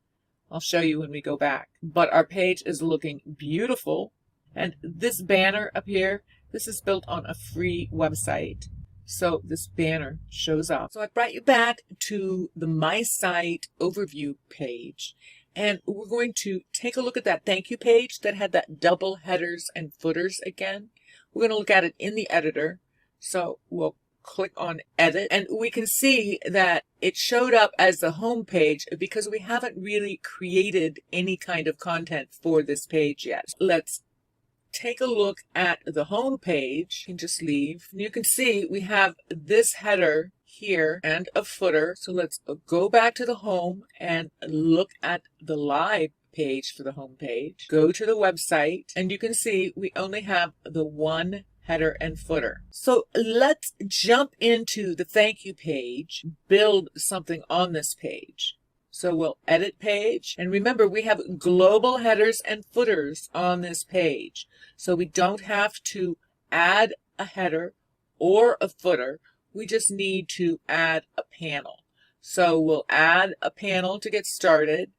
I'll show you when we go back. But our page is looking beautiful. And this banner up here, this is built on a free website. So this banner shows up. So I brought you back to the My Site overview page, and we're going to take a look at that thank you page that had that double headers and footers again. We're going to look at it in the editor. So we'll click on edit, and we can see that it showed up as the home page because we haven't really created any kind of content for this page yet. Let's take a look at the home page. You can just leave. You can see we have this header here and a footer. So let's go back to the home and look at the live page for the home page. Go to the website, and you can see we only have the one header and footer. So let's jump into the thank you page, build something on this page. So we'll edit page, and remember we have global headers and footers on this page. So we don't have to add a header or a footer. We just need to add a panel. So we'll add a panel to get started,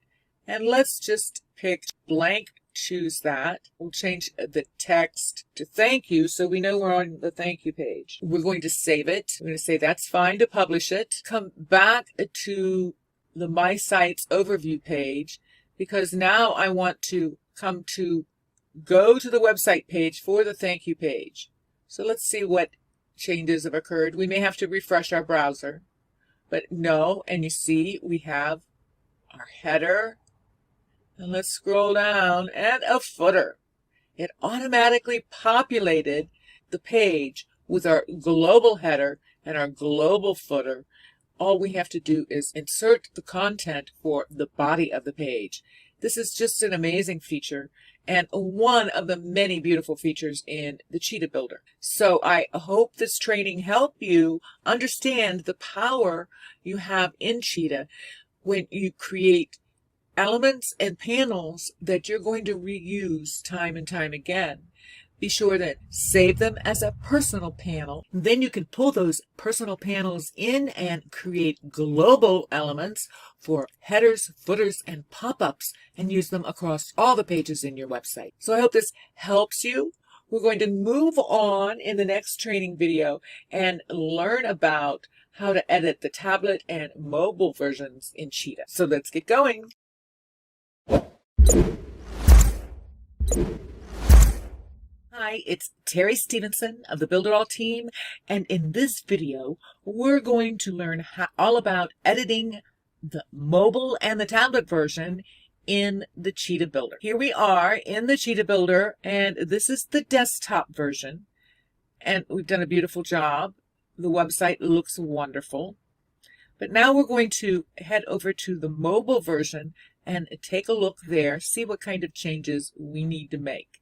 and let's just pick blank, choose that. We'll change the text to thank you so we know we're on the thank you page. We're going to save it. We're going to say that's fine to publish it. Come back to the My Sites overview page, because now I want to go to the website page for the thank you page. So let's see what changes have occurred. We may have to refresh our browser, but no, and you see we have our header, and let's scroll down, and a footer. It automatically populated the page with our global header and our global footer. All we have to do is insert the content for the body of the page. This is just an amazing feature and one of the many beautiful features in the Cheetah Builder. So I hope this training helped you understand the power you have in Cheetah when you create elements and panels that you're going to reuse time and time again. Be sure to save them as a personal panel. Then you can pull those personal panels in and create global elements for headers, footers, and pop-ups and use them across all the pages in your website. So I hope this helps you. We're going to move on in the next training video and learn about how to edit the tablet and mobile versions in Cheetah. So let's get going. Hi, it's Terry Stevenson of the Builderall team, and in this video, we're going to learn all about editing the mobile and the tablet version in the Cheetah Builder. Here we are in the Cheetah Builder, and this is the desktop version, and we've done a beautiful job. The website looks wonderful. But now we're going to head over to the mobile version and take a look there, see what kind of changes we need to make,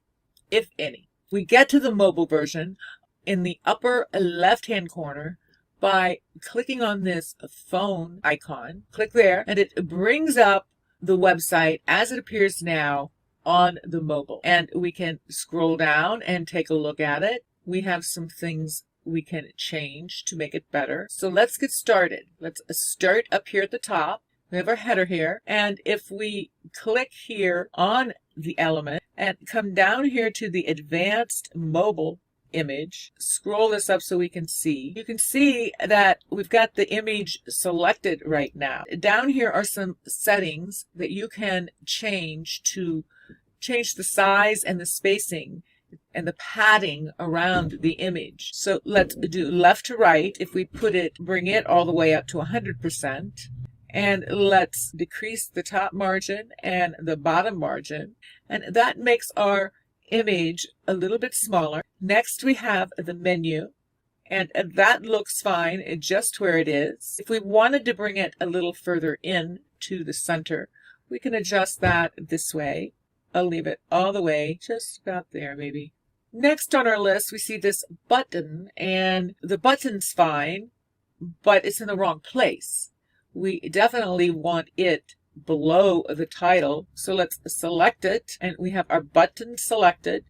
if any. We get to the mobile version in the upper left-hand corner by clicking on this phone icon. Click there, and it brings up the website as it appears now on the mobile. And we can scroll down and take a look at it. We have some things we can change to make it better. So let's get started. Let's start up here at the top. We have our header here, and if we click here on the element and come down here to the advanced mobile image, scroll this up so we can see, you can see that we've got the image selected right now. Down here are some settings that you can change to change the size and the spacing and the padding around the image. So let's do left to right. If we bring it all the way up to 100%. And let's decrease the top margin and the bottom margin. And that makes our image a little bit smaller. Next, we have the menu. And that looks fine just where it is. If we wanted to bring it a little further in to the center, we can adjust that this way. I'll leave it all the way, just about there maybe. Next on our list, we see this button. And the button's fine, but it's in the wrong place. We definitely want it below the title. So let's select it, and we have our button selected.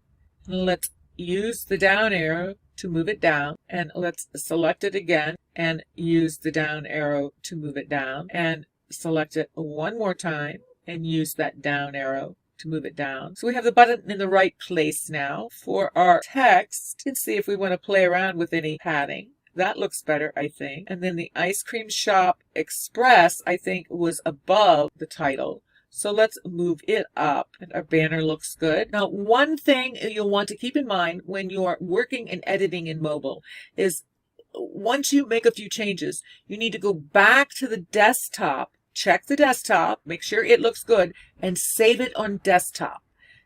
Let's use the down arrow to move it down, and let's select it again and use the down arrow to move it down, and select it one more time and use that down arrow to move it down. So we have the button in the right place now. For our text, let's see if we want to play around with any padding. That looks better, I think. And then the Ice Cream Shop Express, I think, was above the title. So let's move it up, and our banner looks good. Now, one thing you'll want to keep in mind when you're working and editing in mobile is once you make a few changes, you need to go back to the desktop, check the desktop, make sure it looks good, and save it on desktop.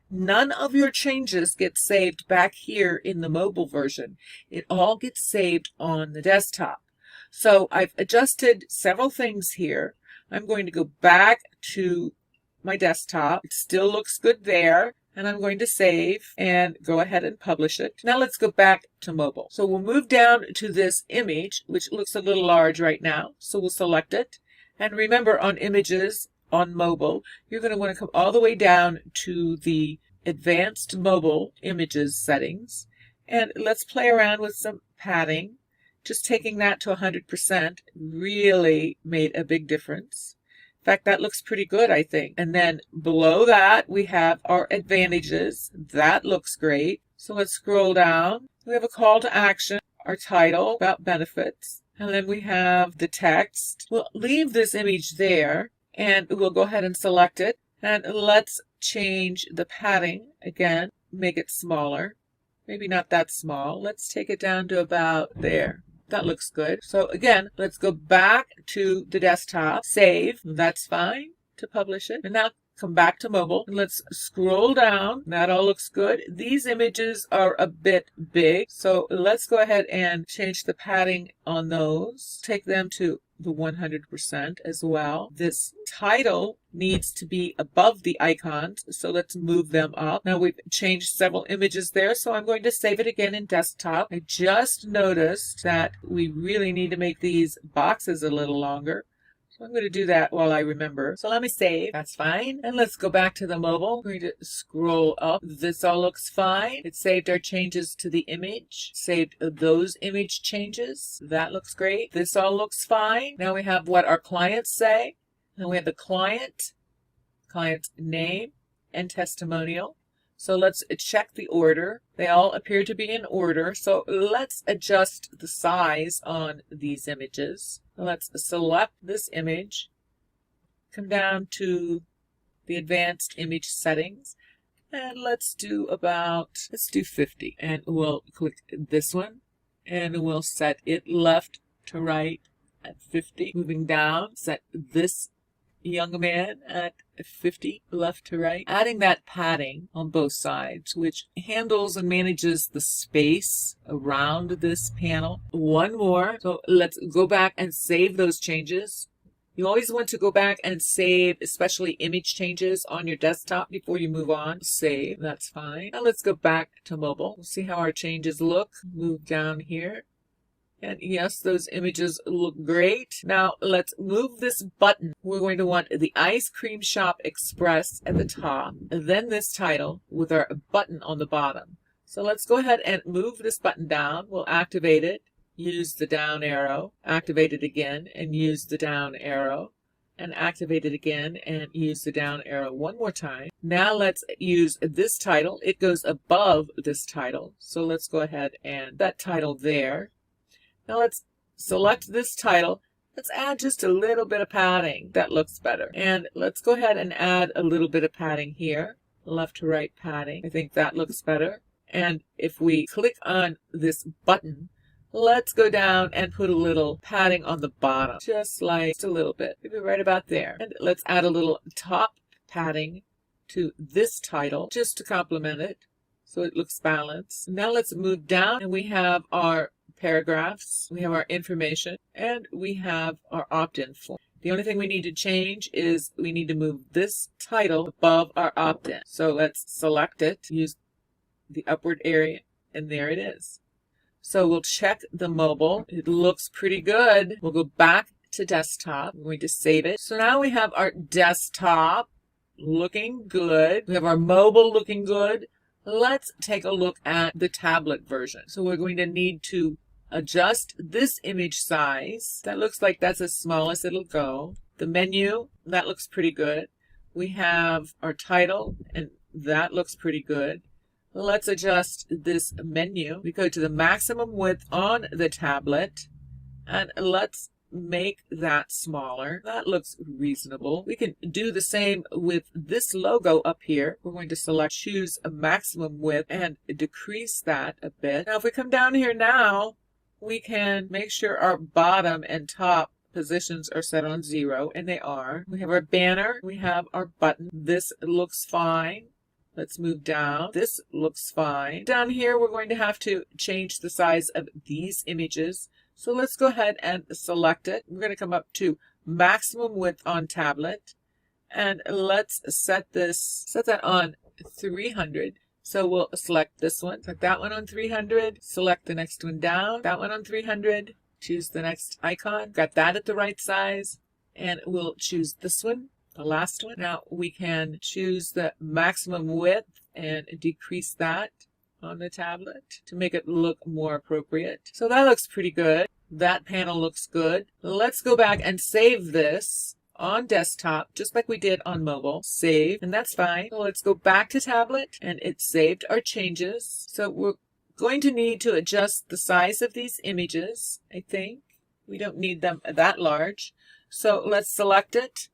None of your changes get saved back here in the mobile version. It all gets saved on the desktop. So I've adjusted several things here. I'm going to go back to my desktop. It still looks good there. And I'm going to save and go ahead and publish it. Now let's go back to mobile. So we'll move down to this image, which looks a little large right now. So we'll select it. And remember, on images, on mobile, you're going to want to come all the way down to the advanced mobile images settings, and let's play around with some padding. Just taking that to 100% really made a big difference. In fact, that looks pretty good, I think. And then below that, we have our advantages. That looks great. So let's scroll down. We have a call to action, our title about benefits, and then we have the text. We'll leave this image there, and we'll go ahead and select it. And let's change the padding again, make it smaller. Maybe not that small. Let's take it down to about there. That looks good. So again, let's go back to the desktop, save, that's fine, to publish it. And now come back to mobile. And let's scroll down. That all looks good. These images are a bit big. So let's go ahead and change the padding on those. Take them to the 100% as well. This title needs to be above the icons, so let's move them up. Now we've changed several images there, so I'm going to save it again in desktop. I just noticed that we really need to make these boxes a little longer. So I'm going to do that while I remember. So let me save. That's fine. And let's go back to the mobile. We're going to scroll up. This all looks fine. It saved our changes to the image. Saved those image changes. That looks great. This all looks fine. Now we have what our clients say. And we have the client's name and testimonial. So let's check the order. They all appear to be in order. So let's adjust the size on these images. Let's select this image, come down to the advanced image settings, and let's do 50. And we'll click this one, and we'll set it left to right at 50. Moving down, set this young man at 50 left to right, adding that padding on both sides, which handles and manages the space around this panel. One more. So let's go back and save those changes. You always want to go back and save, especially image changes on your desktop before you move on. Save, that's fine. Now let's go back to mobile. We'll see how our changes look. Move down here. And yes, those images look great. Now let's move this button. We're going to want the Ice Cream Shop Express at the top, and then this title with our button on the bottom. So let's go ahead and move this button down. We'll activate it, use the down arrow, activate it again, and use the down arrow, and activate it again, and use the down arrow one more time. Now let's use this title. It goes above this title. So let's go ahead and that title there. Now let's select this title. Let's add just a little bit of padding. That looks better. And let's go ahead and add a little bit of padding here. Left to right padding. I think that looks better. And if we click on this button, let's go down and put a little padding on the bottom. Just a little bit. Maybe right about there. And let's add a little top padding to this title just to complement it so it looks balanced. Now let's move down and we have our paragraphs, we have our information, and we have our opt-in form. The only thing we need to change is we need to move this title above our opt-in. So let's select it, use the upward area, and there it is. So we'll check the mobile. It looks pretty good. We'll go back to desktop. We're going to save it. So now we have our desktop looking good. We have our mobile looking good. Let's take a look at the tablet version. So we're going to need to adjust this image size. That looks like that's as small as it'll go. The menu, that looks pretty good. We have our title, and that looks pretty good. Let's adjust this menu. We go to the maximum width on the tablet, and let's make that smaller. That looks reasonable. We can do the same with this logo up here. We're going to choose a maximum width and decrease that a bit. Now if we come down here now, we can make sure our bottom and top positions are set on 0, and they are. We have our banner, we have our button. This looks fine. Let's move down. This looks fine. Down here we're going to have to change the size of these images. So let's go ahead and select it. We're going to come up to maximum width on tablet, and let's set that on 300. So we'll select this one, select that one on 300, select the next one down, that one on 300, choose the next icon, got that at the right size, and we'll choose this one, the last one. Now we can choose the maximum width and decrease that on the tablet to make it look more appropriate. So that looks pretty good. That panel looks good. Let's go back and save this on desktop, just like we did on mobile. Save, and that's fine. So let's go back to tablet, and it saved our changes. So we're going to need to adjust the size of these images, I think. We don't need them that large. So let's select it.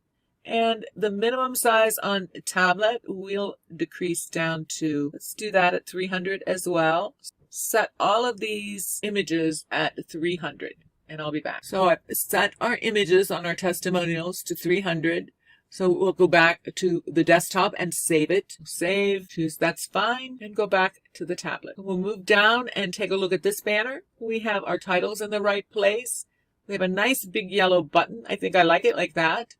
And the minimum size on tablet we'll decrease down to, let's do that at 300 as well. Set all of these images at 300. And I'll be back. So I've set our images on our testimonials to 300. So we'll go back to the desktop and save it. Save, choose that's fine, and go back to the tablet. We'll move down and take a look at this banner. We have our titles in the right place. We have a nice big yellow button. I think I like it like that.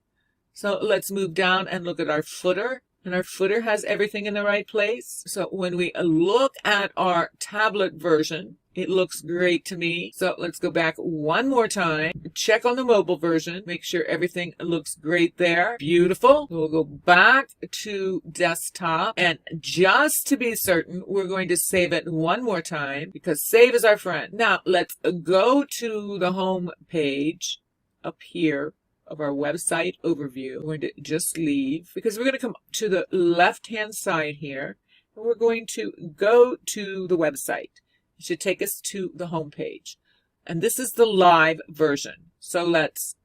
So let's move down and look at our footer. And our footer has everything in the right place. So when we look at our tablet version, It looks great to me. So let's go back one more time. Check on the mobile version. Make sure everything looks great there. Beautiful. We'll go back to desktop. And just to be certain, we're going to save it one more time because save is our friend. Now let's go to the home page up here of our website overview. We're going to just leave because we're going to come to the left-hand side here. And we're going to go to the website. It should take us to the home page. And this is the live version. So let's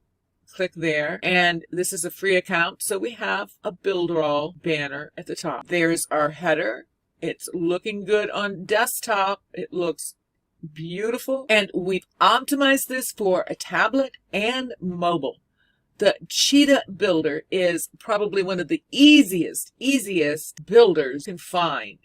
click there. And this is a free account. So we have a Builderall banner at the top. There's our header. It's looking good on desktop. It looks beautiful. And we've optimized this for a tablet and mobile. The Cheetah Builder is probably one of the easiest builders you can find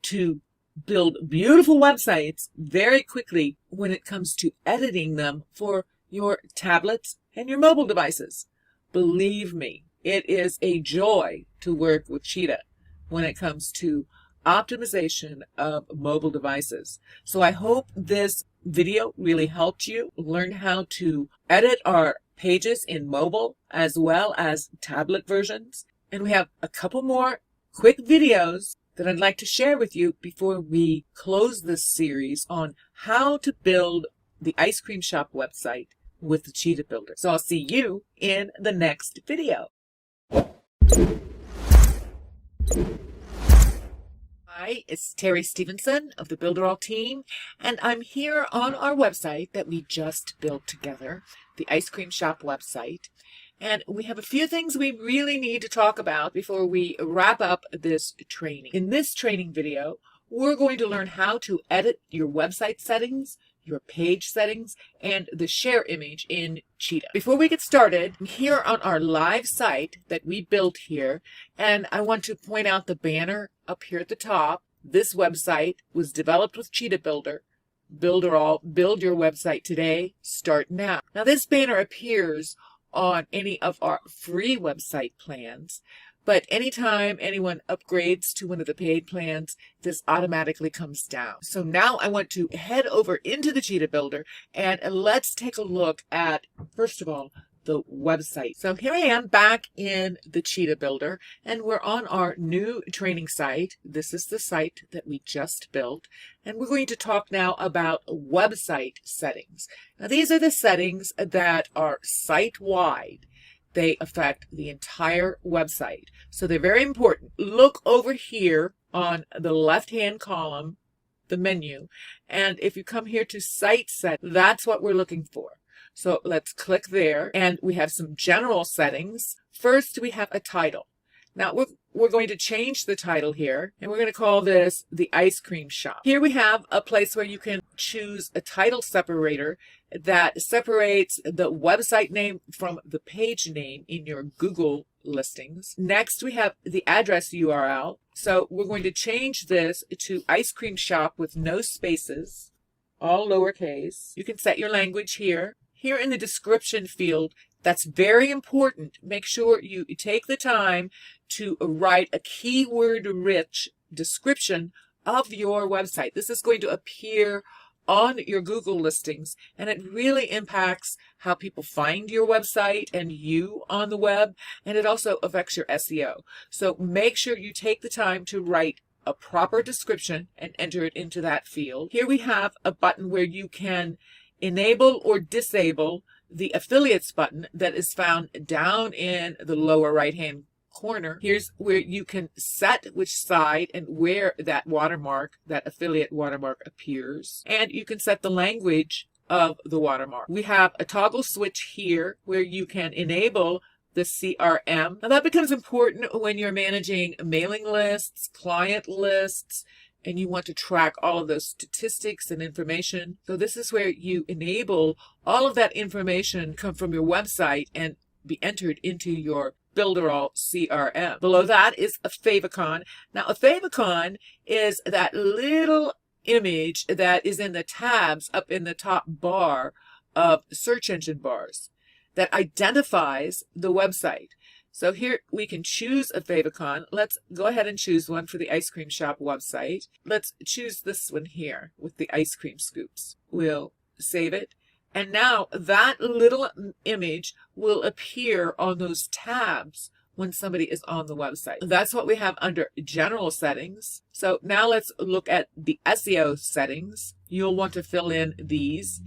to build beautiful websites very quickly when it comes to editing them for your tablets and your mobile devices. Believe me, it is a joy to work with Cheetah when it comes to optimization of mobile devices. So I hope this video really helped you learn how to edit our pages in mobile as well as tablet versions. And we have a couple more quick videos that I'd like to share with you before we close this series on how to build the ice cream shop website with the Cheetah Builder. So I'll see you in the next video. Hi, it's Terry Stevenson of the Builderall team, and I'm here on our website that we just built together, the ice cream shop website. And we have a few things we really need to talk about before we wrap up this training. In this training video, we're going to learn how to edit your website settings, your page settings, and the share image in Cheetah. Before we get started, here on our live site that we built here, and I want to point out the banner up here at the top. This website was developed with Cheetah Builder. Builderall, build your website today, start now. Now this banner appears on any of our free website plans, but anytime anyone upgrades to one of the paid plans, this automatically comes down. So now I want to head over into the Cheetah Builder and let's take a look at, first of all, the website. So here I am back in the Cheetah Builder, and we're on our new training site. This is the site that we just built, and we're going to talk now about website settings. Now these are the settings that are site-wide. They affect the entire website, so they're very important. Look over here on the left-hand column, the menu, and if you come here to site set, that's what we're looking for. So let's click there, and we have some general settings. First, we have a title. Now we're going to change the title here, and we're going to call this the ice cream shop. Here we have a place where you can choose a title separator that separates the website name from the page name in your Google listings. Next, we have the address URL. So we're going to change this to ice cream shop with no spaces, all lowercase. You can set your language here. Here in the description field, that's very important. Make sure you take the time to write a keyword-rich description of your website. This is going to appear on your Google listings, and it really impacts how people find your website and you on the web, and it also affects your SEO. So make sure you take the time to write a proper description and enter it into that field. Here we have a button where you can enable or disable the affiliates button that is found down in the lower right-hand corner. Here's where you can set which side and where that watermark, that affiliate watermark, appears. And you can set the language of the watermark. We have a toggle switch here where you can enable the CRM. Now that becomes important when you're managing mailing lists, client lists, and you want to track all of those statistics and information. So this is where you enable all of that information come from your website and be entered into your Builderall CRM. Below that is a favicon. Now a favicon is that little image that is in the tabs up in the top bar of search engine bars that identifies the website. So here we can choose a favicon. Let's go ahead and choose one for the ice cream shop website. Let's choose this one here with the ice cream scoops. We'll save it. And now that little image will appear on those tabs when somebody is on the website. That's what we have under general settings. So now let's look at the SEO settings. You'll want to fill in these.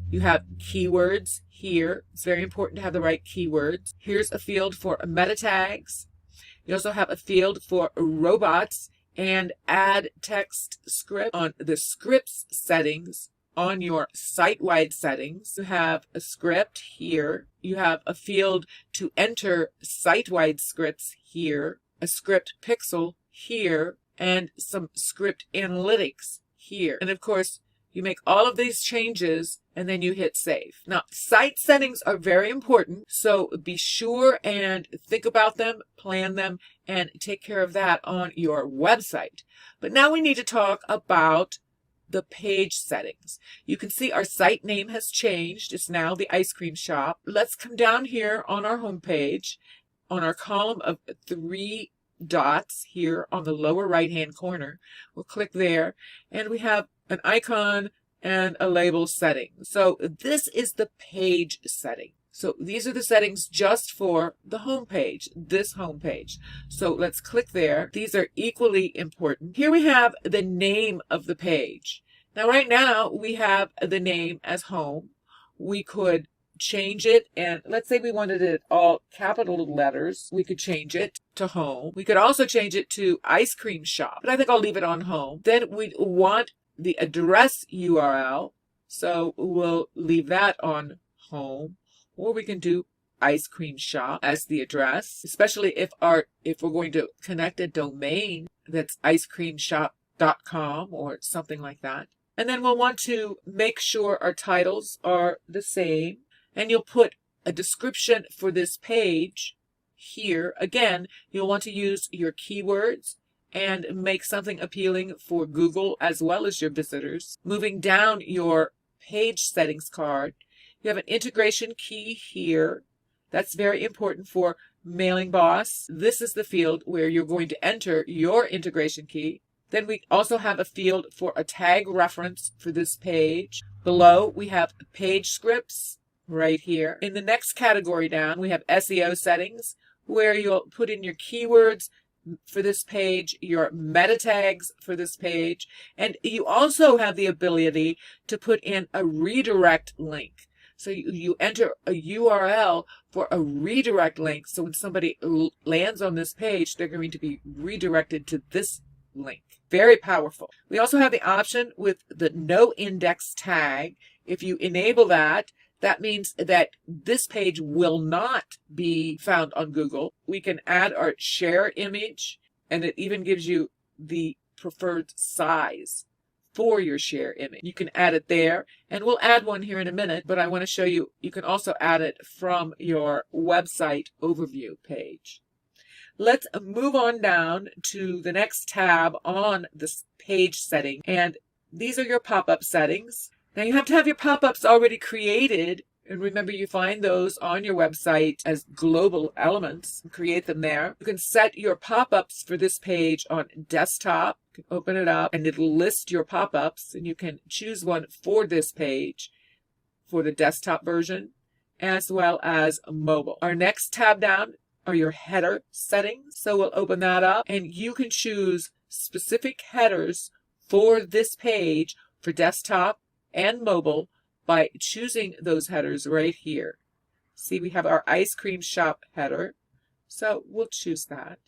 You have keywords here. It's very important to have the right keywords. Here's a field for meta tags. You also have a field for robots and add text script. On the scripts settings, on your site-wide settings, you have a script here. You have a field to enter site-wide scripts here, a script pixel here, and some script analytics here. And of course, you make all of these changes and then you hit save. Now, site settings are very important, so be sure and think about them, plan them, and take care of that on your website. But now we need to talk about the page settings. You can see our site name has changed. It's now the ice cream shop. Let's come down here on our home page, on our column of 3 dots here on the lower right hand corner. We'll click there and we have an icon and a label setting. So this is the page setting. So these are the settings just for the home page, this home page. So let's click there. These are equally important. Here we have the name of the page. Now right now we have the name as home. We could change it, and let's say we wanted it all capital letters, we could change it to home. We could also change it to ice cream shop, but I think I'll leave it on home. Then we want the address URL, so we'll leave that on home, or we can do ice cream shop as the address, especially if we're going to connect a domain that's icecreamshop.com or something like that. And then we'll want to make sure our titles are the same. And you'll put a description for this page here. Again, you'll want to use your keywords and make something appealing for Google as well as your visitors. Moving down your page settings card, you have an integration key here. That's very important for Mailing Boss. This is the field where you're going to enter your integration key. Then we also have a field for a tag reference for this page. Below, we have page scripts. Right here. In the next category down, we have SEO settings, where you'll put in your keywords for this page, your meta tags for this page, and you also have the ability to put in a redirect link. So you enter a URL for a redirect link, so when somebody lands on this page, they're going to be redirected to this link. Very powerful. We also have the option with the no index tag. If you enable that, that means that this page will not be found on Google. We can add our share image, and it even gives you the preferred size for your share image. You can add it there, and we'll add one here in a minute, but I want to show you, you can also add it from your website overview page. Let's move on down to the next tab on this page setting, and these are your pop-up settings. Now you have to have your pop-ups already created, and remember you find those on your website as global elements. Create them there. You can set your pop-ups for this page on desktop. You can open it up and it'll list your pop-ups, and you can choose one for this page for the desktop version as well as mobile. Our next tab down are your header settings. So we'll open that up and you can choose specific headers for this page for desktop and mobile by choosing those headers right here. See, we have our ice cream shop header, so we'll choose that.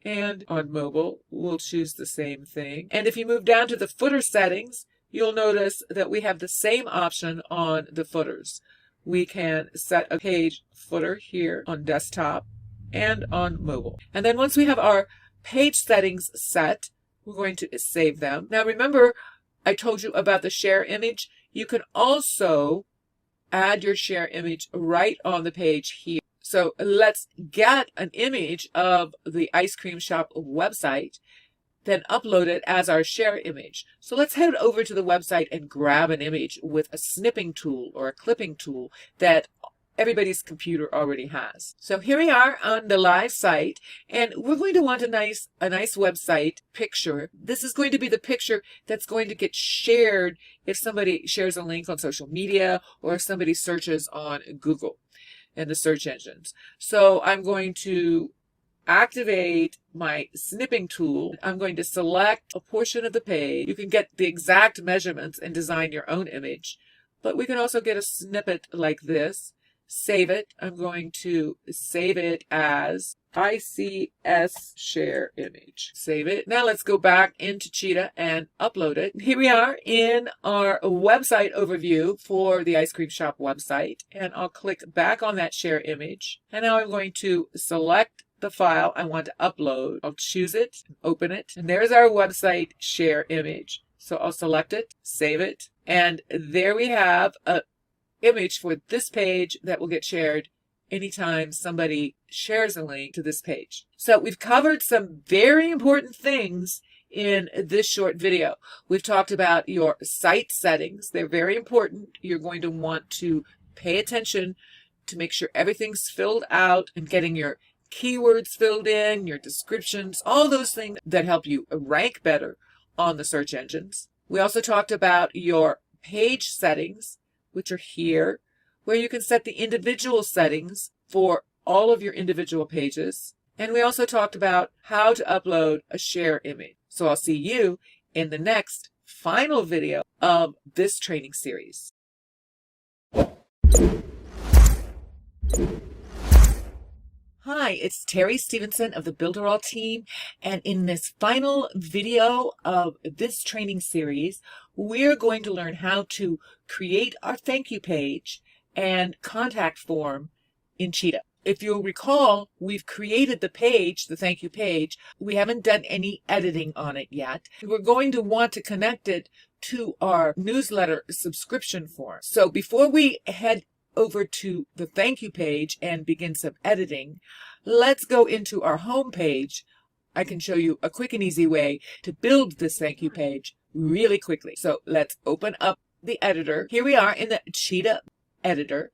And on mobile, we'll choose the same thing. And if you move down to the footer settings, you'll notice that we have the same option on the footers. We can set a page footer here on desktop and on mobile. And then once we have our page settings set, we're going to save them. Now remember, I told you about the share image. You can also add your share image right on the page here. So let's get an image of the ice cream shop website, then upload it as our share image. So let's head over to the website and grab an image with a snipping tool or a clipping tool that everybody's computer already has. So here we are on the live site, and we're going to want a nice website picture. This is going to be the picture that's going to get shared if somebody shares a link on social media or if somebody searches on Google and the search engines. So I'm going to activate my snipping tool. I'm going to select a portion of the page. You can get the exact measurements and design your own image, but we can also get a snippet like this. Save it. I'm going to save it as ICS share image. Save it. Now let's go back into Cheetah and upload it. Here we are in our website overview for the ice cream shop website, and I'll click back on that share image, and now I'm going to select the file I want to upload. I'll choose it, open it, and there's our website share image. So I'll select it, save it, and there we have a image for this page that will get shared anytime somebody shares a link to this page. So we've covered some very important things in this short video. We've talked about your site settings. They're very important. You're going to want to pay attention to make sure everything's filled out and getting your keywords filled in, your descriptions, all those things that help you rank better on the search engines. We also talked about your page settings, which are here, where you can set the individual settings for all of your individual pages. And we also talked about how to upload a share image. So I'll see you in the next final video of this training series. Hi, it's Terry Stevenson of the Builderall team, and in this final video of this training series, we're going to learn how to create our thank you page and contact form in Cheetah. If you'll recall, we've created the page, the thank you page. We haven't done any editing on it yet. We're going to want to connect it to our newsletter subscription form. So before we head over to the thank you page and begin some editing, let's go into our home page. I can show you a quick and easy way to build this thank you page really quickly. So let's open up the editor. Here we are in the Cheetah editor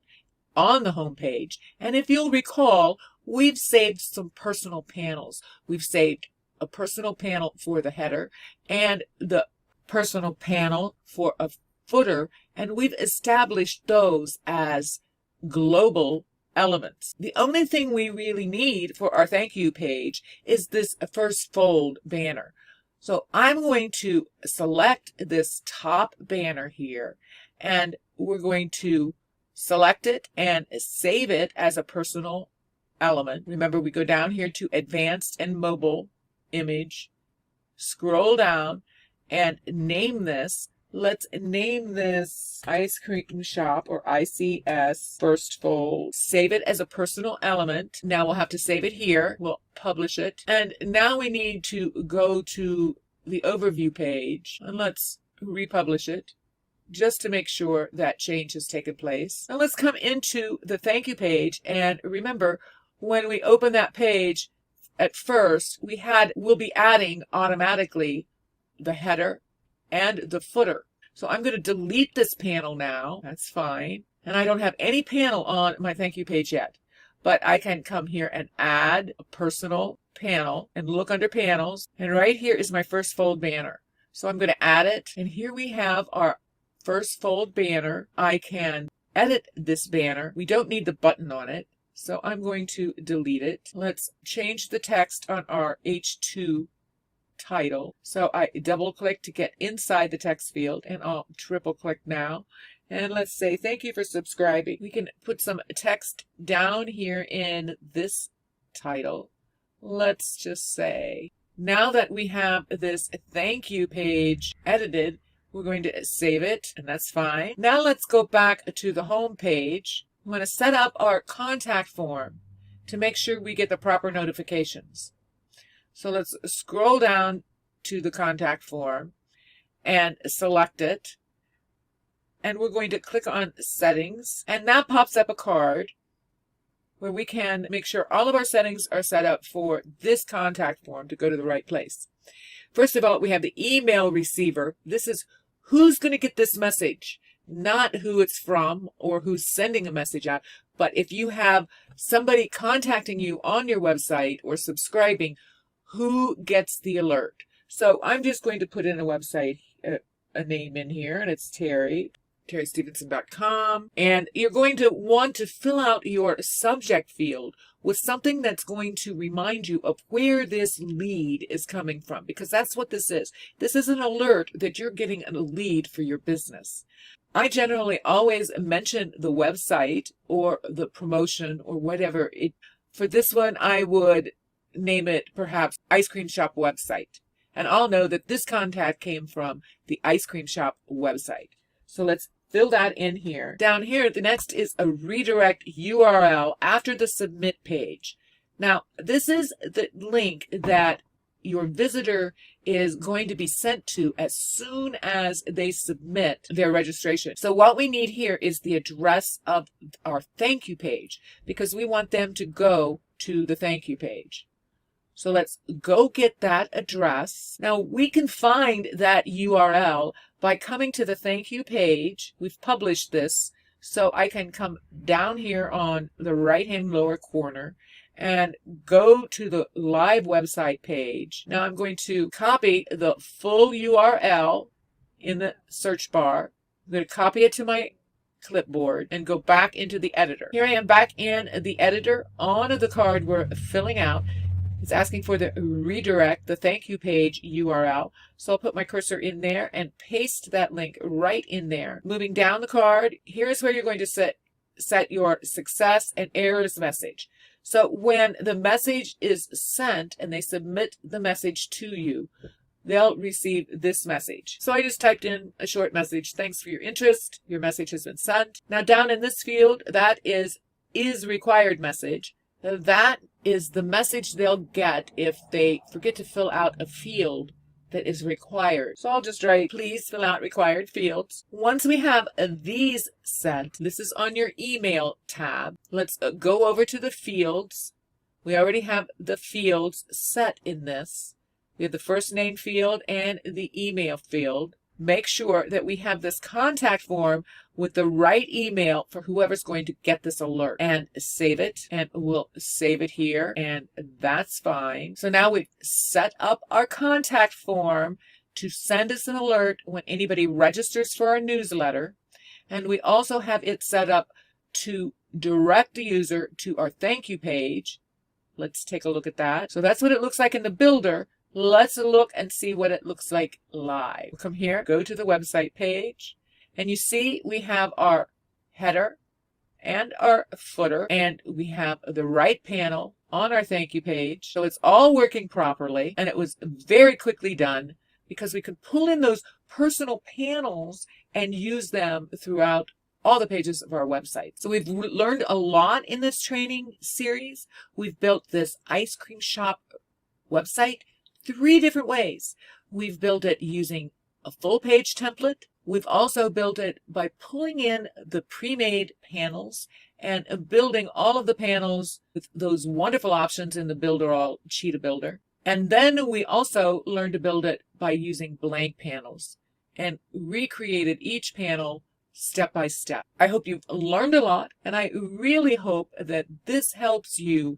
on the home page. And if you'll recall, we've saved some personal panels. We've saved a personal panel for the header and the personal panel for a footer, and we've established those as global elements. The only thing we really need for our thank you page is this first fold banner. So I'm going to select this top banner here, and we're going to select it and save it as a personal element. Remember, we go down here to Advanced and Mobile Image, scroll down, and name this. Let's name this Ice Cream Shop or ICS First Fold. Save it as a personal element. Now we'll have to save it here. We'll publish it. And now we need to go to the overview page, and let's republish it just to make sure that change has taken place. Now let's come into the thank you page, and remember, when we open that page at first, we'll be adding automatically the header and the footer. So I'm going to delete this panel now. That's fine. And I don't have any panel on my thank you page yet, but I can come here and add a personal panel and look under panels. And right here is my first fold banner. So I'm going to add it. And here we have our first fold banner. I can edit this banner. We don't need the button on it, so I'm going to delete it. Let's change the text on our H2 title. So I double click to get inside the text field, and I'll triple click now. And let's say, thank you for subscribing. We can put some text down here in this title. Let's just say, now that we have this thank you page edited, we're going to save it, and that's fine. Now let's go back to the home page. We want to set up our contact form to make sure we get the proper notifications. So let's scroll down to the contact form and select it. And we're going to click on settings. And that pops up a card where we can make sure all of our settings are set up for this contact form to go to the right place. First of all, we have the email receiver. This is who's going to get this message. not who it's from or who's sending a message out, but if you have somebody contacting you on your website or subscribing, who gets the alert. So I'm just going to put in a website, a name in here, and it's terrystevenson.com. And you're going to want to fill out your subject field with something that's going to remind you of where this lead is coming from, because that's what this is. This is an alert that you're getting a lead for your business. I generally always mention the website or the promotion or whatever. For this one, I would name it perhaps ice cream shop website. And I'll know that this contact came from the ice cream shop website. So let's fill that in here. Down here, the next is a redirect URL after the submit page. Now, this is the link that your visitor is going to be sent to as soon as they submit their registration. So what we need here is the address of our thank you page, because we want them to go to the thank you page. So let's go get that address. Now we can find that URL by coming to the thank you page. We've published this, so I can come down here on the right-hand lower corner and go to the live website page. Now I'm going to copy the full URL in the search bar. I'm going to copy it to my clipboard and go back into the editor. Here I am back in the editor on the card we're filling out. It's asking for the redirect, the thank you page URL. So I'll put my cursor in there and paste that link right in there. Moving down the card, here's where you're going to set your success and errors message. So when the message is sent and they submit the message to you, they'll receive this message. So I just typed in a short message. Thanks for your interest. Your message has been sent. Now down in this field, that is required message. That is the message they'll get if they forget to fill out a field that is required. So I'll just write, please fill out required fields. Once we have these set, this is on your email tab. Let's go over to the fields. We already have the fields set in this. We have the first name field and the email field. Make sure that we have this contact form with the right email for whoever's going to get this alert, and save it, and we'll save it here, and that's fine. So now we've set up our contact form to send us an alert when anybody registers for our newsletter, and we also have it set up to direct the user to our thank you page. Let's take a look at that. So that's what it looks like in the builder. Let's look and see what it looks like live. We'll come here, go to the website page, and you see we have our header and our footer, and we have the right panel on our thank you page. So it's all working properly, and it was very quickly done because we could pull in those personal panels and use them throughout all the pages of our website. So we've learned a lot in this training series. We've built this ice cream shop website 3 different ways. We've built it using a full page template. We've also built it by pulling in the pre-made panels and building all of the panels with those wonderful options in the Builderall Cheetah Builder. And then we also learned to build it by using blank panels and recreated each panel step by step. I hope you've learned a lot, and I really hope that this helps you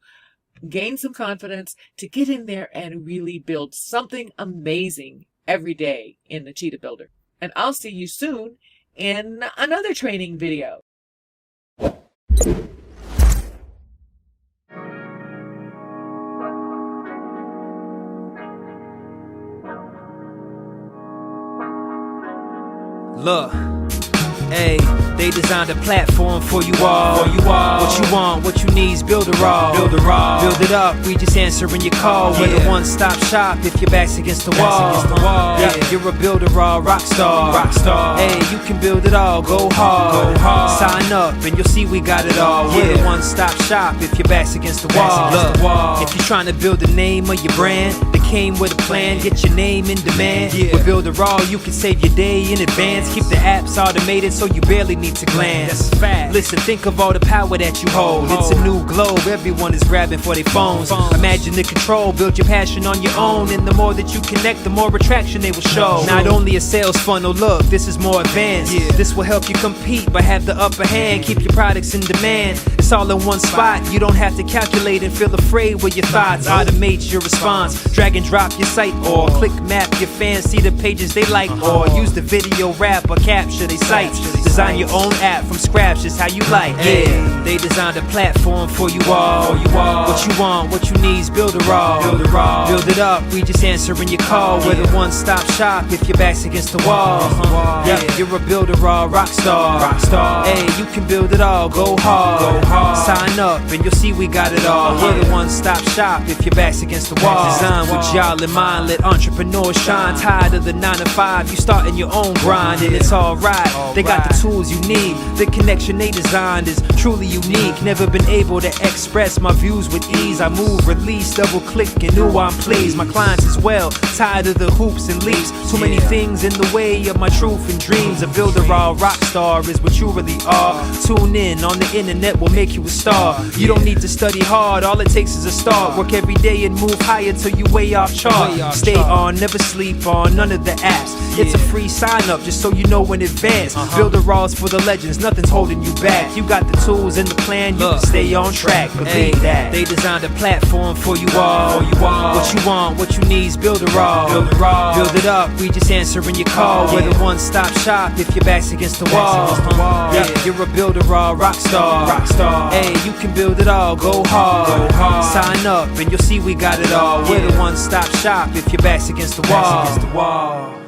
gain some confidence to get in there and really build something amazing every day in the Cheetah Builder. And I'll see you soon in another training video. Look, hey, they designed a platform for you all. What you want, what you need is Builderall. Build it up, we just answering your call. We're the one-stop shop if your back's against the wall. Yeah, you're a Builderall rock star. Hey, you can build it all, go hard. Sign up and you'll see we got it all. We're the one-stop shop if your back's against the wall. Look, if you're trying to build the name of your brand, the came with a plan, get your name in demand. With Builderall, you can save your day in advance. Keep the apps automated so you barely need to glance. Listen, think of all the power that you hold. It's a new globe, everyone is grabbing for their phones. Imagine the control, build your passion on your own. And the more that you connect, the more attraction they will show. Not only a sales funnel, look, this is more advanced. This will help you compete, but have the upper hand. Keep your products in demand. It's all in one spot. You don't have to calculate and feel afraid with your thoughts. Automate your response. Drag and drop your site or click map your fans. See the pages they like or use the video rap or capture their sites. Design your own app from scratch, just how you like. Yeah, they designed a platform for you all. What you want, what you need is Builderall. Build it up, we just answering your call. We're the one-stop shop if your back's against the wall. Yep, you're a Builderall rock star. Hey, you can build it all, go hard. Sign up and you'll see we got it all. We're the one-stop shop if your back's against the wall. Design with y'all in mind, let entrepreneurs shine. Tired of the 9 to 5, you starting your own grind and it's alright. They got the tools you need. The connection they designed is truly unique. Never been able to express my views with ease. I move, release, double click and ooh, I'm pleased. My clients as well, tired of the hoops and leaps. Too many things in the way of my truth and dreams. A Builderall rock star is what you really are. Tune in on the internet will make you a star. You don't need to study hard, all it takes is a start. Work every day and move higher till you way off chart. Stay on, never sleep on none of the apps. It's a free sign up just so you know in advance. Builderall's for the legends, nothing's holding you back. You got the tools and the plan, you can stay on track. Believe that. They designed a platform for you all. What you want, what you need is Builderall. Build it up, we just answering your call. We're the one-stop shop if your back's against the wall. Yeah, you're a Builderall rock star. Hey, you can build it all, go hard. Sign up and you'll see we got it all. We're the one-stop shop if your back's against the wall.